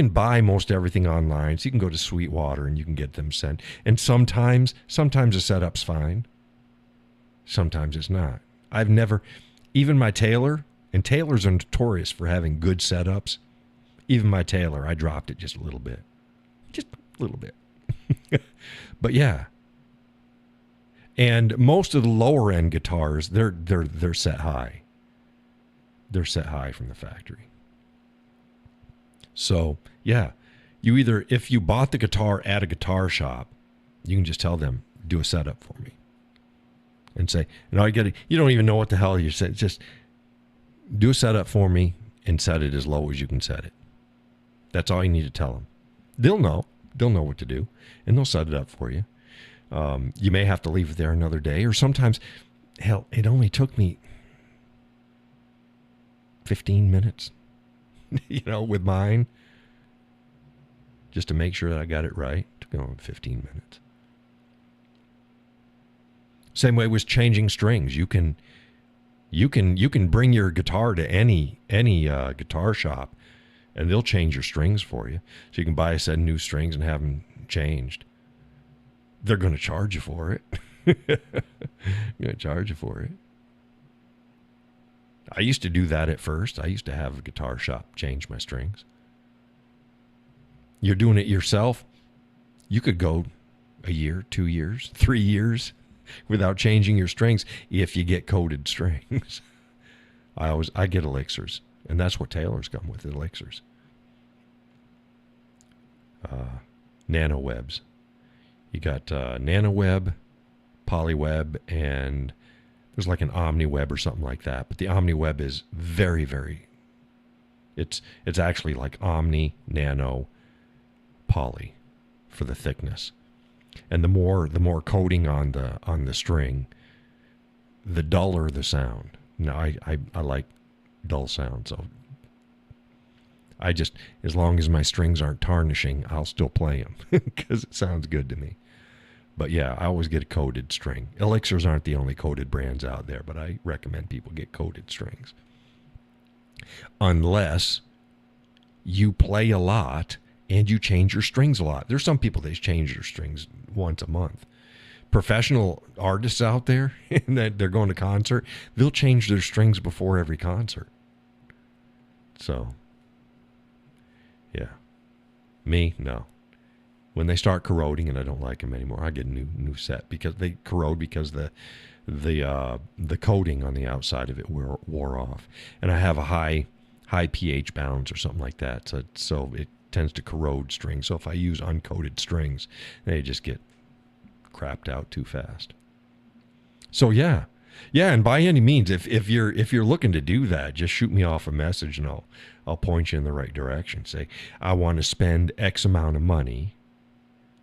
Speaker 1: buy most everything online. So you can go to Sweetwater and you can get them sent. And sometimes the setup's fine. Sometimes it's not. Even my tailor, and tailors are notorious for having good setups. Even my tailor, I dropped it just a little bit. Just a little bit. But yeah. And most of the lower end guitars, they're set high. They're set high from the factory. So, yeah. If you bought the guitar at a guitar shop, you can just tell them, do a setup for me. And say, you don't even know what the hell you're saying. Just do a setup for me and set it as low as you can set it. That's all you need to tell them. They'll know. They'll know what to do, and they'll set it up for you. You may have to leave it there another day, or sometimes, hell, it only took me 15 minutes, with mine, just to make sure that I got it right. It took me only 15 minutes. Same way with changing strings. You can bring your guitar to any guitar shop, and they'll change your strings for you. So you can buy a set of new strings and have them changed. They're going to charge you for it. They're going to charge you for it. I used to do that at first. I used to have a guitar shop change my strings. You're doing it yourself. You could go a year, 2 years, 3 years without changing your strings if you get coated strings. I get elixirs, and that's what Taylor's come with, elixirs. Nano webs. You got nano web, poly web, and there's like an omni web or something like that. But the omni web is very, very. It's actually like omni, nano, poly for the thickness, and the more coating on the string, the duller the sound. Now I like dull sound, so I just, as long as my strings aren't tarnishing, I'll still play them because it sounds good to me. But yeah, I always get a coated string. Elixirs aren't the only coated brands out there, but I recommend people get coated strings. Unless you play a lot and you change your strings a lot. There's some people that change their strings once a month. Professional artists out there, and that they're going to concert, they'll change their strings before every concert. So, yeah. Me, no. When they start corroding and I don't like them anymore, I get a new set because they corrode because the coating on the outside of it wore off, and I have a high pH balance or something like that, so it tends to corrode strings. So if I use uncoated strings, they just get crapped out too fast. So yeah, and by any means, if you're looking to do that, just shoot me off a message and I'll point you in the right direction. Say, I want to spend X amount of money,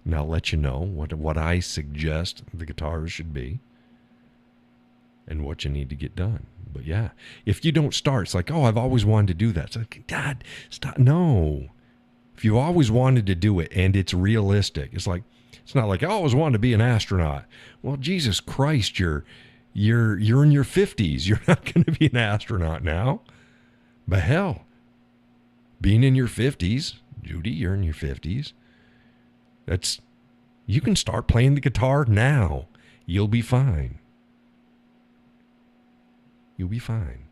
Speaker 1: and I'll let you know what I suggest the guitars should be and what you need to get done. But yeah, if you don't start, it's like, oh, I've always wanted to do that. It's like, Dad, stop. No. If you always wanted to do it and it's realistic, it's not like, I always wanted to be an astronaut. Well, Jesus Christ, you're in your 50s. You're not going to be an astronaut now. But hell, being in your 50s, Judy, you're in your 50s. You can start playing the guitar now. You'll be fine. You'll be fine.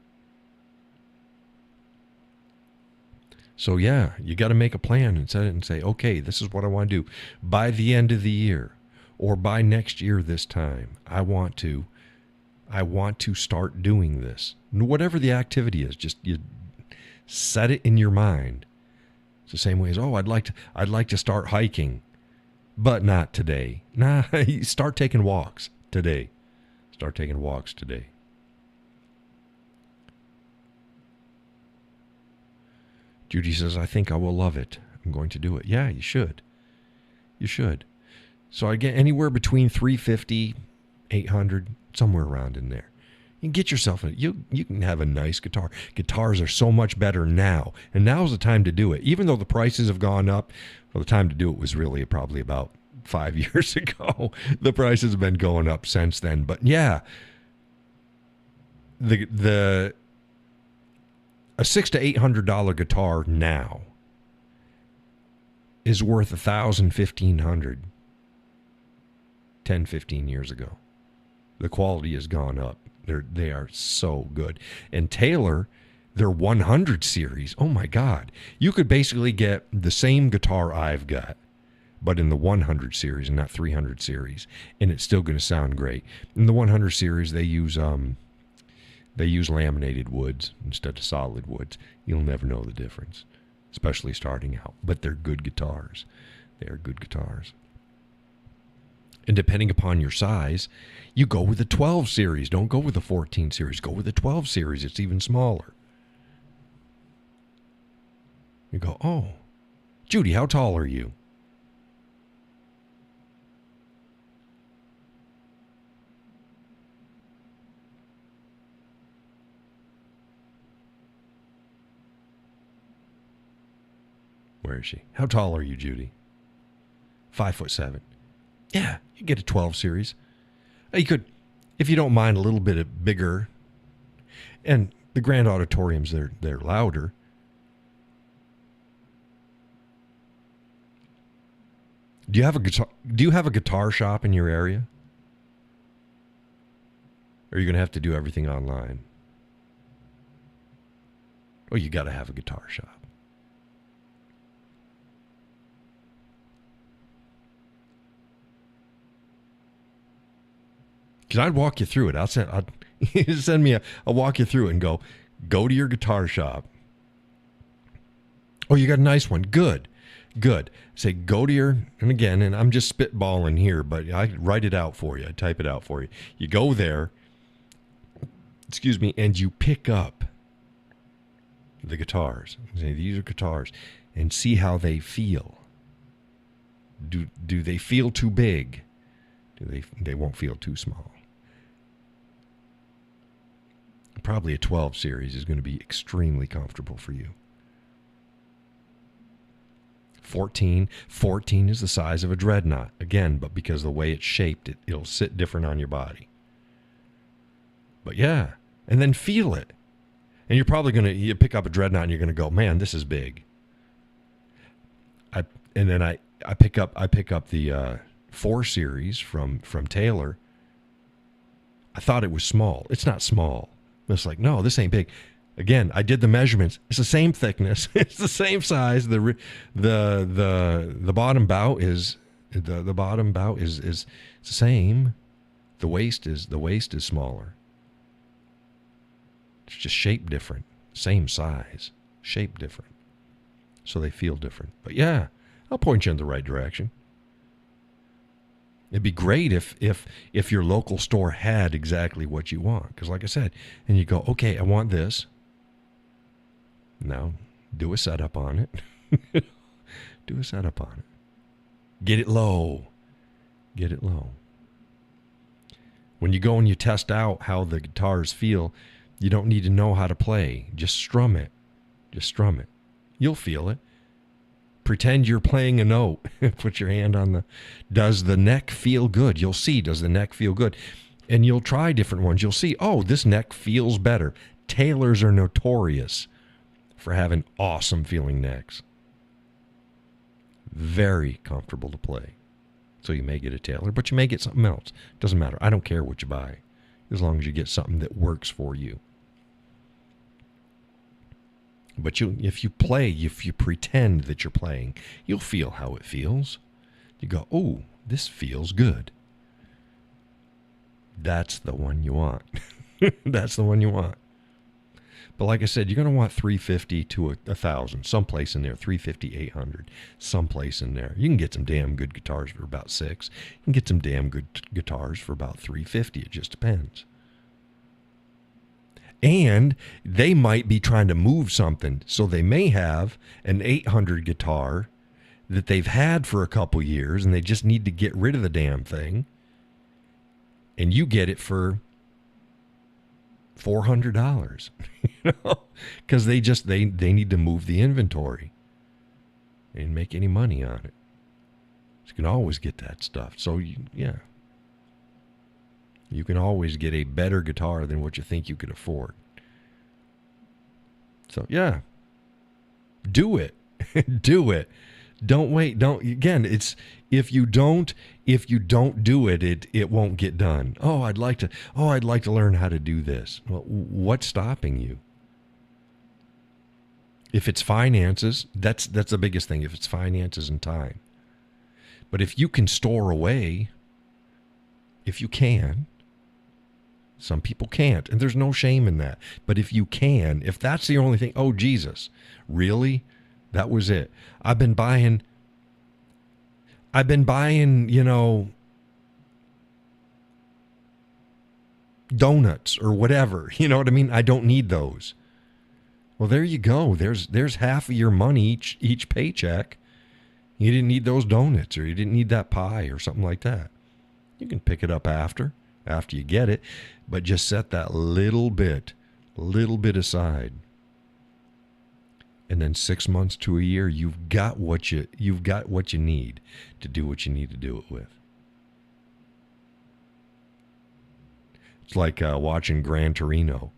Speaker 1: So yeah, you got to make a plan and set it and say, okay, this is what I want to do by the end of the year or by next year this time. I want to start doing this. Whatever the activity is, just you set it in your mind. It's the same way as, oh, I'd like to start hiking, but not today. Nah, start taking walks today. Start taking walks today. Judy says, I think I will love it. I'm going to do it. Yeah, you should. You should. So I get anywhere between $350, $800, somewhere around in there. You can get yourself you can have a nice guitar. Guitars are so much better now, and now's the time to do it. Even though the prices have gone up, well, the time to do it was really probably about 5 years ago. The prices have been going up since then. But yeah, a $600 to $800 guitar now is worth $1,000, $1,500 10, 15 years ago. The quality has gone up. They are so good. And Taylor, their 100 series, oh my God. You could basically get the same guitar I've got, but in the 100 series and not 300 series, and it's still going to sound great. In the 100 series, they use laminated woods instead of solid woods. You'll never know the difference, especially starting out. But they're good guitars. They are good guitars. And depending upon your size, you go with the 12 series. Don't go with the 14 series. Go with the 12 series. It's even smaller. You go, oh, Judy, how tall are you? Where is she? How tall are you, Judy? 5'7". Yeah, you get a 12 series. You could, if you don't mind, a little bit bigger. And the grand auditoriums, they're louder. Do you have a guitar? Do you have a guitar shop in your area? Or are you going to have to do everything online? Oh, you got to have a guitar shop. Because I'd walk you through it. I'd send me I'll walk you through it and go to your guitar shop. Oh, you got a nice one. Good. Say, go to and I'm just spitballing here, but I write it out for you. I type it out for you. You go there, and you pick up the guitars. Say, these are guitars, and see how they feel. Do they feel too big? They won't feel too small. Probably a 12 series is going to be extremely comfortable for you. 14 is the size of a dreadnought. Again, but because of the way it's shaped, it'll sit different on your body. But yeah, and then feel it. And you're probably going to pick up a dreadnought and you're going to go, man, this is big. I pick up the 4 series from Taylor. I thought it was small. It's not small. It's like, no, this ain't big. Again, I did the measurements. It's the same thickness. It's the same size. The bottom bout is the same. The waist is smaller. It's just shaped different. Same size, shaped different. So they feel different. But yeah, I'll point you in the right direction. It'd be great if your local store had exactly what you want. Because like I said, and you go, okay, I want this. Now, do a setup on it. Do a setup on it. Get it low. When you go and you test out how the guitars feel, you don't need to know how to play. Just strum it. You'll feel it. Pretend you're playing a note. Put your hand on does the neck feel good? You'll see, does the neck feel good? And you'll try different ones. You'll see, oh, this neck feels better. Tailors are notorious for having awesome feeling necks. Very comfortable to play. So you may get a Taylor, but you may get something else. Doesn't matter. I don't care what you buy, as long as you get something that works for you. But if you pretend that you're playing, you'll feel how it feels. You go, oh, this feels good. That's the one you want. That's the one you want. But like I said, you're going to want 350 to 1,000, someplace in there, 350, 800, someplace in there. You can get some damn good guitars for about 6. You can get some damn good guitars for about 350. It just depends. And they might be trying to move something. So they may have an 800 guitar that they've had for a couple years and they just need to get rid of the damn thing. And you get it for $400, because they need to move the inventory. They didn't make any money on it. So you can always get that stuff. So yeah. You can always get a better guitar than what you think you could afford. So, yeah. Do it. Do it. Don't wait. It's if you don't do it, it won't get done. I'd like to learn how to do this. Well, what's stopping you? If it's finances, that's the biggest thing. If it's finances and time. But if you can store away, if you can, some people can't, and there's no shame in that. But if you can, if that's the only thing, oh, Jesus, really? That was it. I've been buying, donuts or whatever. You know what I mean? I don't need those. Well, there you go. There's half of your money each paycheck. You didn't need those donuts, or you didn't need that pie or something like that. You can pick it up after you get it, but just set that little bit aside. And then 6 months to a year, you've got what you need to do what you need to do it with. It's like watching Gran Torino.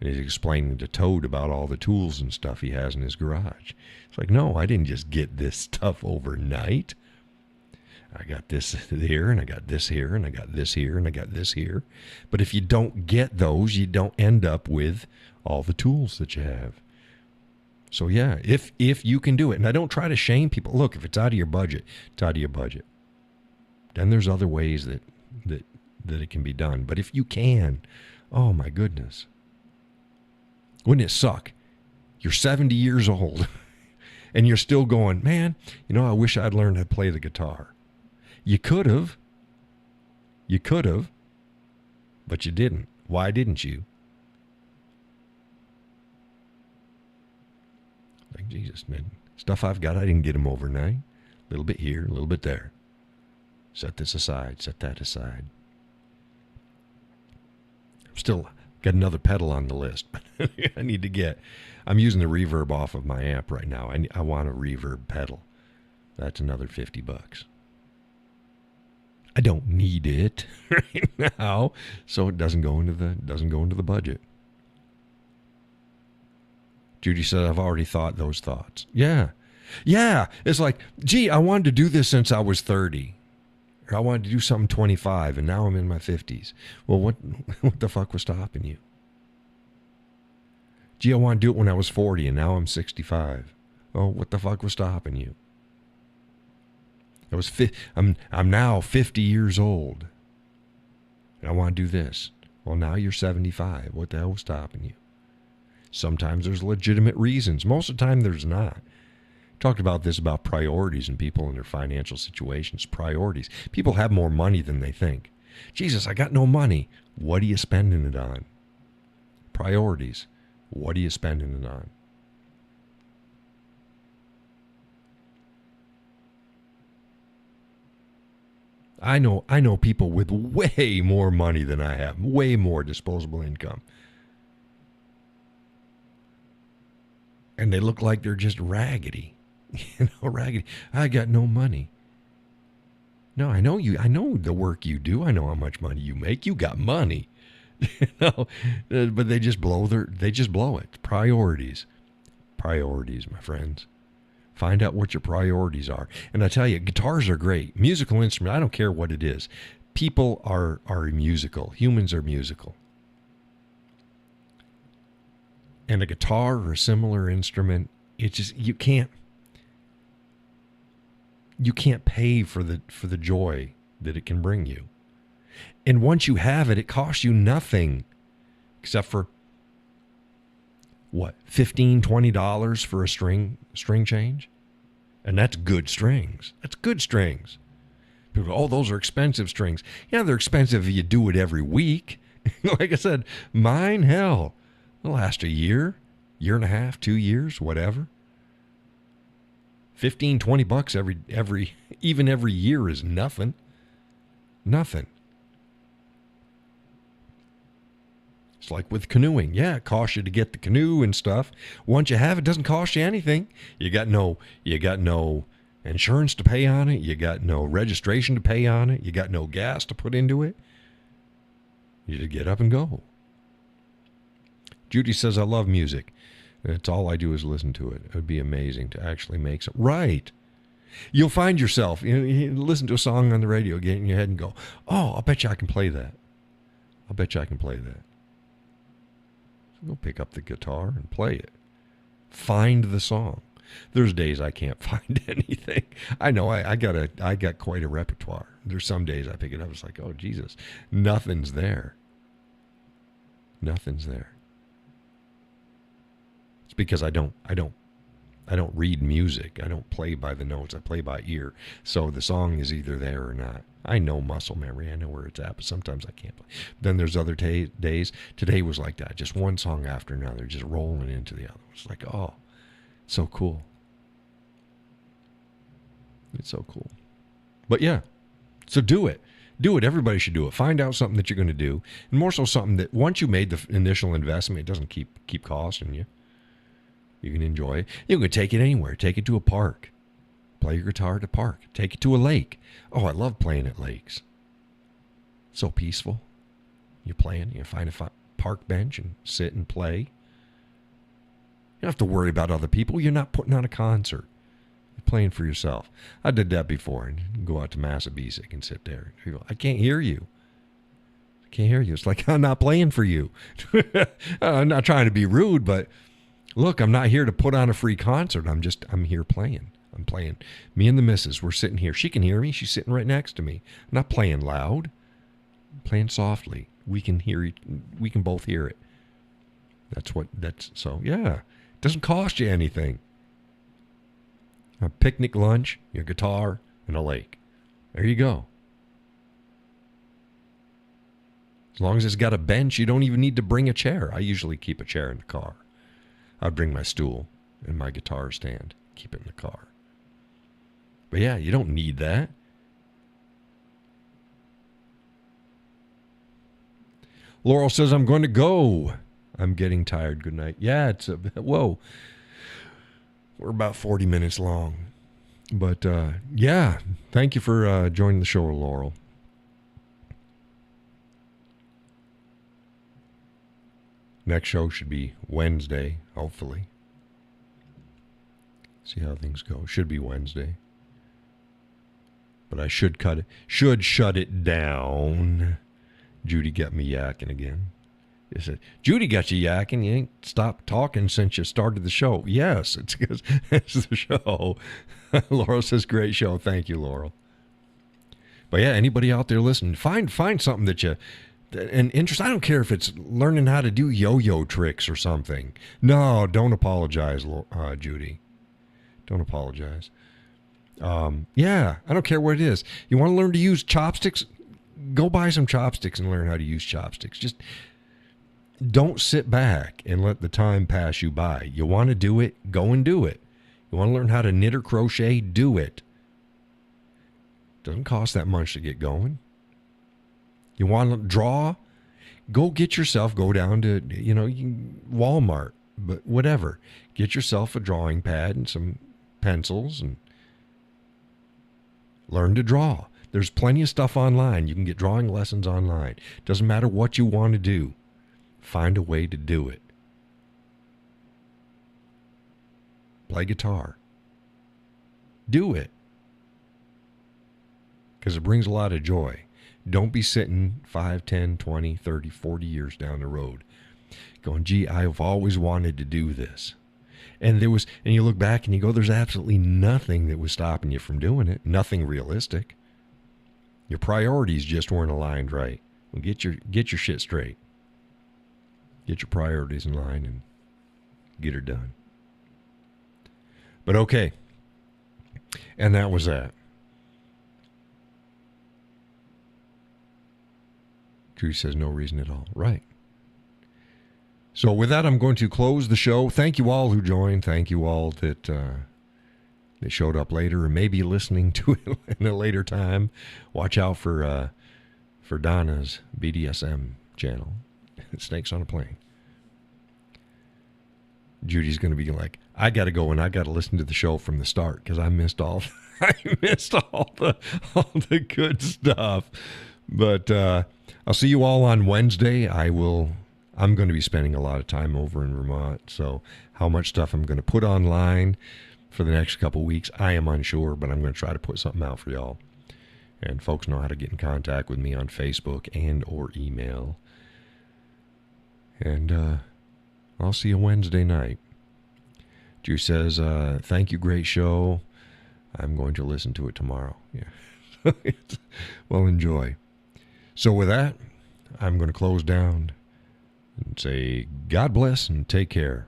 Speaker 1: And he's explaining to Toad about all the tools and stuff he has in his garage. It's like, no, I didn't just get this stuff overnight. I got this here, and I got this here, and I got this here, and I got this here. But if you don't get those, you don't end up with all the tools that you have. So yeah, if you can do it, and I don't try to shame people. Look, if it's out of your budget, it's out of your budget. Then there's other ways that that it can be done. But if you can, oh my goodness. Wouldn't it suck? You're 70 years old and you're still going, man, I wish I'd learned how to play the guitar. You could have. You could have, but you didn't. Why didn't you? Like, Jesus, man. Stuff I've got, I didn't get them overnight. A little bit here, a little bit there. Set this aside, set that aside. I'm still got another pedal on the list, but I'm using the reverb off of my amp right now. I want a reverb pedal. That's another $50. I don't need it right now, so it doesn't go into the budget. Judy said, I've already thought those thoughts. Yeah. It's like, gee, I wanted to do this since I was 30. Or I wanted to do something 25, and now I'm in my 50s. Well, what the fuck was stopping you? Gee, I wanted to do it when I was 40, and now I'm 65. Oh, what the fuck was stopping you? I'm now 50 years old, and I want to do this. Well, now you're 75. What the hell was stopping you? Sometimes there's legitimate reasons. Most of the time there's not. Talked about this about priorities and people in their financial situations. Priorities. People have more money than they think. Jesus, I got no money. What are you spending it on? Priorities. What are you spending it on? I know people with way more money than I have, way more disposable income. And they look like they're just raggedy. Raggedy. I got no money. No, I know you. I know the work you do. I know how much money you make. You got money. But they just blow it. Priorities, my friends. Find out what your priorities are. And I tell you, guitars are great. Musical instrument, I don't care what it is. People are musical. Humans are musical. And a guitar or a similar instrument, it's just, you can't pay for the joy that it can bring you. And once you have it, it costs you nothing except for what, $15, $20 for a string change? And that's good strings. That's good strings. People go, oh, those are expensive strings. Yeah, they're expensive if you do it every week. Like I said, mine, hell, they'll last a year and a half, 2 years, whatever. $15, $20 every year is nothing. Nothing. It's like with canoeing. Yeah, it costs you to get the canoe and stuff. Once you have it, doesn't cost you anything. You got no insurance to pay on it. You got no registration to pay on it. You got no gas to put into it. You just get up and go. Judy says, I love music. It's all I do is listen to it. It would be amazing to actually make some. Right. You'll find yourself, you listen to a song on the radio, get in your head and go, oh, I'll bet you I can play that. I'll bet you I can play that. So go pick up the guitar and play it. Find the song. There's days I can't find anything. I know I got quite a repertoire. There's some days I pick it up, it's like, oh Jesus, nothing's there. Nothing's there. It's because I don't read music. I don't play by the notes. I play by ear. So the song is either there or not. I know muscle memory. I know where it's at, but sometimes I can't play. Then there's other days. Today was like that. Just one song after another, just rolling into the other. It's like, oh, so cool. It's so cool. But yeah, so do it. Do it. Everybody should do it. Find out something that you're going to do. And more so something that once you made the initial investment, it doesn't keep costing you. You can enjoy it. You can take it anywhere. Take it to a park. Play your guitar at a park. Take it to a lake. Oh, I love playing at lakes. So peaceful. You're playing. You find a park bench and sit and play. You don't have to worry about other people. You're not putting on a concert. You're playing for yourself. I did that before. And go out to Massabesic and sit there. You go, I can't hear you. I can't hear you. It's like, I'm not playing for you. I'm not trying to be rude, but look, I'm not here to put on a free concert. I'm here playing. I'm playing. Me and the missus, we're sitting here. She can hear me. She's sitting right next to me. I'm not playing loud. playing softly. We can we can both hear it. So yeah. It doesn't cost you anything. A picnic lunch, your guitar, and a lake. There you go. As long as it's got a bench, you don't even need to bring a chair. I usually keep a chair in the car. I'd bring my stool and my guitar stand. Keep it in the car. But yeah, you don't need that. Laurel says, I'm going to go. I'm getting tired. Good night. Yeah, whoa. We're about 40 minutes long. But yeah, thank you for joining the show, Laurel. Next show should be Wednesday, hopefully. See how things go. Should be Wednesday. But I should shut it down. Judy got me yakking again. He said, Judy got you yakking. You ain't stopped talking since you started the show. Yes, it's because it's the show. Laurel says, great show. Thank you, Laurel. But yeah, anybody out there listening, find something that you... And interest, I don't care if it's learning how to do yo-yo tricks or something. No, don't apologize, Judy. Don't apologize. Yeah, I don't care what it is. You want to learn to use chopsticks? Go buy some chopsticks and learn how to use chopsticks. Just don't sit back and let the time pass you by. You want to do it? Go and do it. You want to learn how to knit or crochet? Do it. Doesn't cost that much to get going. You want to draw? Go down to, Walmart, but whatever. Get yourself a drawing pad and some pencils and learn to draw. There's plenty of stuff online. You can get drawing lessons online. Doesn't matter what you want to do. Find a way to do it. Play guitar. Do it. Because it brings a lot of joy. Don't be sitting 5, 10, 20, 30, 40 years down the road going, gee, I've always wanted to do this. And you look back and you go, there's absolutely nothing that was stopping you from doing it. Nothing realistic. Your priorities just weren't aligned right. Well, get your shit straight. Get your priorities in line and get her done. But okay. And that was that. Drew says no reason at all. Right. So with that, I'm going to close the show. Thank you all who joined. Thank you all that showed up later and maybe listening to it in a later time. Watch out for Donna's BDSM channel, Snakes on a Plane. Judy's going to be like, I got to go and I got to listen to the show from the start because I missed all the good stuff. But I'll see you all on Wednesday. I'm going to be spending a lot of time over in Vermont, so how much stuff I'm going to put online for the next couple weeks, I am unsure, but I'm going to try to put something out for y'all. And folks know how to get in contact with me on Facebook and or email. And I'll see you Wednesday night. Drew says, thank you, great show. I'm going to listen to it tomorrow. Yeah. Well, enjoy. So with that, I'm going to close down and say God bless and take care.